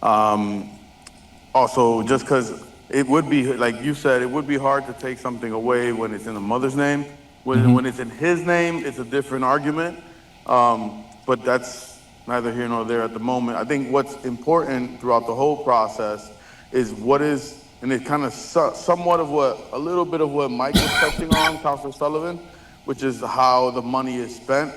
Also, just because it would be, like you said, it would be hard to take something away when it's in the mother's name. When it's in his name, it's a different argument. But that's neither here nor there at the moment. I think what's important throughout the whole process is what is, and it kind of somewhat of a little bit of what Mike was touching on, Councilor Sullivan, which is how the money is spent.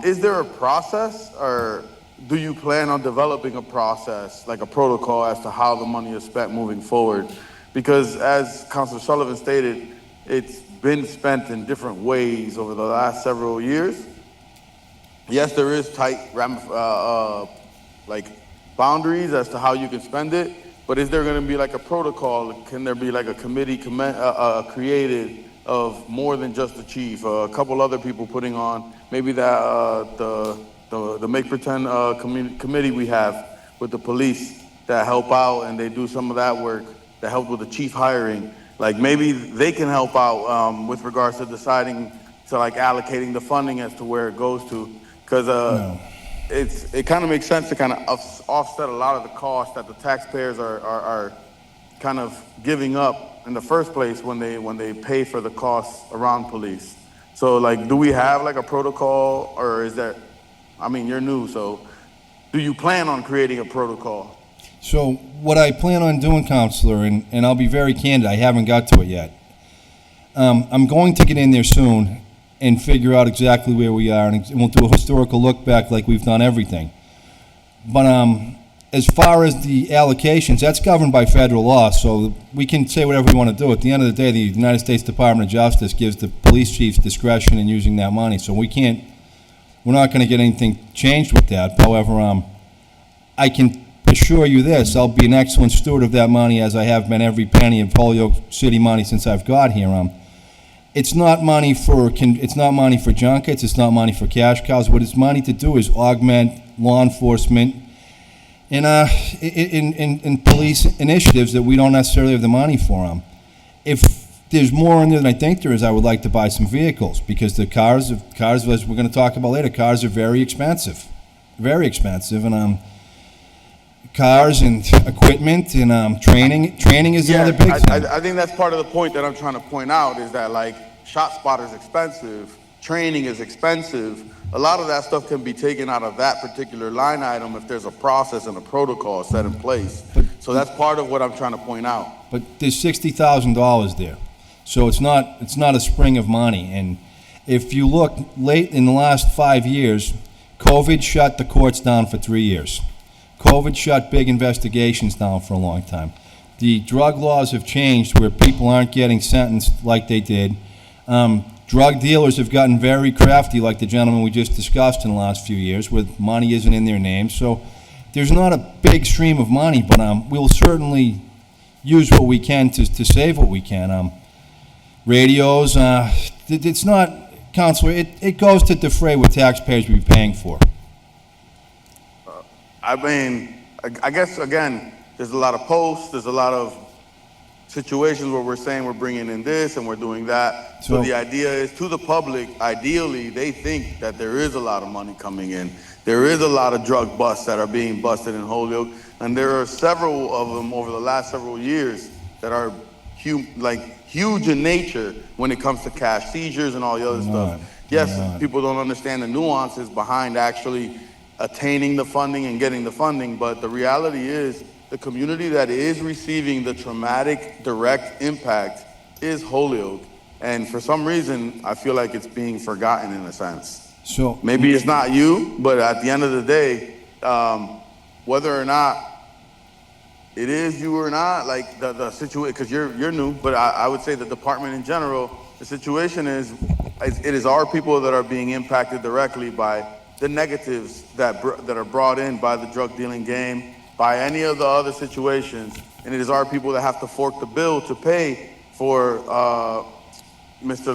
Is there a process, or do you plan on developing a process, like a protocol as to how the money is spent moving forward? Because as Councilor Sullivan stated, it's been spent in different ways over the last several years. Yes, there is tight boundaries as to how you can spend it, but is there going to be like a protocol? Can there be like a committee created of more than just the chief, a couple other people putting on, maybe that the make pretend committee we have with the police that help out and they do some of that work that help with the chief hiring. Like maybe they can help out with regards to deciding to like allocating the funding as to where it goes to, because it kind of makes sense to kind of offset a lot of the costs that the taxpayers are kind of giving up in the first place when they pay for the costs around police. So like, do we have like a protocol, or is that, I mean, you're new, so do you plan on creating a protocol? So what I plan on doing, Counselor, and I'll be very candid, I haven't got to it yet. I'm going to get in there soon and figure out exactly where we are, and we'll do a historical look back like we've done everything. But as far as the allocations, that's governed by federal law, so we can say whatever we want to do. At the end of the day, the United States Department of Justice gives the police chiefs discretion in using that money, so we're not going to get anything changed with that. However, I can assure you this, I'll be an excellent steward of that money, as I have been every penny of Holyoke City money since I've got here. It's not money for junkets, it's not money for cash cows. What it's money to do is augment law enforcement in police initiatives that we don't necessarily have the money for them. If there's more in there than I think there is, I would like to buy some vehicles, because the cars, as we're going to talk about later, cars are very expensive, and cars and equipment and training is another big thing. I think that's part of the point that I'm trying to point out, is that like ShotSpotter is expensive, training is expensive. A lot of that stuff can be taken out of that particular line item if there's a process and a protocol set in place. So that's part of what I'm trying to point out. But there's $60,000 there, so it's not a spring of money. And if you look late in the last 5 years, COVID shut the courts down for 3 years. COVID shut big investigations down for a long time. The drug laws have changed where people aren't getting sentenced like they did. Drug dealers have gotten very crafty, like the gentleman we just discussed in the last few years, where money isn't in their names. So there's not a big stream of money, but we'll certainly use what we can to save what we can. Radios, it's not, Counselor, it goes to defray what taxpayers will be paying for. I mean, I guess, again, there's a lot of posts, there's a lot of situations where we're saying we're bringing in this and we're doing that. So the idea is, to the public, ideally, they think that there is a lot of money coming in. There is a lot of drug busts that are being busted in Holyoke, and there are several of them over the last several years that are huge in nature when it comes to cash seizures and all the other stuff. Yes, people don't understand the nuances behind actually attaining the funding and getting the funding, but the reality is the community that is receiving the traumatic direct impact is Holyoke. And for some reason, I feel like it's being forgotten in a sense. So maybe it's not you, but at the end of the day, whether or not it is you or not, like the situation, because you're new, but I would say the department in general, the situation is, it is our people that are being impacted directly by the negatives that are brought in by the drug dealing game, by any of the other situations, and it is our people that have to fork the bill to pay for Mr.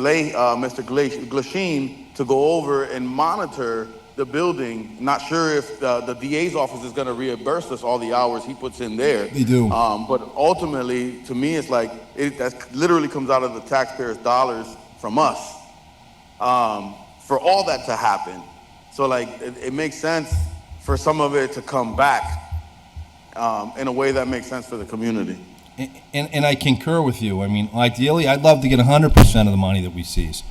Glasheen to go over and monitor the building. Not sure if the DA's office is going to reimburse us all the hours he puts in there. They do. But ultimately, to me, it's like that literally comes out of the taxpayers' dollars from us for all that to happen. So like it makes sense for some of it to come back in a way that makes sense for the community. And I concur with you. I mean, ideally, I'd love to get 100% of the money that we seize.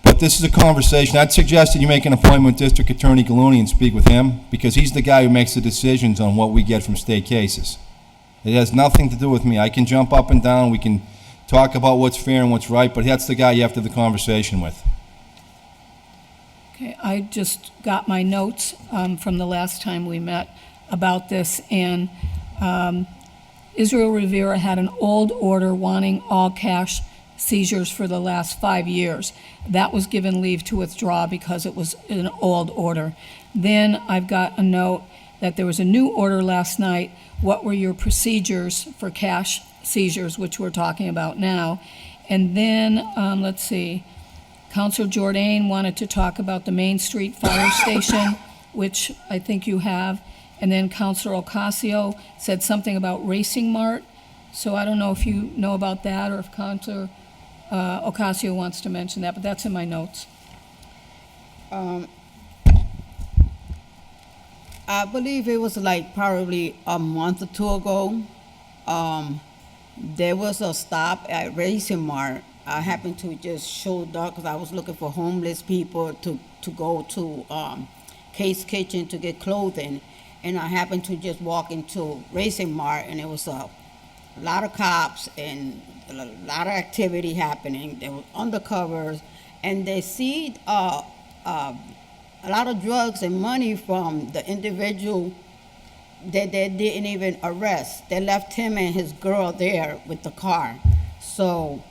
But this is a conversation. I'd suggest that you make an appointment with District Attorney Gallooni and speak with him, because he's the guy who makes the decisions on what we get from state cases. It has nothing to do with me. I can jump up and down. We can talk about what's fair and what's right, but that's the guy you have to have the conversation with. Okay, I just got my notes from the last time we met about this, and Israel Rivera had an old order wanting all cash seizures for the last 5 years. That was given leave to withdraw because it was an old order. Then I've got a note that there was a new order last night. What were your procedures for cash seizures, which we're talking about now? And then, let's see, Councilor Jordan wanted to talk about the Main Street Fire Station, which I think you have. And then Councilor Ocasio said something about Racing Mart. So I don't know if you know about that, or if Councilor Ocasio wants to mention that, but that's in my notes. I believe it was like probably a month or two ago. there was a stop at Racing Mart. I happened to just show up because I was looking for homeless people to go to Case Kitchen to get clothing. And I happened to just walk into Racing Mart, and it was a lot of cops and a lot of activity happening. There were undercovers, and they seized a lot of drugs and money from the individual that they didn't even arrest. They left him and his girl there with the car. So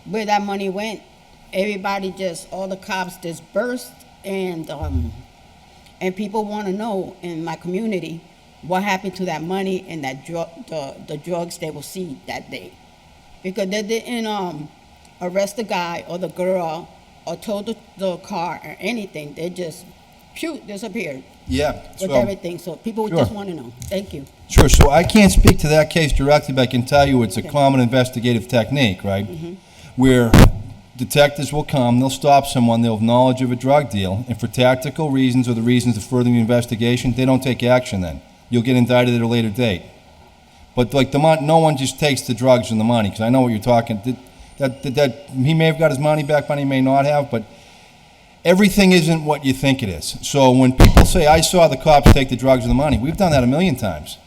where that money went, everybody just, all the cops dispersed, and people want to know in my community what happened to that money and that the drugs they will see that day. Because they didn't arrest the guy or the girl or tow the car or anything. They just disappeared Yeah. with so- everything. So people Sure. just want to know. Thank you. Sure, so I can't speak to that case directly, but I can tell you it's a common investigative technique, right? Where detectives will come, they'll stop someone, they'll have knowledge of a drug deal, and for tactical reasons or the reasons of furthering the investigation, they don't take action then. You'll get indicted at a later date. But like no one just takes the drugs and the money, because I know what you're talking, that he may have got his money back, but he may not have, but everything isn't what you think it is. So when people say, I saw the cops take the drugs and the money, we've done that a million times.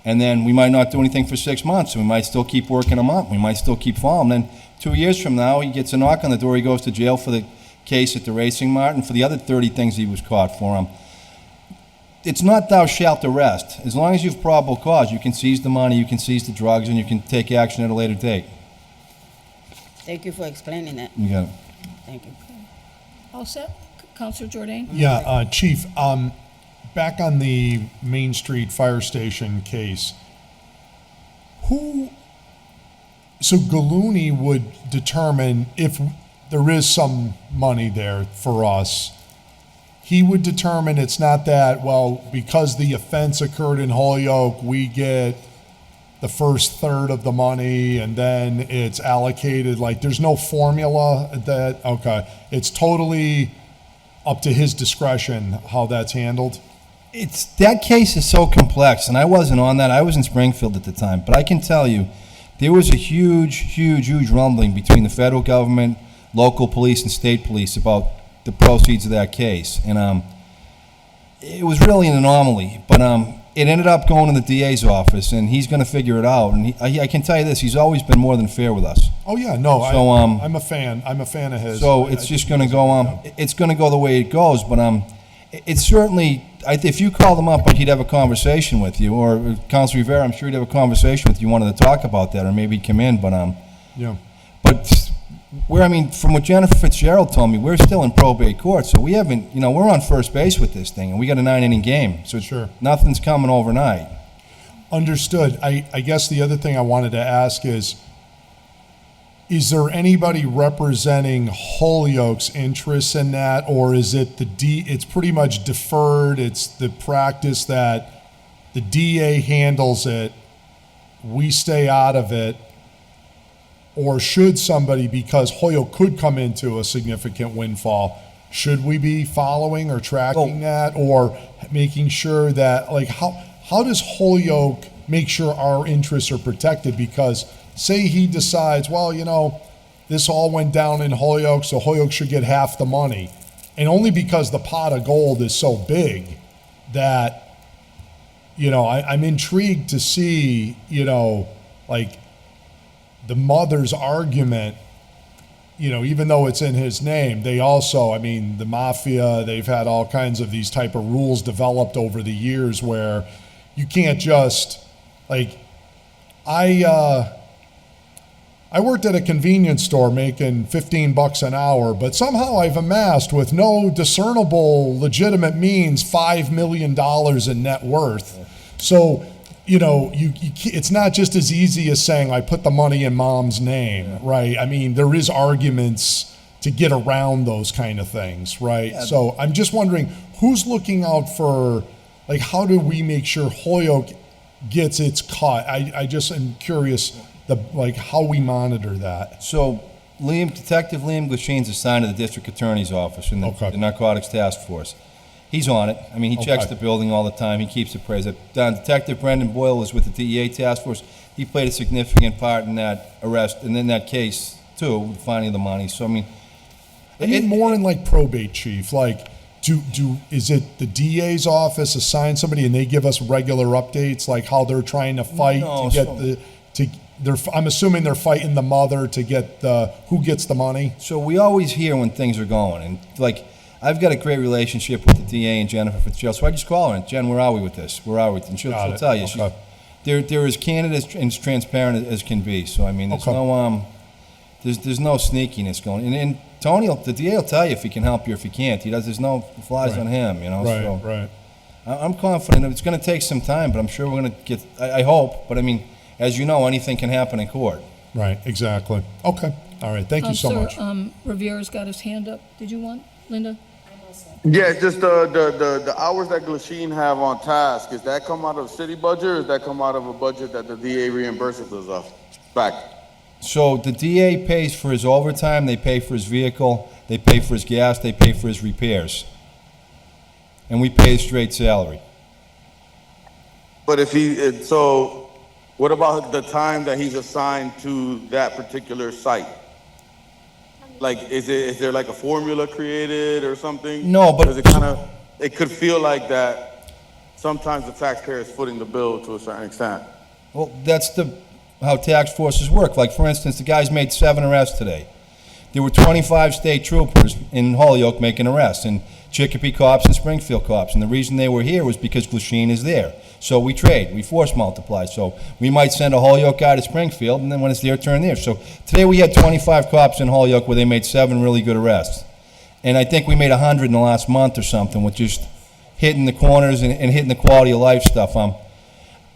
And then we might not do anything for 6 months, and we might still keep working him up, we might still keep following. Then 2 years from now, he gets a knock on the door, he goes to jail for the case at the Racing Mart and for the other 30 things he was caught for. It's not thou shalt arrest. As long as you have probable cause, you can seize the money, you can seize the drugs, and you can take action at a later date. Thank you for explaining that. You got it. Thank you. All set? Counselor Jordan? Yeah, Chief, back on the Main Street Fire Station case, so Gallooni would determine if there is some money there for us. He would determine it's not that, well, because the offense occurred in Holyoke, we get the first third of the money and then it's allocated, like there's no formula that, okay, it's totally up to his discretion how that's handled? That case is so complex, and I wasn't on that. I was in Springfield at the time, but I can tell you, there was a huge rumbling between the federal government, local police, and state police about the proceeds of that case, and it was really an anomaly. But it ended up going to the DA's office, and he's going to figure it out. And I can tell you this: he's always been more than fair with us. Oh yeah, no, So, I'm a fan. I'm a fan of his. So it's just going to go. It's going to go the way it goes. But it's certainly. If you called him up, he'd have a conversation with you, or Councilor Rivera, I'm sure he'd have a conversation with you. Wanted to talk about that, or maybe he'd come in. But yeah. But from what Jennifer Fitzgerald told me, we're still in probate court, so we haven't. We're on first base with this thing, and we got a 9-inning game. So Sure. Nothing's coming overnight. Understood. I guess the other thing I wanted to ask is there anybody representing Holyoke's interests in that, or is it it's pretty much deferred, it's the practice that the DA handles it, we stay out of it, or should somebody, because Holyoke could come into a significant windfall, should we be following or tracking that, or making sure that, like, how does Holyoke make sure our interests are protected? Because say he decides, well, this all went down in Holyoke, so Holyoke should get half the money. And only because the pot of gold is so big that, I'm intrigued to see, like, the mother's argument, even though it's in his name, they also, the mafia, they've had all kinds of these type of rules developed over the years where you can't just, like, I worked at a convenience store making $15 an hour, but somehow I've amassed, with no discernible legitimate means, $5 million in net worth. So, it's not just as easy as saying, I put the money in mom's name, right? There is arguments to get around those kind of things, right? Yeah. So I'm just wondering, who's looking out for, like, how do we make sure Holyoke gets its cut? I just am curious, how we monitor that. So Detective Liam Glasheen's assigned to the district attorney's office in the narcotics task force. He's on it. He checks the building all the time. He keeps it appraised. Detective Brendan Boyle is with the DEA task force. he played a significant part in that arrest, and in that case, too, finding the money. So, I mean, I need more in like probate, chief. Like, is it the DA's office assign somebody and they give us regular updates, like how they're trying to fight No, to get so- I'm assuming they're fighting the mother to get who gets the money? So we always hear when things are going, and like, I've got a great relationship with the DA and Jennifer Fitzgerald, so I just call her and, Jen, where are we with this? Where are we? And she'll Got it. tell you. Okay. They're as candid and as transparent as can be. So I mean, there's Okay. no there's no sneakiness going. And Tony, the DA will tell you if he can help you or if he can't. There's no flies Right. on him, you know. Right, so right. I'm confident it's going to take some time, but I'm sure we're going to get. I hope, but I mean, as you know, anything can happen in court. Right, exactly. Okay, all right, thank you so much. Rivera's got his hand up. Did you want, Linda? Yeah, just the hours that Glasheen have on task, is that come out of city budget or does that come out of a budget that the DA reimburses us of back? So the DA pays for his overtime, they pay for his vehicle, they pay for his gas, they pay for his repairs. And we pay his straight salary. But so what about the time that he's assigned to that particular site? Like, is there like a formula created or something? No, but- Because it could feel like that sometimes the taxpayer is footing the bill to a certain extent. Well, that's how task forces work. Like, for instance, the guy's made 7 arrests today. There were 25 state troopers in Holyoke making arrests, and Chicopee cops and Springfield cops. And the reason they were here was because Glasheen is there. So we trade, we force multiply. So we might send a Holyoke guy to Springfield, and then when it's their turn there. So today we had 25 cops in Holyoke where they made 7 really good arrests. And I think we made 100 in the last month or something with just hitting the corners and hitting the quality of life stuff.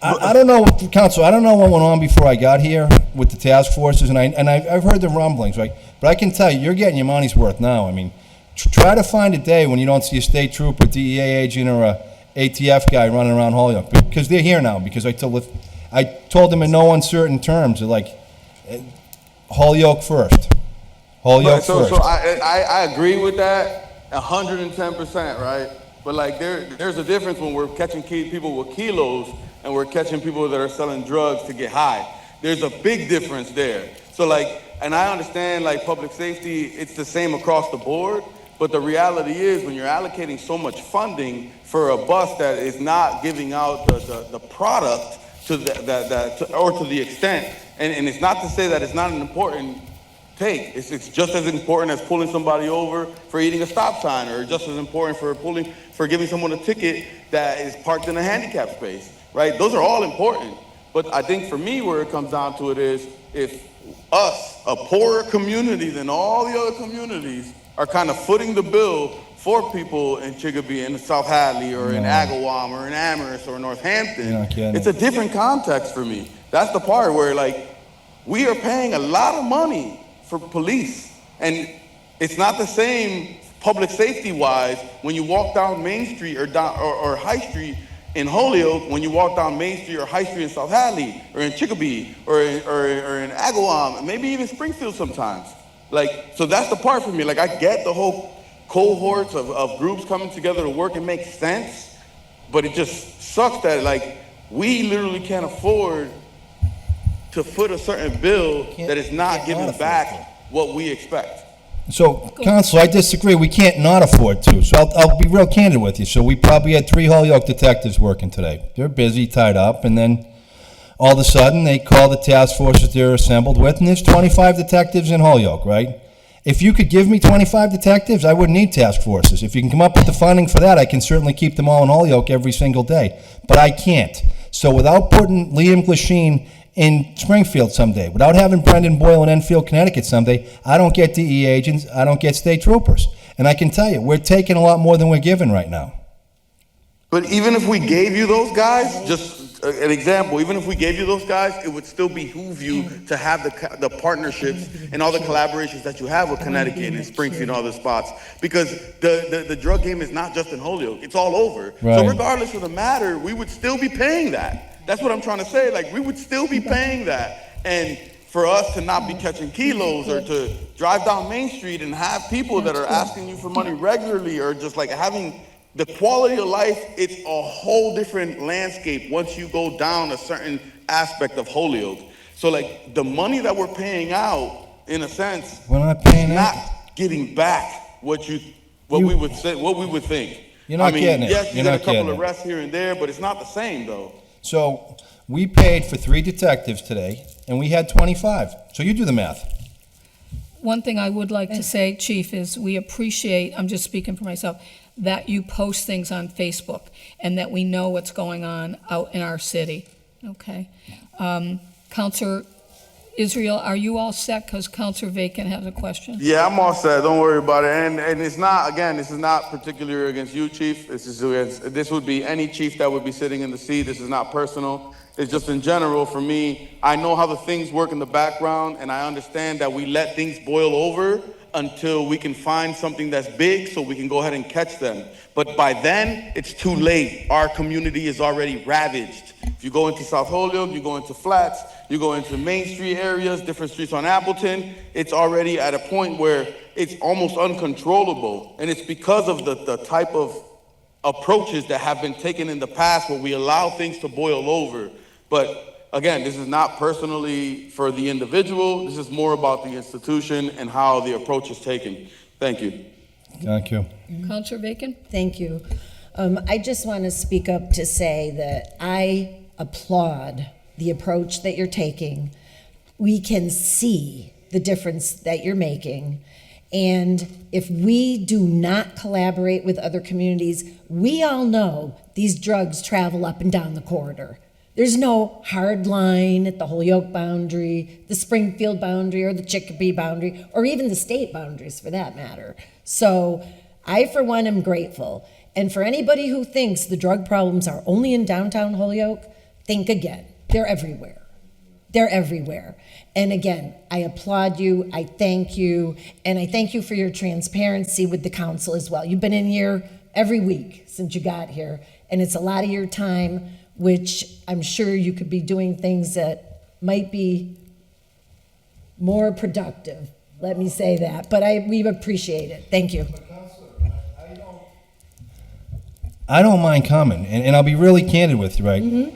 I don't know, Council, I don't know what went on before I got here with the task forces, and I've heard the rumblings, right? But I can tell you, you're getting your money's worth now. I mean, try to find a day when you don't see a state trooper, DEA agent, or a ATF guy running around Holyoke, because they're here now, because I told them in no uncertain terms, like, Holyoke first. Holyoke first. So I agree with that 110%, right? But like there's a difference when we're catching people with kilos and we're catching people that are selling drugs to get high. There's a big difference there. So like, and I understand like public safety, it's the same across the board, but the reality is when you're allocating so much funding for a bus that is not giving out the product to the extent, and it's not to say that it's not an important take. It's just as important as pulling somebody over for eating a stop sign, or just as important for giving someone a ticket that is parked in a handicap space, right? Those are all important. But I think for me, where it comes down to it is, if us, a poorer community than all the other communities, are kind of footing the bill for people in Chicopee, in South Hadley, or in Agawam, or in Amherst, or Northampton, it's a different context for me. That's the part where like, we are paying a lot of money for police, and it's not the same public safety wise when you walk down Main Street or High Street in Holyoke, when you walk down Main Street or High Street in South Hadley, or in Chicopee, or in Agawam, maybe even Springfield sometimes. Like, so that's the part for me. Like, I get the whole cohorts of groups coming together to work and make sense, but it just sucks that like we literally can't afford to foot a certain bill that is not giving back what we expect. So, Counsel, I disagree. We can't not afford to. So I'll be real candid with you. So we probably had 3 Holyoke detectives working today. They're busy, tied up, and then all of a sudden they call the task forces they're assembled with, and there's 25 detectives in Holyoke, right? If you could give me 25 detectives, I wouldn't need task forces. If you can come up with the funding for that, I can certainly keep them all in Holyoke every single day. But I can't. So without putting Liam Glasheen in Springfield someday, without having Brendan Boyle in Enfield, Connecticut someday, I don't get DE agents, I don't get state troopers. And I can tell you, we're taking a lot more than we're giving right now. But even if we gave you those guys, just an example, even if we gave you those guys, it would still behoove you to have the partnerships and all the collaborations that you have with Connecticut and Springfield and other spots. Because the drug game is not just in Holyoke, it's all over. Right. So regardless of the matter, we would still be paying that. That's what I'm trying to say. Like, we would still be paying that. And for us to not be catching kilos, or to drive down Main Street and have people that are asking you for money regularly, or just like having the quality of life, it's a whole different landscape once you go down a certain aspect of Holyoke. So like the money that we're paying out, in a sense, We're not paying not that. getting back what we would say, what we would think. You're not I mean, getting it. yes, you You're get a not couple getting of it. arrests here and there, but it's not the same though. So we paid for 3 detectives today, and we had 25. So you do the math. One thing I would like to say, Chief, is we appreciate, I'm just speaking for myself, that you post things on Facebook and that we know what's going on out in our city, okay? Counselor Israel, are you all set? Because Counselor Bacon has a question. Yeah, I'm all set. Don't worry about it. And it's not, again, this is not particularly against you, Chief. This would be any chief that would be sitting in the seat. This is not personal. It's just in general for me. I know how the things work in the background, and I understand that we let things boil over until we can find something that's big so we can go ahead and catch them. But by then, it's too late. Our community is already ravaged. If you go into South Holyoke, you go into Flats, you go into Main Street areas, different streets on Appleton, it's already at a point where it's almost uncontrollable. And it's because of the type of approaches that have been taken in the past where we allow things to boil over. But again, this is not personally for the individual. This is more about the institution and how the approach is taken. Thank you. Thank you. Counselor Bacon? Thank you. I just want to speak up to say that I applaud the approach that you're taking. We can see the difference that you're making. And if we do not collaborate with other communities, we all know these drugs travel up and down the corridor. There's no hard line at the Holyoke boundary, the Springfield boundary, or the Chicopee boundary, or even the state boundaries for that matter. So I, for one, am grateful. And for anybody who thinks the drug problems are only in downtown Holyoke, think again. They're everywhere. They're everywhere. And again, I applaud you, I thank you, and I thank you for your transparency with the council as well. You've been in here every week since you got here, and it's a lot of your time, which I'm sure you could be doing things that might be more productive. Let me say that, but we appreciate it. Thank you. I don't mind coming, and I'll be really candid with you, right?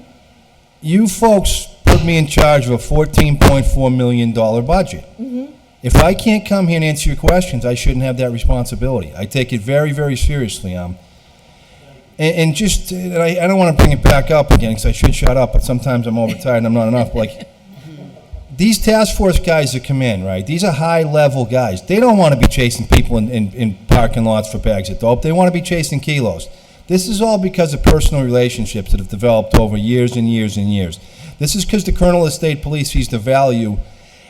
You folks put me in charge of a $14.4 million budget. If I can't come here and answer your questions, I shouldn't have that responsibility. I take it very, very seriously. And I don't want to bring it back up again because I should shut up, but sometimes I'm overtired and I'm not enough. Like, these task force guys that come in, right, these are high-level guys. They don't want to be chasing people in parking lots for bags of dope. They want to be chasing kilos. This is all because of personal relationships that have developed over years and years and years. This is because the Colonel of State Police sees the value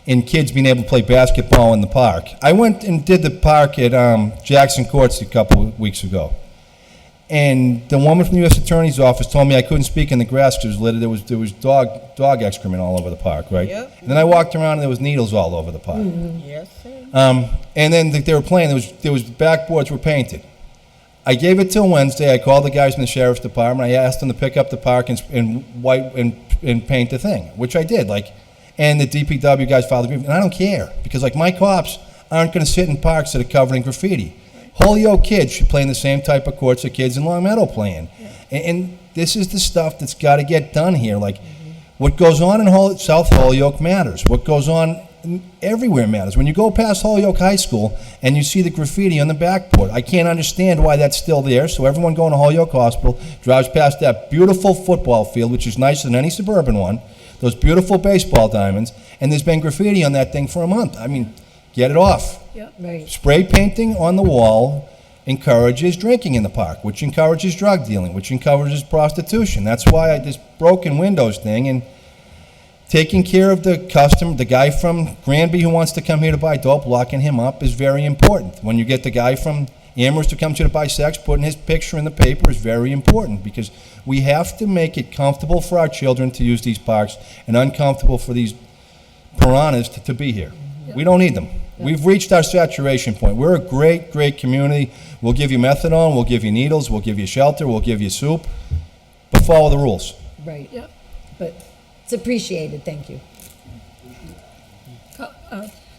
in kids being able to play basketball in the park. I went and did the park at Jackson Courts a couple of weeks ago. And the woman from the U.S. Attorney's Office told me I couldn't speak in the grass because it was littered. There was dog excrement all over the park, right? Yep. And then I walked around and there was needles all over the park. Yes, sir. And then they were playing. There was backboards were painted. I gave it till Wednesday. I called the guys from the sheriff's department. I asked them to pick up the park and paint the thing, which I did. And the DPW guys filed a grievance. And I don't care because my cops aren't going to sit in parks that are covered in graffiti. Holyoke kids should play in the same type of courts that kids in Long Meadow play in. And this is the stuff that's got to get done here. What goes on in South Holyoke matters. What goes on everywhere matters. When you go past Holyoke High School and you see the graffiti on the backboard, I can't understand why that's still there. So everyone going to Holyoke Hospital drives past that beautiful football field, which is nicer than any suburban one, those beautiful baseball diamonds, and there's been graffiti on that thing for a month. I mean, get it off. Yep. Right. Spray painting on the wall encourages drinking in the park, which encourages drug dealing, which encourages prostitution. That's why this broken windows thing and taking care of the customer, the guy from Granby who wants to come here to buy dope, locking him up is very important. When you get the guy from Amherst who comes here to buy sex, putting his picture in the paper is very important because we have to make it comfortable for our children to use these parks and uncomfortable for these piranhas to be here. We don't need them. We've reached our saturation point. We're a great, great community. We'll give you methadone, we'll give you needles, we'll give you shelter, we'll give you soup, but follow the rules. Right. Yep. But it's appreciated. Thank you.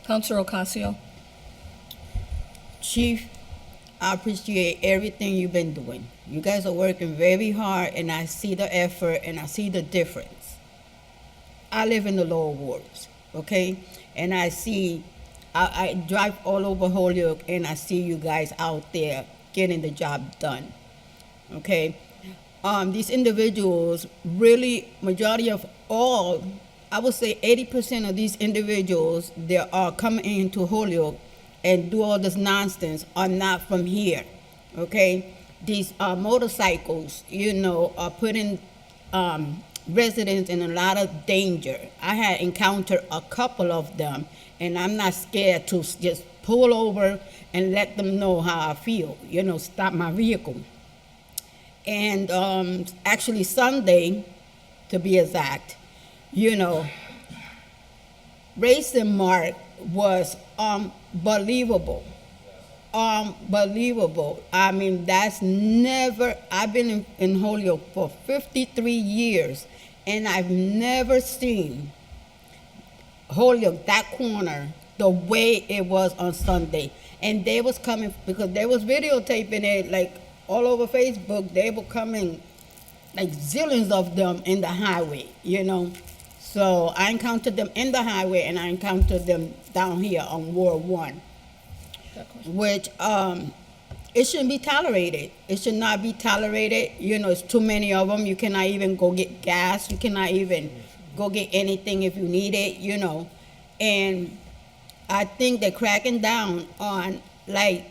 Counselor Ocasio? Chief, I appreciate everything you've been doing. You guys are working very hard, and I see the effort, and I see the difference. I live in the lower wards, okay? And I drive all over Holyoke, and I see you guys out there getting the job done, okay? These individuals, really, majority of all, I would say 80% of these individuals that are coming into Holyoke and do all this nonsense are not from here, okay? These motorcycles, are putting residents in a lot of danger. I had encountered a couple of them, and I'm not scared to just pull over and let them know how I feel, stop my vehicle. And actually Sunday, to be exact, Racing Mart was unbelievable. Unbelievable. I mean, that's never, I've been in Holyoke for 53 years, and I've never seen Holyoke, that corner, the way it was on Sunday. And they was coming, because they was videotaping it, like, all over Facebook. They were coming, like, zillions of them in the highway, So I encountered them in the highway, and I encountered them down here on Ward 1. Which it shouldn't be tolerated. It should not be tolerated. It's too many of them. You cannot even go get gas. You cannot even go get anything if you need it, And I think they're cracking down on, like,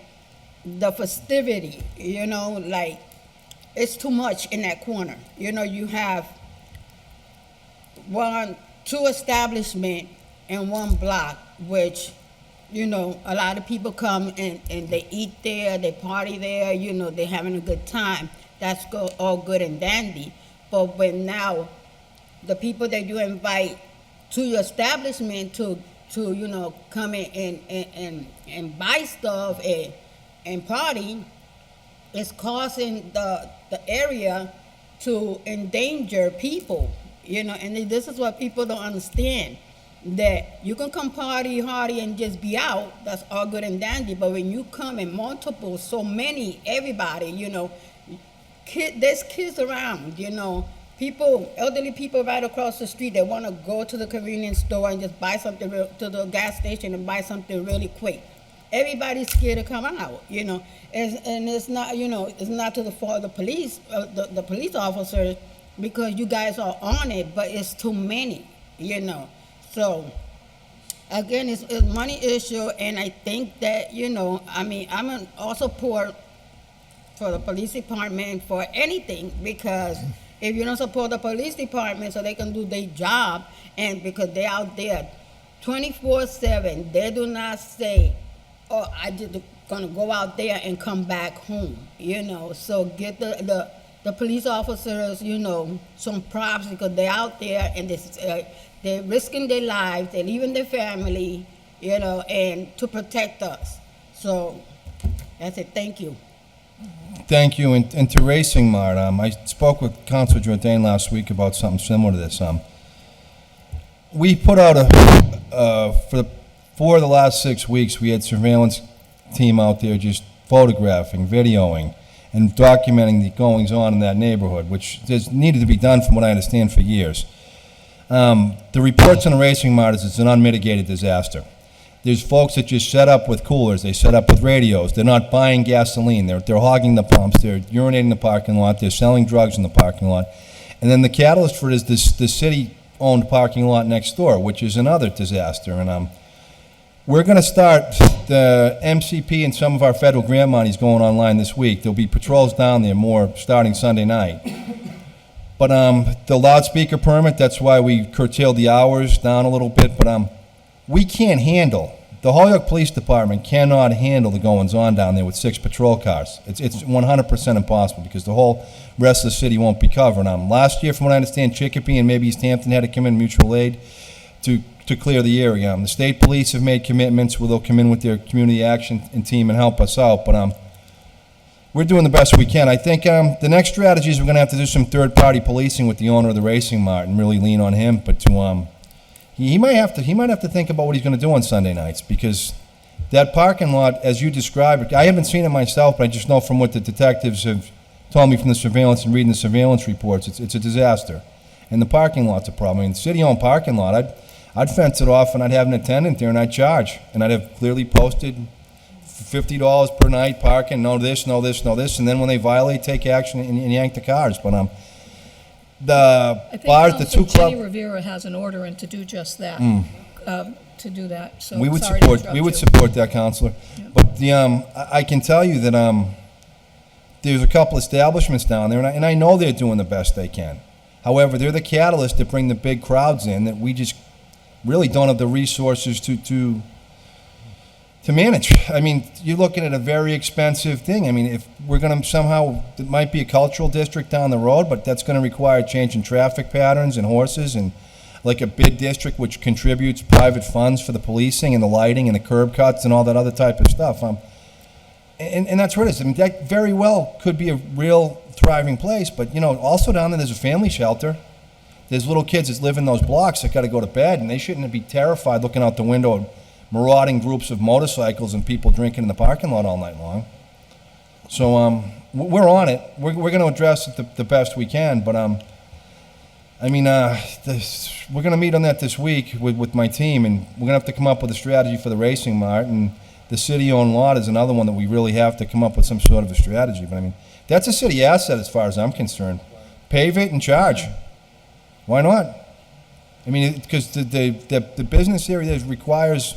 the festivity, like, it's too much in that corner. You have two establishments in one block, which a lot of people come and they eat there, they party there, they're having a good time. That's all good and dandy. But when now the people that you invite to your establishment to come in and buy stuff and party, it's causing the area to endanger people, and this is what people don't understand. That you can come party hardy and just be out, that's all good and dandy, but when you come in multiple, so many, everybody, there's kids around, people, elderly people right across the street that want to go to the convenience store and just buy something, to the gas station and buy something really quick. Everybody's scared to come out, and it's not, it's not to the fault of the police, the police officers, because you guys are on it, but it's too many, So, again, it's a money issue, and I think that, I'm all support for the police department for anything, because if you don't support the police department so they can do their job, and because they're out there 24/7, they do not say, oh, I just gonna go out there and come back home, So get the police officers, some props, because they're out there and they're risking their lives, they're leaving their family, and to protect us. So that's it. Thank you. Thank you. And to Racing Mart, I spoke with Councilor Jordan last week about something similar to this. We put out for the last 6 weeks, we had surveillance team out there just photographing, videoing, and documenting the goings-on in that neighborhood, which has needed to be done, from what I understand, for years. The reports on the Racing Mart is it's an unmitigated disaster. There's folks that just set up with coolers, they set up with radios, they're not buying gasoline, they're hogging the pumps, they're urinating in the parking lot, they're selling drugs in the parking lot. And then the catalyst for it is the city-owned parking lot next door, which is another disaster. And we're going to start the MCP and some of our federal grant monies going online this week. There'll be patrols down there more starting Sunday night. But the loudspeaker permit, that's why we curtailed the hours down a little bit. But we can't handle, the Holyoke Police Department cannot handle the goings-on down there with 6 patrol cars. It's 100% impossible, because the whole rest of the city won't be covered. Last year, from what I understand, Chicopee and maybe East Hampton had to come in mutual aid to clear the area. The state police have made commitments where they'll come in with their community action and team and help us out. But we're doing the best we can. I think the next strategy is we're going to have to do some third-party policing with the owner of the Racing Mart and really lean on him. But he might have to think about what he's going to do on Sunday nights, because that parking lot, as you described, I haven't seen it myself, but I just know from what the detectives have told me from the surveillance and reading the surveillance reports, it's a disaster. And the parking lot's a problem. I mean, city-owned parking lot, I'd fence it off and I'd have an attendant there and I'd charge. And I'd have clearly posted $50 per night parking, no this, no this, no this. And then when they violate, take action and yank the cars. But the I think bars, the two Council Jenny club, Rivera has an order in to do just that, to do that, so we would sorry to support, interrupt we would you. support that, Counselor. But I can tell you that, there's a couple establishments down there, and I know they're doing the best they can. However, they're the catalyst to bring the big crowds in that we just really don't have the resources to manage. I mean, you're looking at a very expensive thing. I mean, if we're going to somehow, it might be a cultural district down the road, but that's going to require change in traffic patterns and horses and like a bid district which contributes private funds for the policing and the lighting and the curb cuts and all that other type of stuff. And that's where it is. I mean, that very well could be a real thriving place, but, you know, also down there, there's a family shelter. There's little kids that live in those blocks that got to go to bed, and they shouldn't be terrified looking out the window at marauding groups of motorcycles and people drinking in the parking lot all night long. So we're on it. We're going to address it the best we can, but we're going to meet on that this week with my team, and we're going to have to come up with a strategy for the racing mart, and the city-owned lot is another one that we really have to come up with some sort of a strategy. But I mean, that's a city asset as far as I'm concerned. Pave it and charge. Why not? I mean, because the business area requires,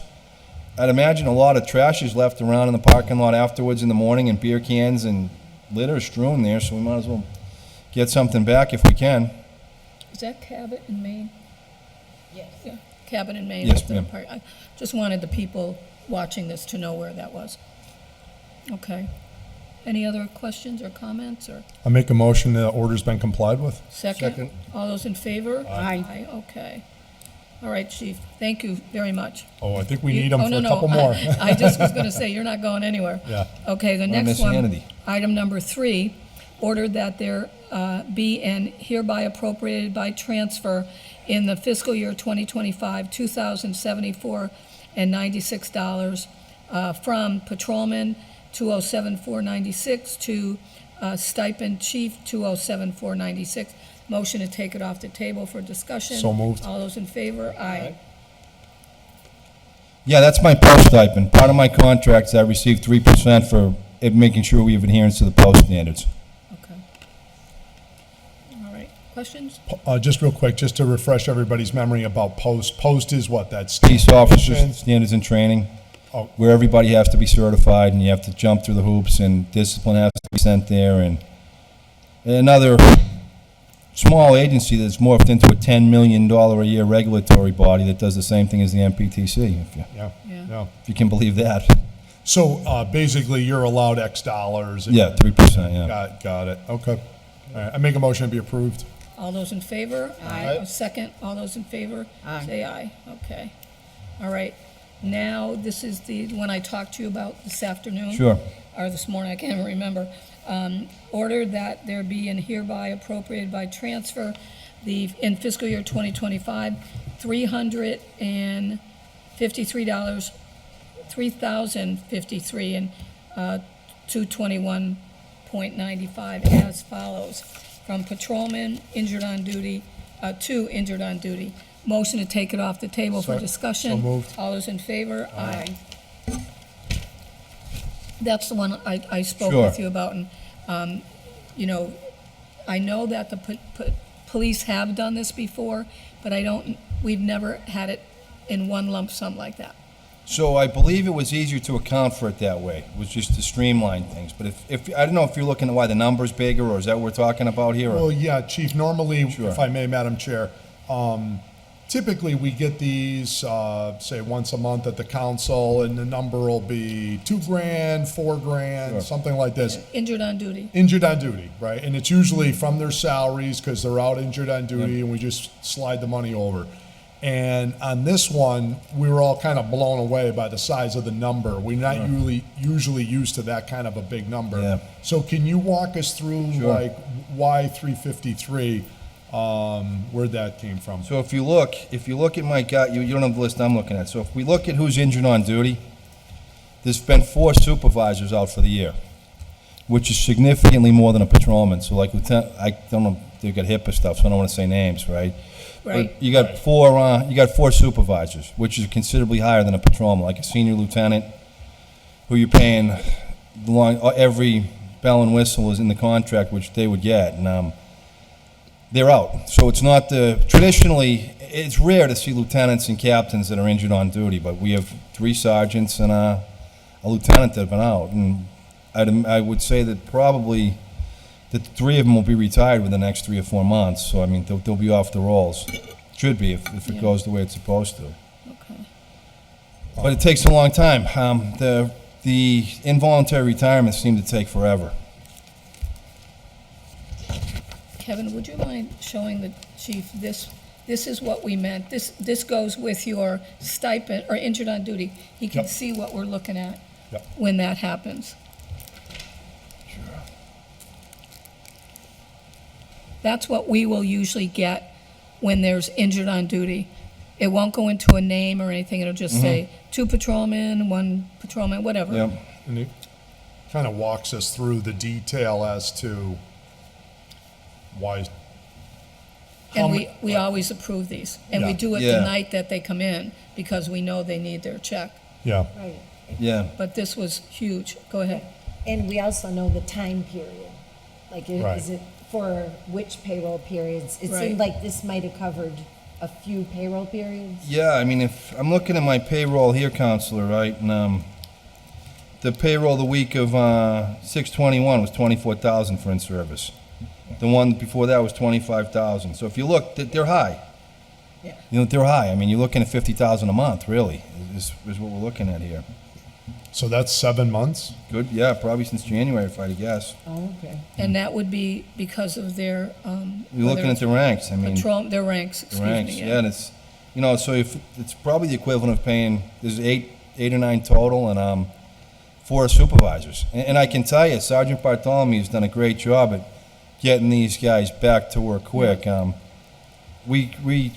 I'd imagine, a lot of trash is left around in the parking lot afterwards in the morning, and beer cans and litter strewn there, so we might as well get something back if we can. Is that Cabot in Maine? Yes. Yeah, Cabot in Maine. Yes, is the ma'am. part- I just wanted the people watching this to know where that was. Okay. Any other questions or comments, or I make a motion that order's been complied with. second? Second. All those in favor? Aye. Okay. All right, Chief, thank you very much. Oh, I think we You- need them oh, for no, a no, couple more. I just was going to say, you're not going anywhere. Yeah. Okay, the Miss next one, Hannity. item number 3, ordered that there be and hereby appropriated by transfer in the fiscal year 2025, $2,074.96 from patrolman 207,496 to stipend chief 207,496. Motion to take it off the table for discussion. So moved. All those in favor? Aye. Yeah, that's my post stipend. Part of my contracts, I receive 3% for it, making sure we have adherence to the post standards. Okay. All right, questions? Just real quick, just to refresh everybody's memory about post. Post is what? That's Police officers, position? standards and training, Oh. where everybody has to be certified and you have to jump through the hoops and discipline has to be sent there, and another small agency that's morphed into a $10 million a year regulatory body that does the same thing as the MPTC, if Yeah, Yeah. yeah. you can believe that. So basically, you're allowed X dollars. and- Yeah, 3%, yeah. Got it. Okay. All right. I make a motion to be approved. All those in favor? Aye. A second, all those in favor? Aye. Say aye, okay. All right, now, this is the one I talked to you about this afternoon. Sure. Or this morning, I can't even remember. Order that there be and hereby appropriated by transfer in fiscal year 2025, $353, $3,053 and 221.95 as follows. From patrolman injured on duty to injured on duty. Motion to take it off the table for discussion. So moved. All those in favor? Aye. That's the one I spoke Sure. with you about, and, you know, I know that the police have done this before, but we've never had it in one lump sum like that. So I believe it was easier to account for it that way. It was just to streamline things. But if I don't know if you're looking at why the number's bigger, or is that what we're talking about here? or- Well, yeah, Chief, normally, Sure. if I may, Madam Chair, typically we get these, say, once a month at the council, and the number will be $2,000, $4,000, Sure. something like this. Injured on duty. Injured on duty, right? And it's usually from their salaries because they're out injured on duty, and we just slide the money over. And on this one, we were all kind of blown away by the size of the number. We're not usually used to that kind of a big number. Yeah. So can you walk us through, Sure. like, why 353, where that came from? So if you look at my guy, you don't have the list I'm looking at. So if we look at who's injured on duty, there's been 4 supervisors out for the year, which is significantly more than a patrolman. So like Lieutenant, I don't know, they've got HIPAA stuff, so I don't want to say names, right? Right. But you got four supervisors, which is considerably higher than a patrolman, like a senior lieutenant, who you're paying every bell and whistle is in the contract, which they would get, and they're out. So it's not traditionally, it's rare to see lieutenants and captains that are injured on duty, but we have 3 sergeants and a lieutenant that have been out, and I would say that probably that 3 of them will be retired within the next 3 or 4 months. So I mean, they'll be off the rolls. Should be if it goes the way it's supposed to. Okay. But it takes a long time. The involuntary retirements seem to take forever. Kevin, would you mind showing the chief this? This is what we meant. This goes with your stipend or injured on duty. He can see what we're looking at when that happens. That's what we will usually get when there's injured on duty. It won't go into a name or anything. It'll just say 2 patrolmen, 1 patrolman, whatever. Yep. And it kind of walks us through the detail as to why. And we always approve these. And we Yeah. do it Yeah. the night that they come in because we know they need their check. Yeah. Right. Yeah. But this was huge. Go ahead. And we also know the time period. Like, Right. is it for which payroll periods? It Right. seemed like this might have covered a few payroll periods. Yeah, I mean, if I'm looking at my payroll here, Counselor, right, and the payroll the week of 6/21 was 24,000 for in-service. The one before that was 25,000. So if you look, they're high. Yeah. You know, they're high. I mean, you're looking at 50,000 a month, really, is what we're looking at here. So that's 7 months? Good, yeah, probably since January, if I had to guess. Oh, okay. And that would be because of their, You're looking at the ranks, I mean. their ranks, The excuse ranks, me. yeah, and it's, you know, so if, it's probably the equivalent of paying, there's eight or nine total, and 4 supervisors. And I can tell you, Sergeant Bartholomew's done a great job at getting these guys back to work quick. We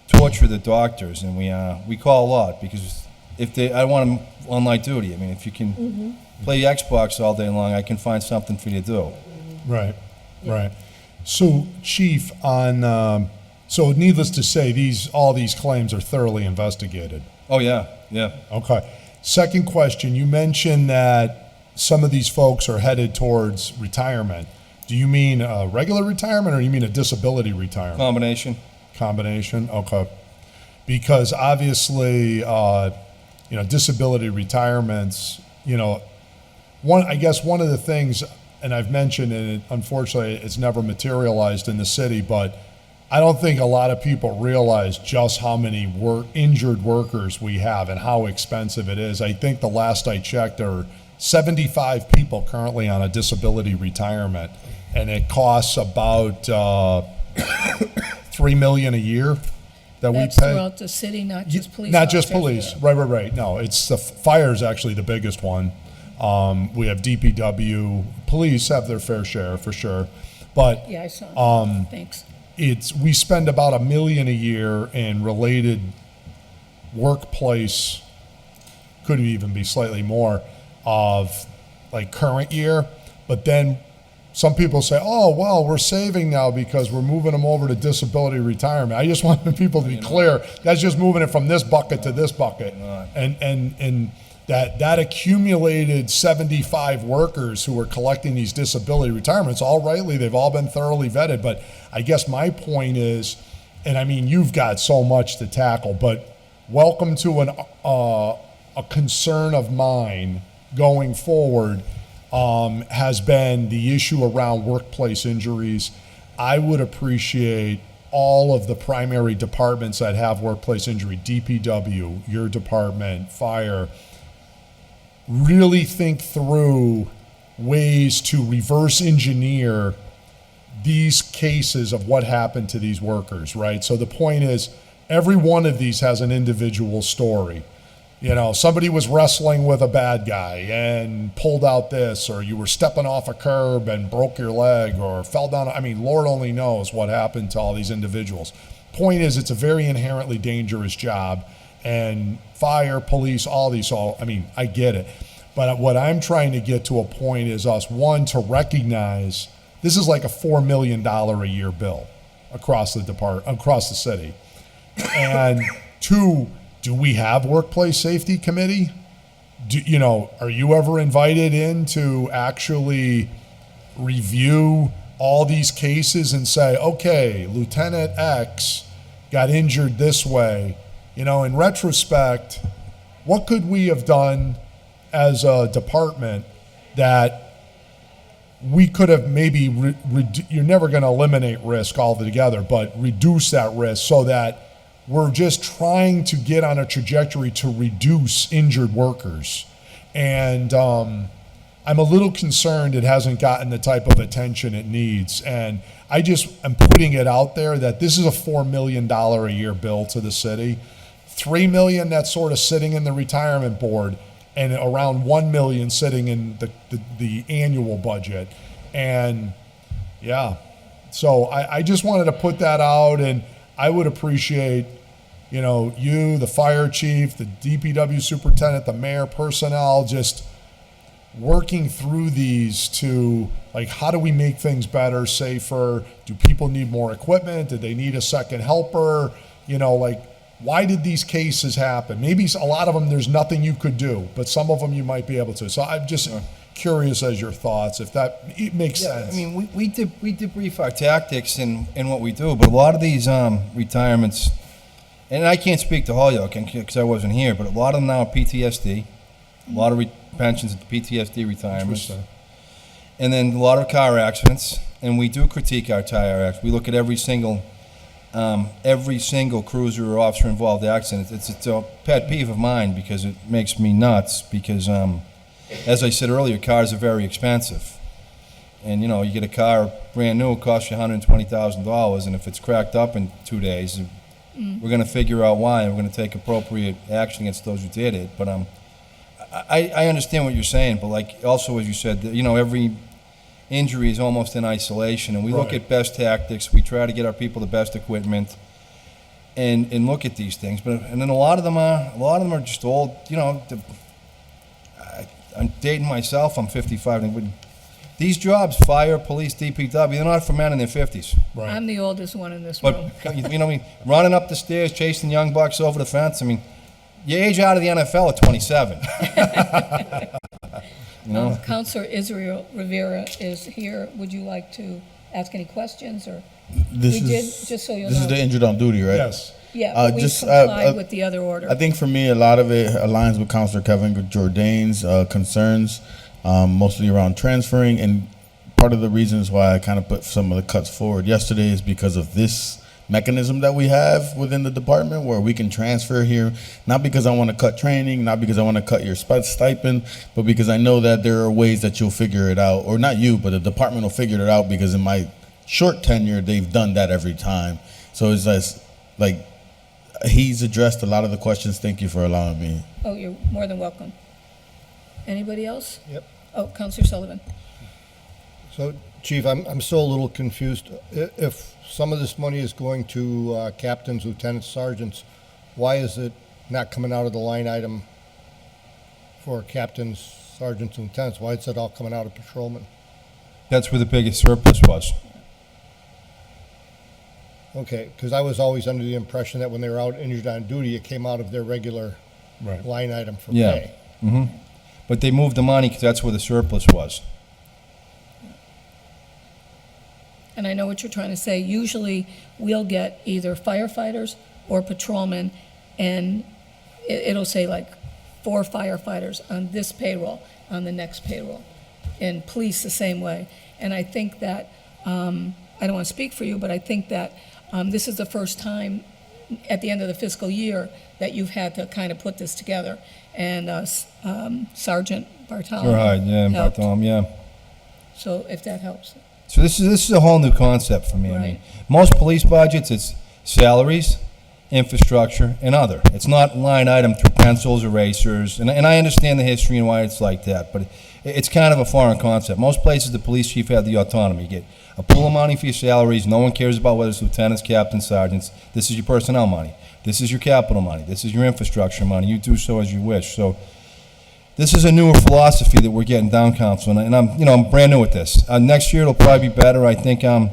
torture the doctors, and we call a lot, because if I want them on light duty. I mean, if you can play Xbox all day long, I can find something for you to do. Right, right. So, Chief, so needless to say, all these claims are thoroughly investigated. Oh, yeah, yeah. Okay. Second question, you mentioned that some of these folks are headed towards retirement. Do you mean a regular retirement, or you mean a disability retirement? Combination. Combination, okay. Because obviously, disability retirements, I guess one of the things, and I've mentioned, and unfortunately it's never materialized in the city, but I don't think a lot of people realize just how many injured workers we have and how expensive it is. I think the last I checked, there are 75 people currently on a disability retirement, and it costs about $3 million a year that we pay. That's throughout the city, not just police. Not just officers. police, right. No, it's the fire is actually the biggest one. We have DPW, police have their fair share for sure, but Yeah, I saw. Thanks. we spend about $1 million a year in related workplace, could even be slightly more, of like current year, but then some people say, oh, well, we're saving now because we're moving them over to disability retirement. I just want people to be clear, that's just moving it from this bucket to this bucket. And that accumulated 75 workers who are collecting these disability retirements, all rightly, they've all been thoroughly vetted. But I guess my point is, and I mean, you've got so much to tackle, but welcome to a concern of mine going forward has been the issue around workplace injuries. I would appreciate all of the primary departments that have workplace injury, DPW, your department, fire, really think through ways to reverse engineer these cases of what happened to these workers, right? So the point is, every one of these has an individual story. Somebody was wrestling with a bad guy and pulled out this, or you were stepping off a curb and broke your leg or fell down. I mean, Lord only knows what happened to all these individuals. Point is, it's a very inherently dangerous job, and fire, police, all these, I get it. But what I'm trying to get to a point is us, one, to recognize This is like a $4 million a year bill across the city. And two, do we have workplace safety committee? Are you ever invited in to actually review all these cases and say, okay, Lieutenant X got injured this way? In retrospect, what could we have done as a department that we could have maybe, you're never going to eliminate risk altogether, but reduce that risk so that we're just trying to get on a trajectory to reduce injured workers. And I'm a little concerned it hasn't gotten the type of attention it needs. And I just am putting it out there that this is a $4 million a year bill to the city. $3 million that's sort of sitting in the retirement board, and around $1 million sitting in the annual budget. And yeah, so I just wanted to put that out, and I would appreciate, you, the fire chief, the DPW superintendent, the mayor, personnel, just working through these to, like, how do we make things better, safer? Do people need more equipment? Do they need a second helper? Why did these cases happen? Maybe a lot of them, there's nothing you could do, but some of them you might be able to. So I'm just curious as your thoughts, if it makes sense. I mean, we debrief our tactics and what we do, but a lot of these retirements, and I can't speak to Holyoke because I wasn't here, but a lot of them now are PTSD, a lot of pensions at the PTSD retirements, and then a lot of car accidents, and we do critique our tire accidents. We look at every single cruiser or officer involved accident. It's a pet peeve of mine because it makes me nuts because, as I said earlier, cars are very expensive. And, you get a car brand new, it costs you $120,000, and if it's cracked up in 2 days, we're going to figure out why, and we're going to take appropriate action against those who did it. But I understand what you're saying, but also as you said, every injury is almost in isolation, and we look at best tactics. We try to get our people the best equipment, and look at these things. And then a lot of them are just old. I'm dating myself. I'm 55. These jobs, fire, police, DPW, they're not for men in their 50s. Right. I'm the oldest one in this room. But running up the stairs, chasing young bucks over the fence. You age out of the NFL at 27. Counselor Israel Rivera is here. Would you like to ask any questions, or just so you know? This is the injured on duty, right? Yes. Yeah, but we complied with the other order. I think for me, a lot of it aligns with Counselor Kevin Jordain's concerns, mostly around transferring. And part of the reasons why I kind of put some of the cuts forward yesterday is because of this mechanism that we have within the department where we can transfer here, not because I want to cut training, not because I want to cut your stipend, but because I know that there are ways that you'll figure it out, or not you, but the department will figure it out, because in my short tenure, they've done that every time. So it's just like, he's addressed a lot of the questions. Thank you for allowing me. Oh, you're more than welcome. Anybody else? Yep. Oh, Counselor Sullivan. So, Chief, I'm still a little confused. If some of this money is going to captains, lieutenants, sergeants, why is it not coming out of the line item for captains, sergeants, and lieutenants? Why is it all coming out of patrolmen? That's where the biggest surplus was. Okay, because I was always under the impression that when they were out injured on duty, it came out of their regular line item for pay. Mm-hmm. But they moved the money because that's where the surplus was. And I know what you're trying to say. Usually, we'll get either firefighters or patrolmen, and it'll say 4 firefighters on this payroll, on the next payroll, and police the same way. And I think that, I don't want to speak for you, but I think that this is the first time at the end of the fiscal year that you've had to kind of put this together. And Sergeant Bartholomew helped. Bartholomew, So if that helps. So this is a whole new concept for me. Right. I mean, most police budgets, it's salaries, infrastructure, and other. It's not line item through pencils, erasers, and I understand the history and why it's like that, but it's kind of a foreign concept. Most places, the police chief had the autonomy. You get a pool of money for your salaries. No one cares about whether it's lieutenants, captains, sergeants. This is your personnel money. This is your capital money. This is your infrastructure money. You do so as you wish. So this is a newer philosophy that we're getting down, Council, and I'm brand new at this. Next year it'll probably be better. I think I'm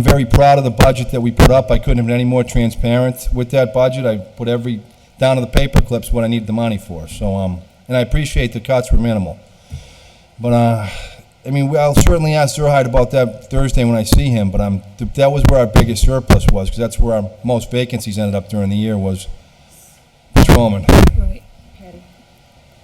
very proud of the budget that we put up. I couldn't have been any more transparent with that budget. I put every down to the paper clips what I need the money for. So and I appreciate the cuts were minimal. But I'll certainly ask Zurheide about that Thursday when I see him. But that was where our biggest surplus was, because that's where our most vacancies ended up during the year was patrolmen. Right.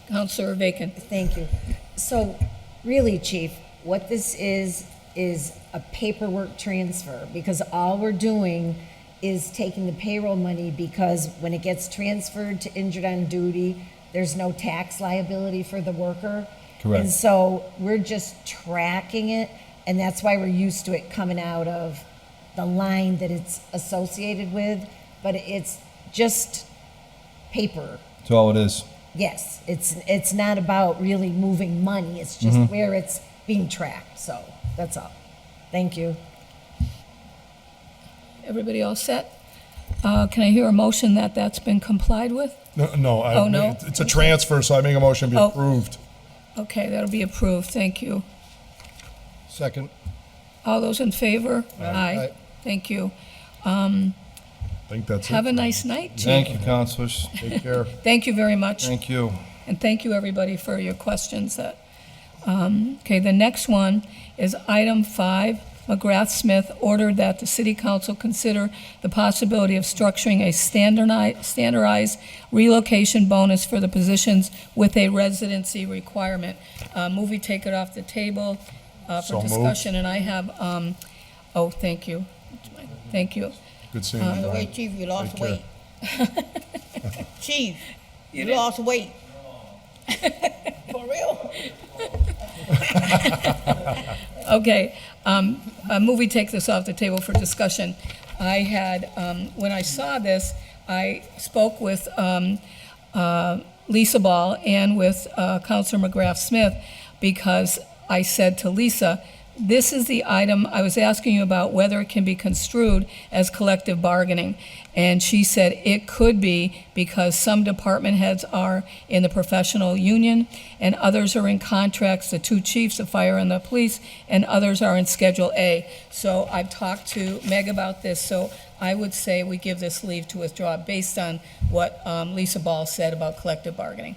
Councilor Bacon. Thank you. So, really, Chief, what this is a paperwork transfer, because all we're doing is taking the payroll money, because when it gets transferred to injured on duty, there's no tax liability for the worker. Correct. And so we're just tracking it, and that's why we're used to it coming out of the line that it's associated with, but it's just paper. That's all it is. Yes, it's not about really moving money, it's just where it's being tracked, so that's all. Thank you. Everybody all set? Can I hear a motion that that's been complied with? No. Oh, no? It's a transfer, so I make a motion to be approved. Okay, that'll be approved, thank you. Second. All those in favor? Aye. Thank you. I think that's it. Have a nice night, Chief. Thank you, councilors. Take care. Thank you very much. Thank you. And thank you, everybody, for your questions. Okay, the next one is item 5. McGrath Smith ordered that the city council consider the possibility of structuring a standardized relocation bonus for the positions with a residency requirement. Movie take it off the table So for moved. discussion, and I have, thank you. Thank you. Good seeing you, Brian. Wait, Chief, you lost Take care. weight. Chief, you did? lost weight. For real? Okay, movie take this off the table for discussion. I had, when I saw this, I spoke with Lisa Ball and with Councilor McGrath Smith, because I said to Lisa, this is the item I was asking you about, whether it can be construed as collective bargaining. And she said it could be, because some department heads are in the professional union and others are in contracts, the 2 chiefs, the fire and the police, and others are in Schedule A. So I've talked to Meg about this, so I would say we give this leave to withdraw based on what Lisa Ball said about collective bargaining.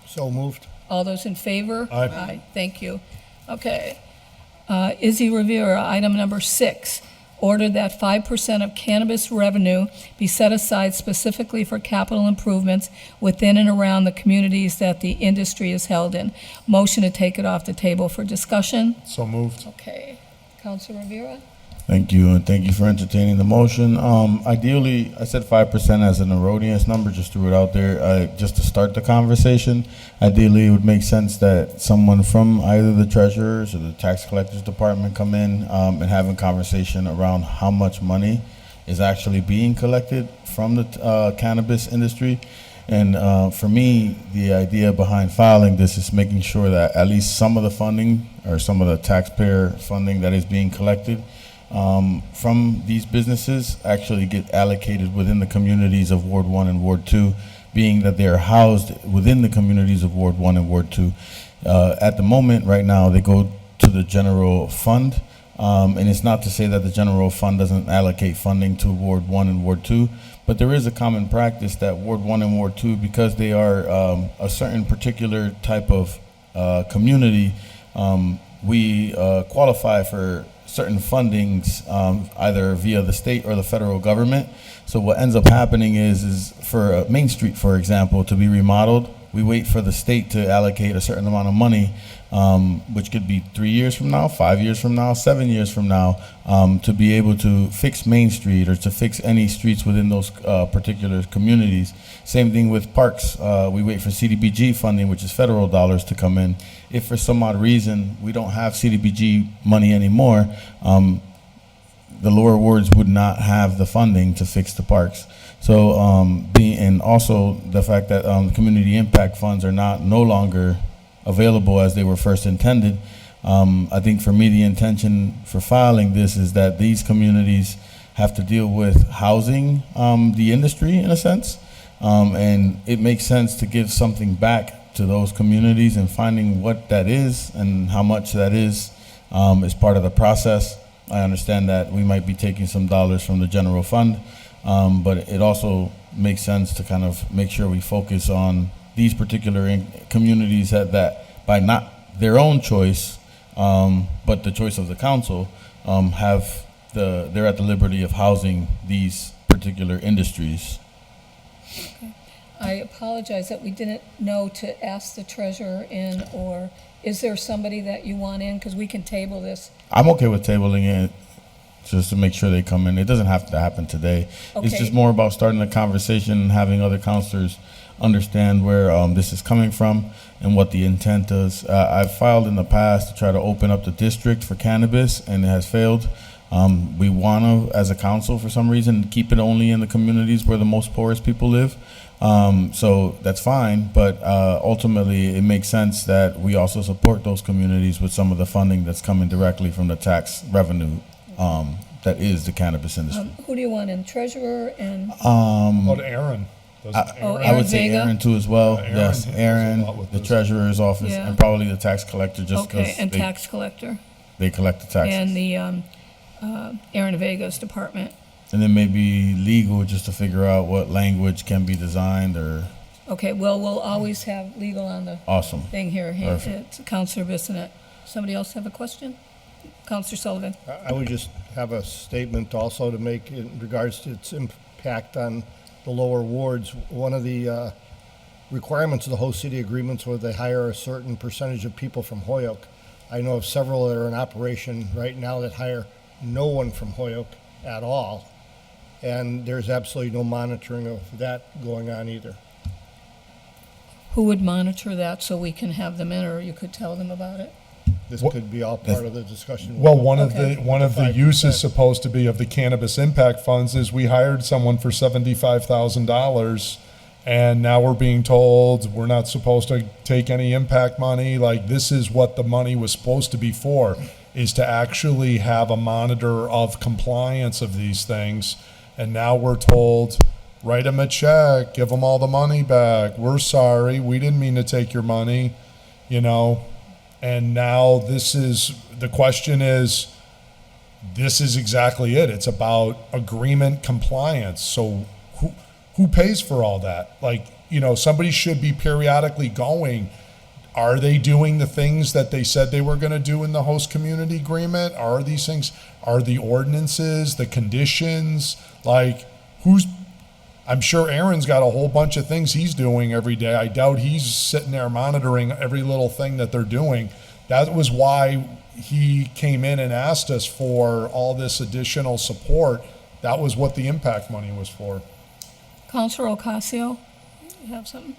So moved. All those in favor? Aye. Thank you. Okay. Izzy Rivera, item number 6, ordered that 5% of cannabis revenue be set aside specifically for capital improvements within and around the communities that the industry is held in. Motion to take it off the table for discussion. So moved. Okay. Councilor Rivera? Thank you, and thank you for entertaining the motion. Ideally, I said 5% as an erroneous number, just threw it out there, just to start the conversation. Ideally, it would make sense that someone from either the treasurer's or the tax collector's department come in and have a conversation around how much money is actually being collected from the cannabis industry. And for me, the idea behind filing this is making sure that at least some of the funding or some of the taxpayer funding that is being collected from these businesses actually get allocated within the communities of Ward 1 and Ward 2, being that they are housed within the communities of Ward 1 and Ward 2. At the moment, right now, they go to the general fund, and it's not to say that the general fund doesn't allocate funding to Ward 1 and Ward 2, but there is a common practice that Ward 1 and Ward 2, because they are a certain particular type of community, we qualify for certain fundings either via the state or the federal government. So what ends up happening is for Main Street, for example, to be remodeled, we wait for the state to allocate a certain amount of money, which could be 3 years from now, 5 years from now, 7 years from now, to be able to fix Main Street or to fix any streets within those particular communities. Same thing with parks. We wait for CDBG funding, which is federal dollars, to come in. If for some odd reason we don't have CDBG money anymore, the lower wards would not have the funding to fix the parks. So, and also the fact that community impact funds are no longer available as they were first intended. I think for me, the intention for filing this is that these communities have to deal with housing the industry in a sense, and it makes sense to give something back to those communities and finding what that is and how much that is part of the process. I understand that we might be taking some dollars from the general fund, but it also makes sense to kind of make sure we focus on these particular communities that by not their own choice, but the choice of the council, they're at the liberty of housing these particular industries. I apologize that we didn't know to ask the treasurer in, or is there somebody that you want in? Because we can table this. I'm okay with tabling it just to make sure they come in. It doesn't have to happen today. It's Okay. just more about starting a conversation and having other counselors understand where this is coming from and what the intent is. I've filed in the past to try to open up the district for cannabis, and it has failed. We want to, as a council, for some reason, keep it only in the communities where the most poorest people live. So that's fine, but ultimately it makes sense that we also support those communities with some of the funding that's coming directly from the tax revenue that is the cannabis industry. Who do you want in, treasurer and? Go to Aaron. I would say Vega? Aaron too as well. Aaron Yes, handles Aaron, a lot with the this. treasurer's office, Yeah. and probably the tax collector, just Okay, because and tax collector, they collect the taxes. and the Aaron Vega's department. And then maybe legal, just to figure out what language can be designed or, Okay, well, we'll always have legal on the awesome. thing here. Perfect. It's Counselor Bissonnette. Somebody else have a question? Counselor Sullivan? I would just have a statement also to make in regards to its impact on the lower wards. One of the requirements of the host city agreements was they hire a certain percentage of people from Holyoke. I know of several that are in operation right now that hire no one from Holyoke at all. And there's absolutely no monitoring of that going on either. Who would monitor that so we can have them in, or you could tell them about it? This could be all part of the discussion. Well, one of Okay. the uses supposed to be of the cannabis impact funds is we hired someone for $75,000, and now we're being told we're not supposed to take any impact money. Like, this is what the money was supposed to be for, is to actually have a monitor of compliance of these things. And now we're told, write them a check, give them all the money back. We're sorry, we didn't mean to take your money, you know. And now the question is, this is exactly it. It's about agreement compliance. So who pays for all that? Like, you know, somebody should be periodically going, are they doing the things that they said they were going to do in the host community agreement? Are these things, are the ordinances, the conditions, like I'm sure Aaron's got a whole bunch of things he's doing every day. I doubt he's sitting there monitoring every little thing that they're doing. That was why he came in and asked us for all this additional support. That was what the impact money was for. Counselor Ocasio, you have something?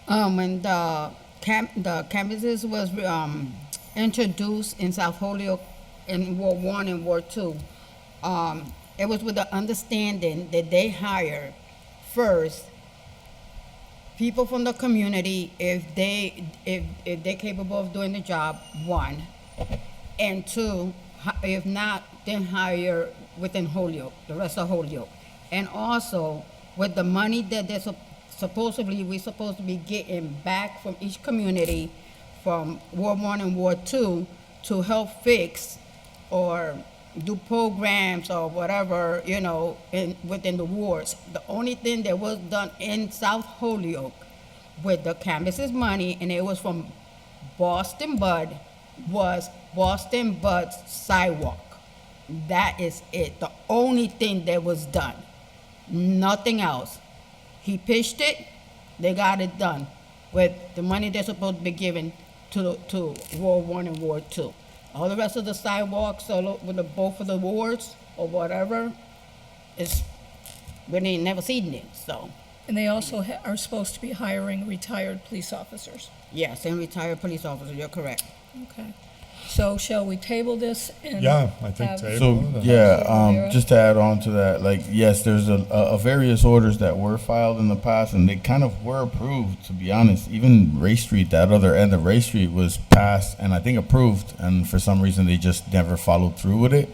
When the campuses was introduced in South Holyoke in Ward 1 and Ward 2, it was with the understanding that they hire first people from the community if they're capable of doing the job, one, and two, if not, then hire within Holyoke, the rest of Holyoke. And also, with the money that we're supposed to be getting back from each community, from Ward 1 and Ward 2, to help fix or do programs or whatever, you know, within the wards. The only thing that was done in South Holyoke with the canvases money, and it was from Boston Bud, was Boston Bud's sidewalk. That is it. The only thing that was done. Nothing else. He pitched it, they got it done with the money they're supposed to be giving to Ward 1 and Ward 2. All the rest of the sidewalks, with both of the wards or whatever, we ain't never seen it, so. And they also are supposed to be hiring retired police officers. Yes, and retired police officers, you're correct. Okay. So shall we table this and? Yeah, I think have- table. So, yeah, just to add on to that, like, yes, there's a various orders that were filed in the past, and they kind of were approved, to be honest. Even Ray Street, that other end of Ray Street was passed and I think approved, and for some reason they just never followed through with it.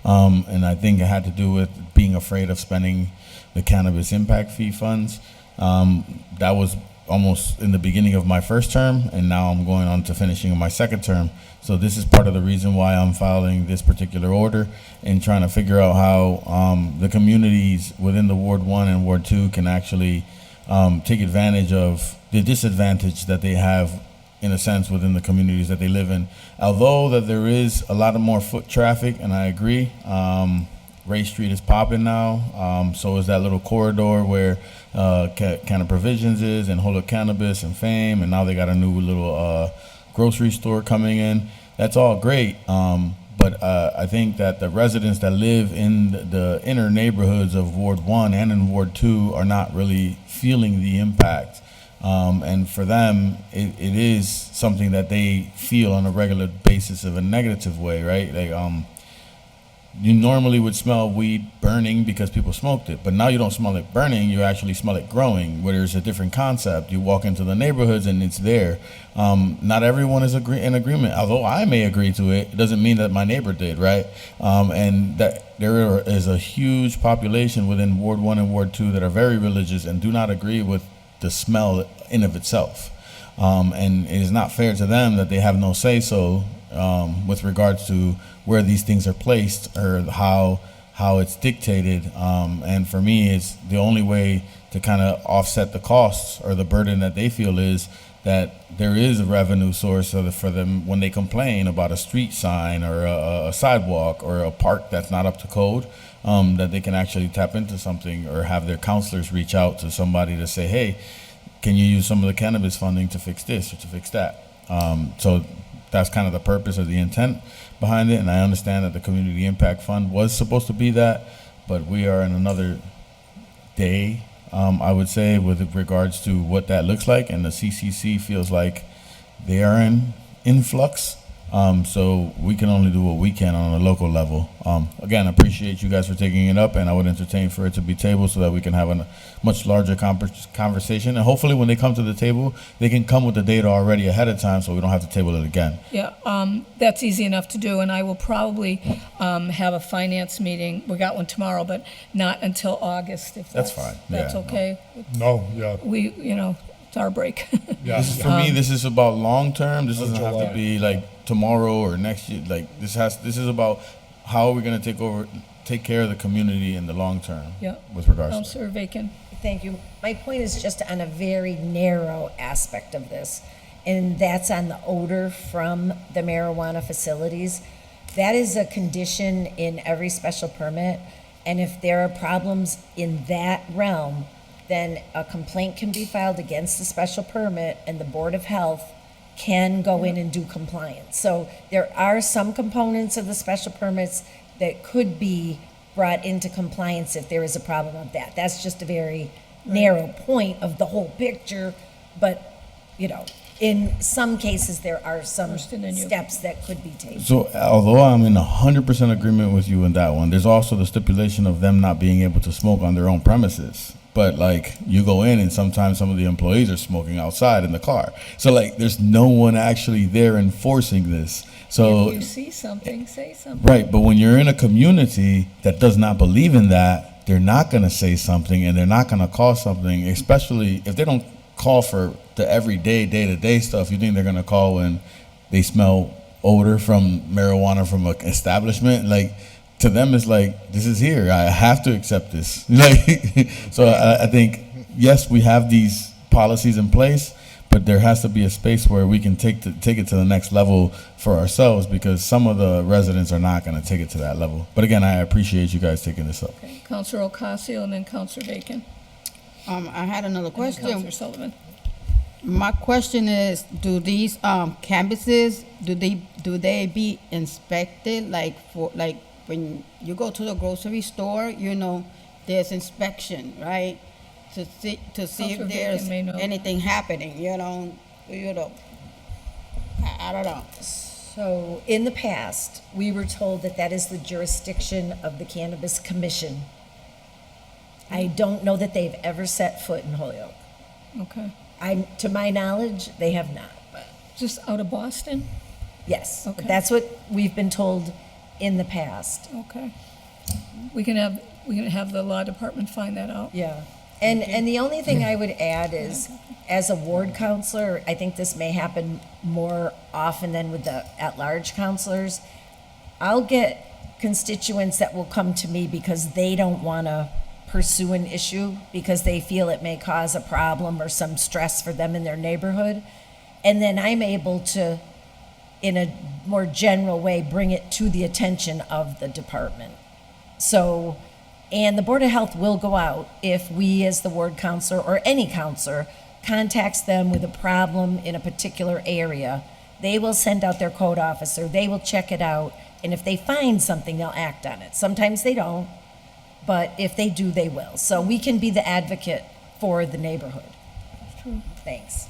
And I think it had to do with being afraid of spending the cannabis impact fee funds. That was almost in the beginning of my first term, and now I'm going on to finishing my second term. So this is part of the reason why I'm filing this particular order and trying to figure out how the communities within the Ward 1 and Ward 2 can actually take advantage of the disadvantage that they have, in a sense, within the communities that they live in. Although that there is a lot of more foot traffic, and I agree, Ray Street is popping now. So is that little corridor where Canna Provisions is, and Holo Cannabis and Fame, and now they got a new little grocery store coming in. That's all great. But I think that the residents that live in the inner neighborhoods of Ward 1 and in Ward 2 are not really feeling the impact. And for them, it is something that they feel on a regular basis of a negative way, right? Like, you normally would smell weed burning because people smoked it, but now you don't smell it burning, you actually smell it growing, where there's a different concept. You walk into the neighborhoods and it's there. Not everyone is in agreement. Although I may agree to it, it doesn't mean that my neighbor did, right? And that there is a huge population within Ward 1 and Ward 2 that are very religious and do not agree with the smell in of itself. And it is not fair to them that they have no say-so with regards to where these things are placed or how it's dictated. And for me, it's the only way to kind of offset the costs or the burden that they feel is that there is a revenue source for them when they complain about a street sign or a sidewalk or a park that's not up to code, that they can actually tap into something or have their counselors reach out to somebody to say, hey, can you use some of the cannabis funding to fix this or to fix that? So that's kind of the purpose or the intent behind it. And I understand that the Community Impact Fund was supposed to be that, but we are in another day, I would say, with regards to what that looks like. And the CCC feels like they are in influx. So we can only do what we can on a local level. Again, I appreciate you guys for taking it up, and I would entertain for it to be tabled so that we can have a much larger conversation. And hopefully when they come to the table, they can come with the data already ahead of time so we don't have to table it again. Yeah, that's easy enough to do, and I will probably have a finance meeting. We got one tomorrow, but not until August, if That's fine. That's Yeah. okay? No, yeah. We, it's our break. Yeah. For me, this is about long term. This doesn't have to July. be like tomorrow or next year. Like this is about how are we going to take care of the community in the long term. Yeah. With regards to Councilor Bacon. Thank you. My point is just on a very narrow aspect of this, and that's on the odor from the marijuana facilities. That is a condition in every special permit, and if there are problems in that realm, then a complaint can be filed against the special permit, and the Board of Health can go in and do compliance. So there are some components of the special permits that could be brought into compliance if there is a problem of that. That's just a very narrow point of the whole picture, but, in some cases, there are some steps that could be taken. So, although I'm in 100% agreement with you in that one, there's also the stipulation of them not being able to smoke on their own premises. But like you go in and sometimes some of the employees are smoking outside in the car. So like there's no one actually there enforcing this. So If you see something, say something. right, but when you're in a community that does not believe in that, they're not going to say something and they're not going to call something, especially if they don't call for the everyday, day-to-day stuff. You think they're going to call when they smell odor from marijuana from an establishment? Like, to them, it's like, this is here. I have to accept this. Like, so I think, yes, we have these policies in place, but there has to be a space where we can take it to the next level for ourselves, because some of the residents are not going to take it to that level. But again, I appreciate you guys taking this up. Okay. Councilor Ocasio and then Councilor Bacon. I had another And then question. Councilor Sullivan. My question is, do these campuses, do they be inspected like when you go to the grocery store, there's inspection, right? To see Councilor if there's Bacon may know. anything happening, I don't know. So in the past, we were told that is the jurisdiction of the Cannabis Commission. I don't know that they've ever set foot in Holyoke. Okay. To my knowledge, they have not, but. Just out of Boston? Yes, Okay. but that's what we've been told in the past. Okay. We can have the law department find that out. Yeah. And the only thing I would add is, as a ward counselor, I think this may happen more often than with the at-large counselors. I'll get constituents that will come to me because they don't want to pursue an issue because they feel it may cause a problem or some stress for them in their neighborhood. And then I'm able to, in a more general way, bring it to the attention of the department. So, and the Board of Health will go out if we, as the ward counselor or any counselor, contacts them with a problem in a particular area. They will send out their code officer, they will check it out, and if they find something, they'll act on it. Sometimes they don't, but if they do, they will. So we can be the advocate for the neighborhood. True. Thanks.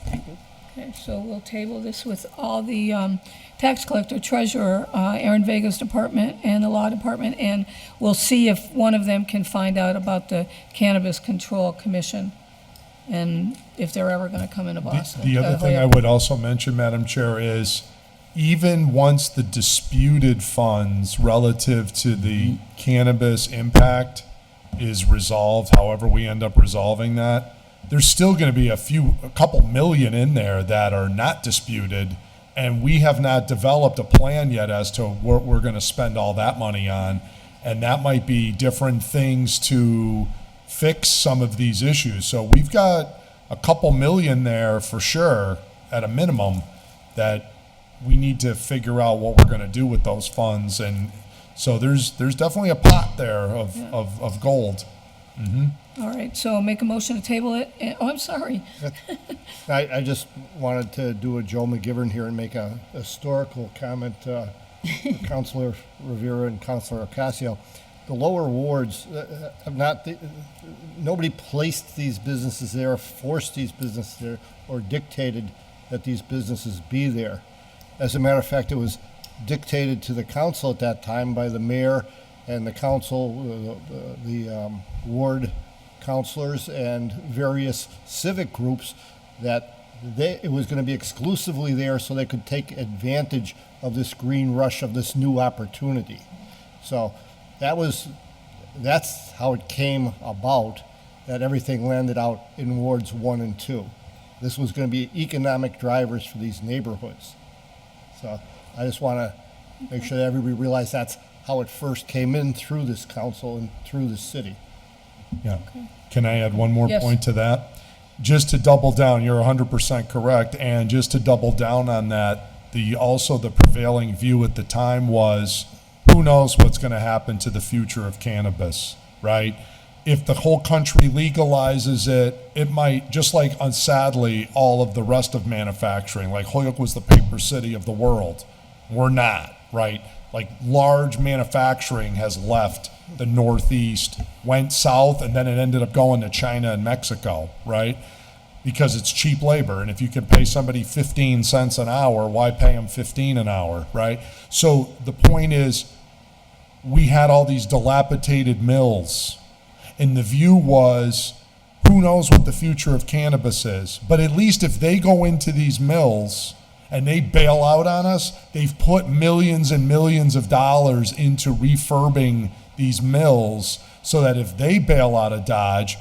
Okay, so we'll table this with all the tax collector, treasurer, Aaron Vega's department, and the law department, and we'll see if one of them can find out about the Cannabis Control Commission, and if they're ever going to come into Boston. The other thing I would also mention, Madam Chair, is even once the disputed funds relative to the cannabis impact is resolved, however we end up resolving that, there's still going to be a couple million in there that are not disputed, and we have not developed a plan yet as to what we're going to spend all that money on, and that might be different things to fix some of these issues. So we've got a couple million there for sure, at a minimum, that we need to figure out what we're going to do with those funds, and so there's definitely a pot there of gold. All right, so make a motion to table it. Oh, I'm sorry. I just wanted to do a Joe McGivern here and make a historical comment, Councilor Rivera and Councilor Ocasio. The lower wards have not, nobody placed these businesses there, forced these businesses there, or dictated that these businesses be there. As a matter of fact, it was dictated to the council at that time by the mayor and the council, the ward councilors and various civic groups that it was going to be exclusively there so they could take advantage of this green rush, of this new opportunity. So that's how it came about, that everything landed out in wards 1 and 2. This was going to be economic drivers for these neighborhoods. So I just want to make sure that everybody realizes that's how it first came in through this council and through the city. Yeah. Can I add one more Yes. point to that? Just to double down, you're 100% correct, and just to double down on that, the prevailing view at the time was, who knows what's going to happen to the future of cannabis, right? If the whole country legalizes it, it might, just like, sadly, all of the rest of manufacturing, like Holyoke was the paper city of the world. We're not, right? Like, large manufacturing has left the Northeast, went south, and then it ended up going to China and Mexico, right? Because it's cheap labor, and if you can pay somebody 15 cents an hour, why pay them 15 an hour, right? So the point is, we had all these dilapidated mills, and the view was, who knows what the future of cannabis is, but at least if they go into these mills and they bail out on us, they've put millions and millions of dollars into refurbing these mills so that if they bail out of Dodge,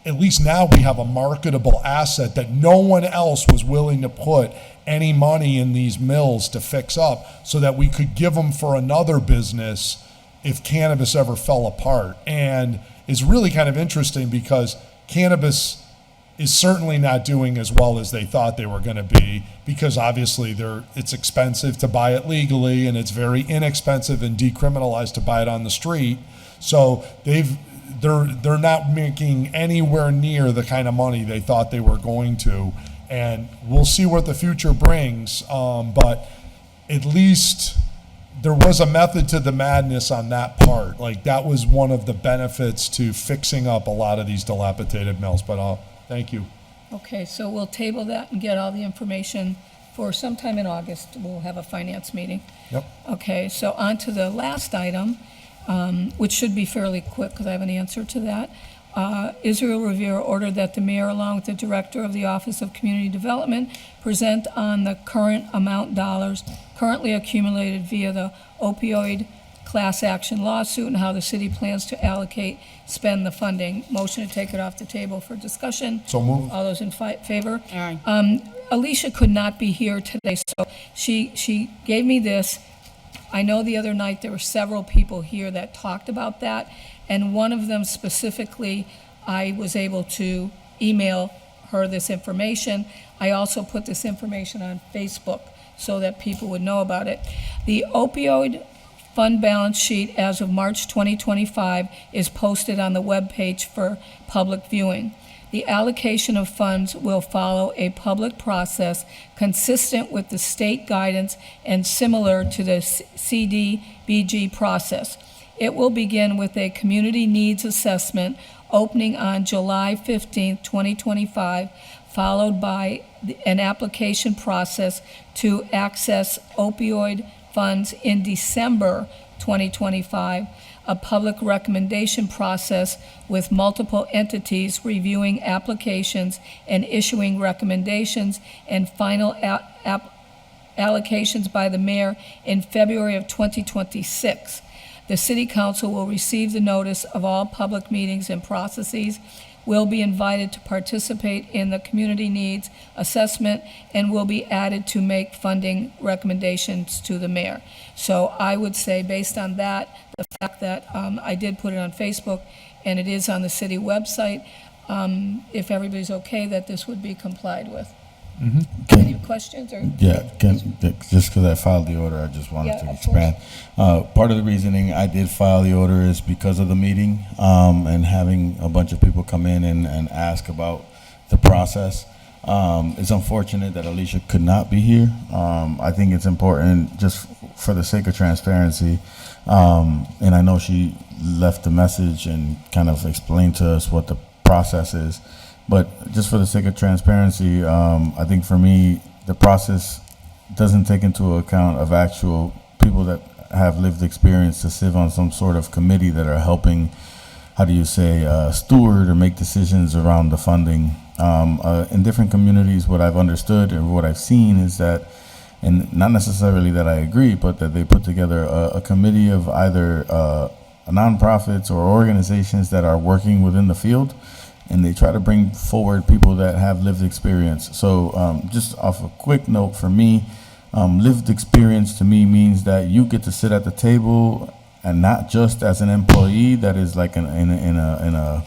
at least now we have a marketable asset that no one else was willing to put any money in these mills to fix up, so that we could give them for another business if cannabis ever fell apart. And it's really kind of interesting because cannabis is certainly not doing as well as they thought they were going to be, because obviously it's expensive to buy it legally, and it's very inexpensive and decriminalized to buy it on the street. So they're not making anywhere near the kind of money they thought they were going to, and we'll see what the future brings. But at least there was a method to the madness on that part. Like, that was one of the benefits to fixing up a lot of these dilapidated mills. But thank you. Okay, so we'll table that and get all the information for sometime in August. We'll have a finance meeting. Yep. Okay, so on to the last item, which should be fairly quick because I have an answer to that. Israel Rivera ordered that the mayor, along with the director of the Office of Community Development, present on the current amount dollars currently accumulated via the opioid class action lawsuit and how the city plans to spend the funding. Motion to take it off the table for discussion. So moved. All those in favor? Aye. Alicia could not be here today, so she gave me this. I know the other night there were several people here that talked about that, and one of them specifically, I was able to email her this information. I also put this information on Facebook so that people would know about it. The opioid fund balance sheet as of March 2025 is posted on the webpage for public viewing. The allocation of funds will follow a public process consistent with the state guidance and similar to the CDBG process. It will begin with a community needs assessment opening on July 15, 2025, followed by an application process to access opioid funds in December 2025, a public recommendation process with multiple entities reviewing applications and issuing recommendations, and final allocations by the mayor in February of 2026. The City Council will receive the notice of all public meetings and processes, will be invited to participate in the community needs assessment, and will be added to make funding recommendations to the mayor. So I would say, based on that, the fact that I did put it on Facebook and it is on the city website, if everybody's okay, that this would be complied with. Any questions or? Yeah, just because I filed the order, I just wanted Yeah, to of expand. Part of the reasoning I did file the order is because of the meeting and having a bunch of people come in and ask about the process. It's unfortunate that Alicia could not be here. I think it's important, just for the sake of transparency, and I know she left a message and kind of explained to us what the process is. But just for the sake of transparency, I think for me, the process doesn't take into account of actual people that have lived experience to sit on some sort of committee that are helping, how do you say, steward or make decisions around the funding. In different communities, what I've understood or what I've seen is that, and not necessarily that I agree, but that they put together a committee of either nonprofits or organizations that are working within the field, and they try to bring forward people that have lived experience. So just off a quick note for me, lived experience to me means that you get to sit at the table and not just as an employee that is like in a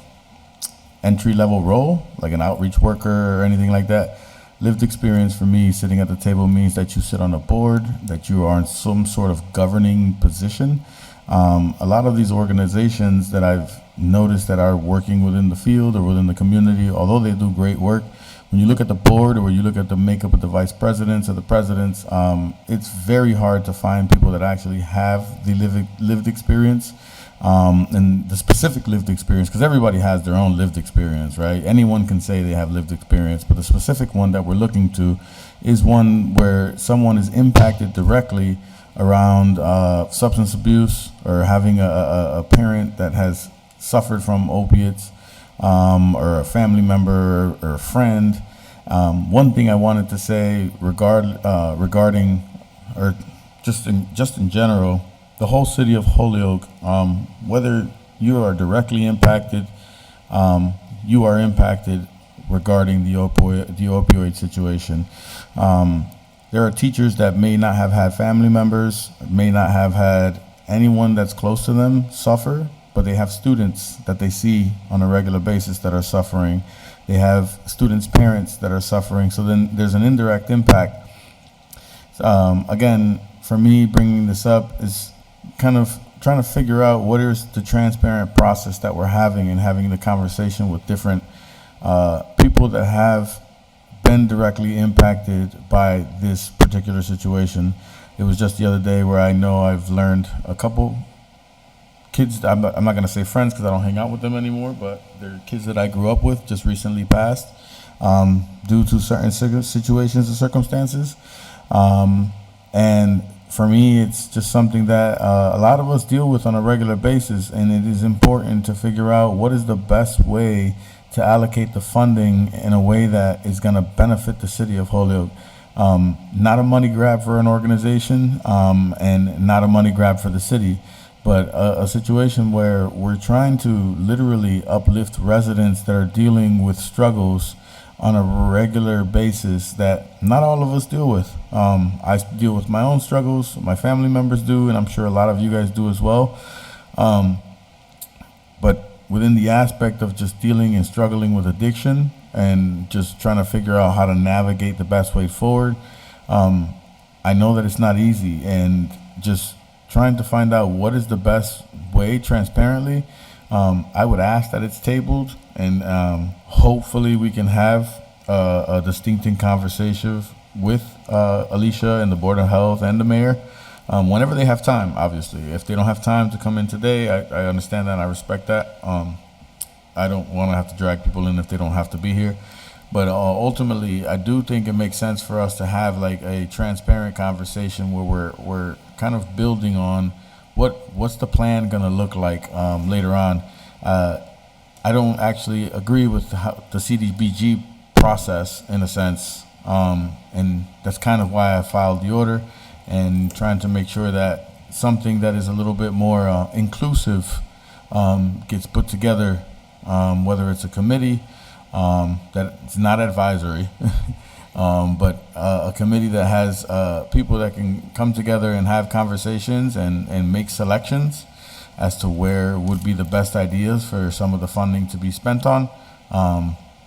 entry-level role, like an outreach worker or anything like that. Lived experience for me, sitting at the table, means that you sit on a board, that you are in some sort of governing position. A lot of these organizations that I've noticed that are working within the field or within the community, although they do great work, when you look at the board or you look at the makeup of the vice presidents or the presidents, it's very hard to find people that actually have the lived experience. And the specific lived experience, because everybody has their own lived experience, right? Anyone can say they have lived experience, but the specific one that we're looking to is one where someone is impacted directly around substance abuse, or having a parent that has suffered from opiates, or a family member or a friend. One thing I wanted to say regarding, or just in general, the whole city of Holyoke, whether you are directly impacted, you are impacted regarding the opioid situation. There are teachers that may not have had family members, may not have had anyone that's close to them suffer, but they have students that they see on a regular basis that are suffering. They have students' parents that are suffering. So then there's an indirect impact. Again, for me, bringing this up is kind of trying to figure out what is the transparent process that we're having, and having the conversation with different people that have been directly impacted by this particular situation. It was just the other day where I know I've learned a couple kids, I'm not going to say friends because I don't hang out with them anymore, but they're kids that I grew up with, just recently passed due to certain situations and circumstances. And for me, it's just something that a lot of us deal with on a regular basis, and it is important to figure out what is the best way to allocate the funding in a way that is going to benefit the city of Holyoke. Not a money grab for an organization, and not a money grab for the city, but a situation where we're trying to literally uplift residents that are dealing with struggles on a regular basis that not all of us deal with. I deal with my own struggles, my family members do, and I'm sure a lot of you guys do as well. But within the aspect of just dealing and struggling with addiction and just trying to figure out how to navigate the best way forward, I know that it's not easy, and just trying to find out what is the best way transparently. I would ask that it's tabled, and hopefully we can have a distinct conversation with Alicia and the Board of Health and the mayor whenever they have time, obviously. If they don't have time to come in today, I understand that and I respect that. I don't want to have to drag people in if they don't have to be here. But ultimately, I do think it makes sense for us to have like a transparent conversation where we're kind of building on what's the plan going to look like later on. I don't actually agree with the CDBG process in a sense, and that's kind of why I filed the order and trying to make sure that something that is a little bit more inclusive gets put together, whether it's a committee that's not advisory, but a committee that has people that can come together and have conversations and make selections as to where would be the best ideas for some of the funding to be spent on.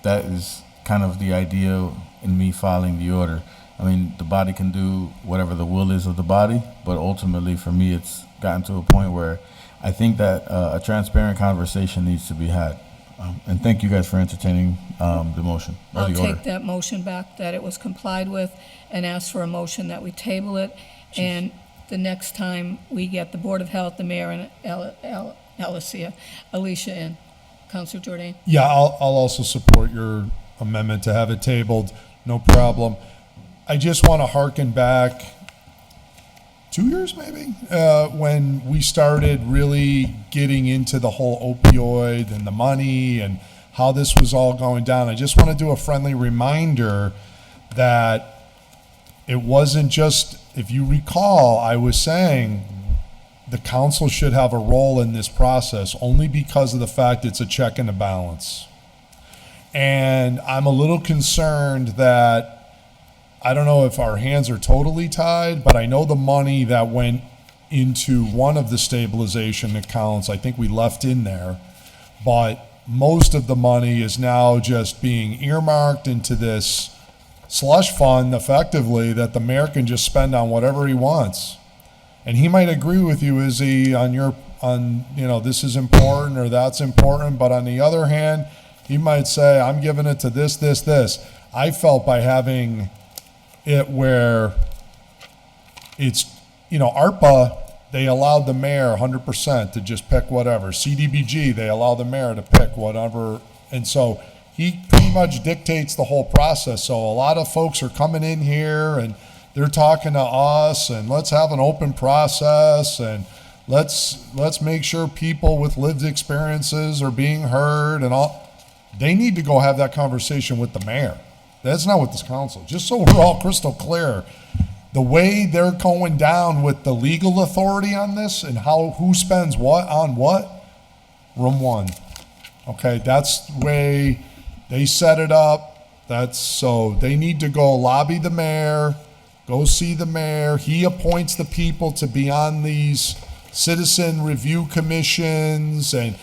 That is kind of the idea in me filing the order. I mean, the body can do whatever the will is of the body, but ultimately for me, it's gotten to a point where I think that a transparent conversation needs to be had. And thank you guys for entertaining the motion or I'll the order. take that motion back, that it was complied with, and ask for a motion that we table it. And the next time we get the Board of Health, the mayor, and Alicia in. Councilor Jordan? Yeah, I'll also support your amendment to have it tabled, no problem. I just want to hearken back 2 years maybe, when we started really getting into the whole opioid and the money and how this was all going down. I just want to do a friendly reminder that it wasn't just, if you recall, I was saying the council should have a role in this process only because of the fact it's a check and a balance. And I'm a little concerned that, I don't know if our hands are totally tied, but I know the money that went into one of the stabilization accounts, I think we left in there, but most of the money is now just being earmarked into this slush fund effectively that the mayor can just spend on whatever he wants. And he might agree with you, Izzy, on this is important or that's important, but on the other hand, he might say, I'm giving it to this. I felt by having it where it's, ARPA, they allowed the mayor 100% to just pick whatever. CDBG, they allow the mayor to pick whatever. And so he pretty much dictates the whole process. So a lot of folks are coming in here and they're talking to us, and let's have an open process, and let's make sure people with lived experiences are being heard and all. They need to go have that conversation with the mayor. That's not with this council. Just so we're all crystal clear, the way they're going down with the legal authority on this and who spends what on what, room one. Okay, that's the way they set it up. So they need to go lobby the mayor, go see the mayor. He appoints the people to be on these citizen review commissions, and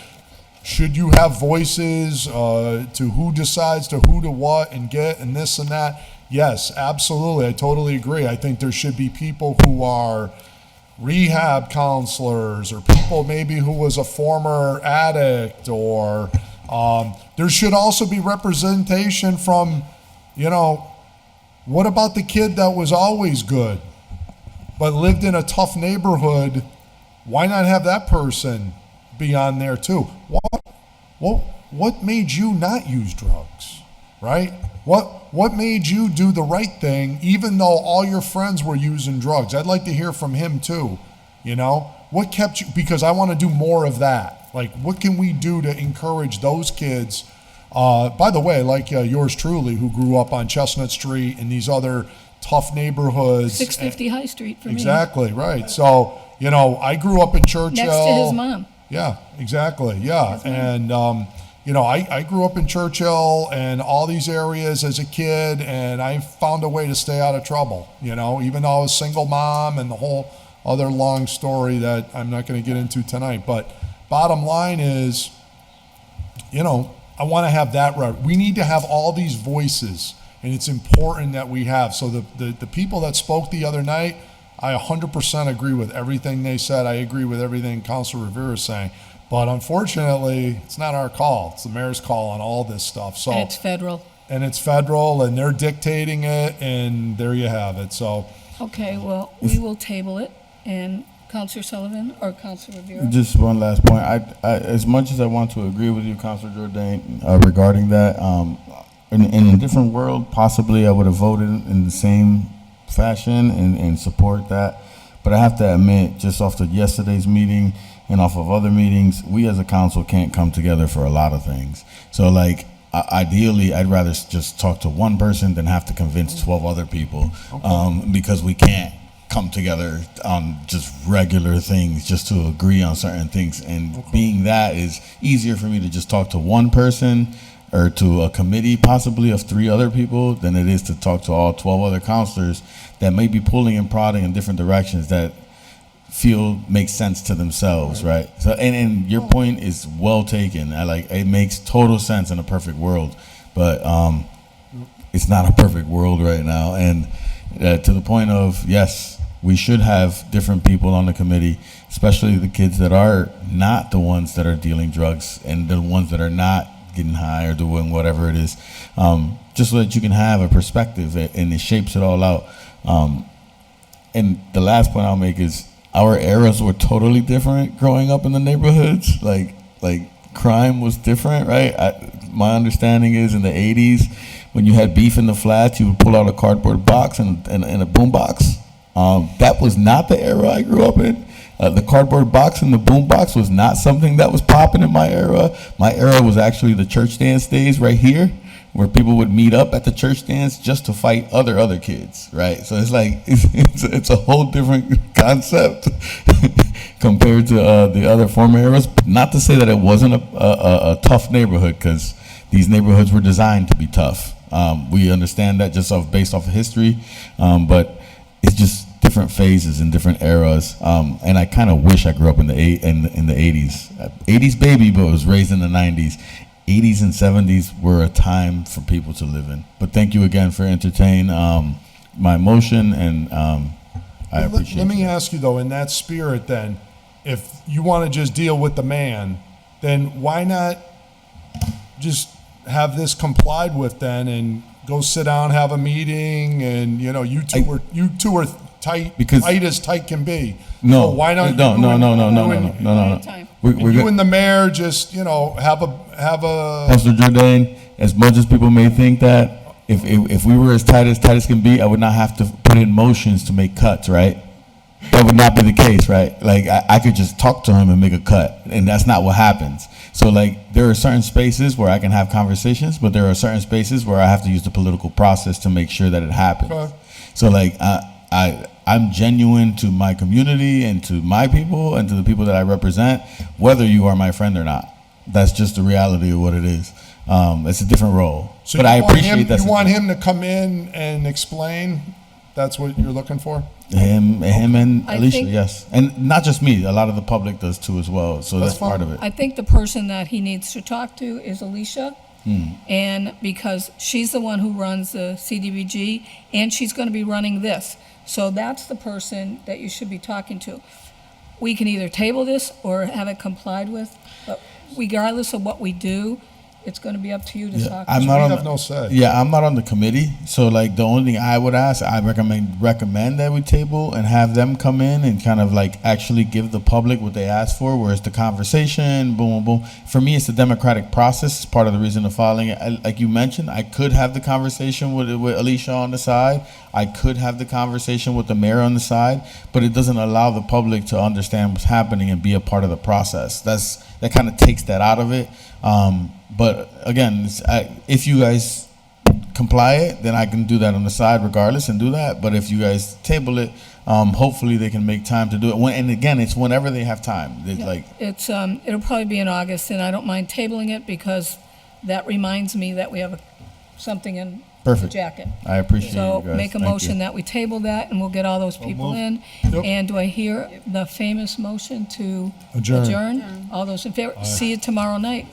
should you have voices to who decides to who to what and get and this and that? Yes, absolutely. I totally agree. I think there should be people who are rehab counselors or people maybe who was a former addict, or there should also be representation from, what about the kid that was always good but lived in a tough neighborhood? Why not have that person be on there too? What made you not use drugs, right? What made you do the right thing even though all your friends were using drugs? I'd like to hear from him too, What kept you, because I want to do more of that. Like, what can we do to encourage those kids? By the way, like yours truly, who grew up on Chestnut Street and these other tough neighborhoods. 650 High Street for me. Exactly, right. So you know, I grew up in Churchill. Next to his mom. Yeah, exactly. Yeah. And, you know, I grew up in Churchill and all these areas as a kid, and I found a way to stay out of trouble, you know, even though I was a single mom and the whole other long story that I'm not going to get into tonight. But bottom line is, you know, I want to have that right. We need to have all these voices, and it's important that we have. So the people that spoke the other night, I 100% agree with everything they said. I agree with everything Councilor Rivera is saying. But unfortunately, it's not our call. It's the mayor's call on all this stuff. So And it's federal. and it's federal, and they're dictating it, and there you have it. So Okay, well, we will table it, and Counselor Sullivan or Counselor Rivera? Just one last point. As much as I want to agree with you, Councilor Jordan, regarding that, in a different world, possibly I would have voted in the same fashion and support that. But I have to admit, just off of yesterday's meeting and off of other meetings, we as a council can't come together for a lot of things. So, like, ideally, I'd rather just talk to one person than have to convince 12 other people, because we can't come together on just regular things just to agree on certain things. And being that is easier for me to just talk to one person or to a committee possibly of 3 other people than it is to talk to all 12 other counselors that may be pulling and prodding in different directions that feel makes sense to themselves, right? So, and your point is well taken. It makes total sense in a perfect world, but it's not a perfect world right now. And to the point of, yes, we should have different people on the committee, especially the kids that are not the ones that are dealing drugs and the ones that are not getting high or doing whatever it is, just so that you can have a perspective and it shapes it all out. And the last point I'll make is our eras were totally different growing up in the neighborhoods. Like crime was different, right? My understanding is in the 80s, when you had beef in the flats, you would pull out a cardboard box and a boom box. That was not the era I grew up in. The cardboard box and the boom box was not something that was popping in my era. My era was actually the church dance days right here, where people would meet up at the church dance just to fight other kids, right? So it's like, it's a whole different concept compared to the other former eras. Not to say that it wasn't a tough neighborhood, because these neighborhoods were designed to be tough. We understand that just based off of history, but it's just different phases and different eras. And I kind of wish I grew up in the 80s. 80s baby, but was raised in the 90s. 80s and 70s were a time for people to live in. But thank you again for entertaining my motion, and I appreciate it. Let me ask you, though, in that spirit then, if you want to just deal with the man, then why not just have this complied with then and go sit down, have a meeting, and, you know, you two are tight as tight can be. No, so why not? no. You and the mayor just, you know, have a. Councilor Jordan, as much as people may think that, if we were as tight as can be, I would not have to put in motions to make cuts, right? That would not be the case, right? Like, I could just talk to him and make a cut, and that's not what happens. So, like, there are certain spaces where I can have conversations, but there are certain spaces where I have to use the political process to make sure that it happens. Okay. So, like, I'm genuine to my community and to my people and to the people that I represent, whether you are my friend or not. That's just the reality of what it is. It's a different role. So but I appreciate that. You want him to come in and explain? That's what you're looking for? Him and I Alicia, think- yes. And not just me, a lot of the public does too as well. So that's part of it. I think the person that he needs to talk to is Alicia. And because she's the one who runs the CDBG, and she's going to be running this. So that's the person that you should be talking to. We can either table this or have it complied with, but regardless of what we do, it's going to be up to you to talk to. I'm not We on have the, no say. Yeah, I'm not on the committee. So, like, the only thing I would ask, I recommend that we table and have them come in and kind of, like, actually give the public what they asked for, where it's the conversation, boom, boom, boom. For me, it's the democratic process. It's part of the reason of filing it. Like you mentioned, I could have the conversation with Alicia on the side. I could have the conversation with the mayor on the side, but it doesn't allow the public to understand what's happening and be a part of the process. That kind of takes that out of it. But again, if you guys comply it, then I can do that on the side regardless and do that. But if you guys table it, hopefully they can make time to do it. And again, it's whenever they have time. It's, it'll probably be in August, and I don't mind tabling it because that reminds me that we have something in the Perfect. jacket. I appreciate So you guys. make a Thank motion you. that we table that, and we'll get all those people in. And do I hear the famous motion to Adjourn. adjourn? All those in favor? See you tomorrow night.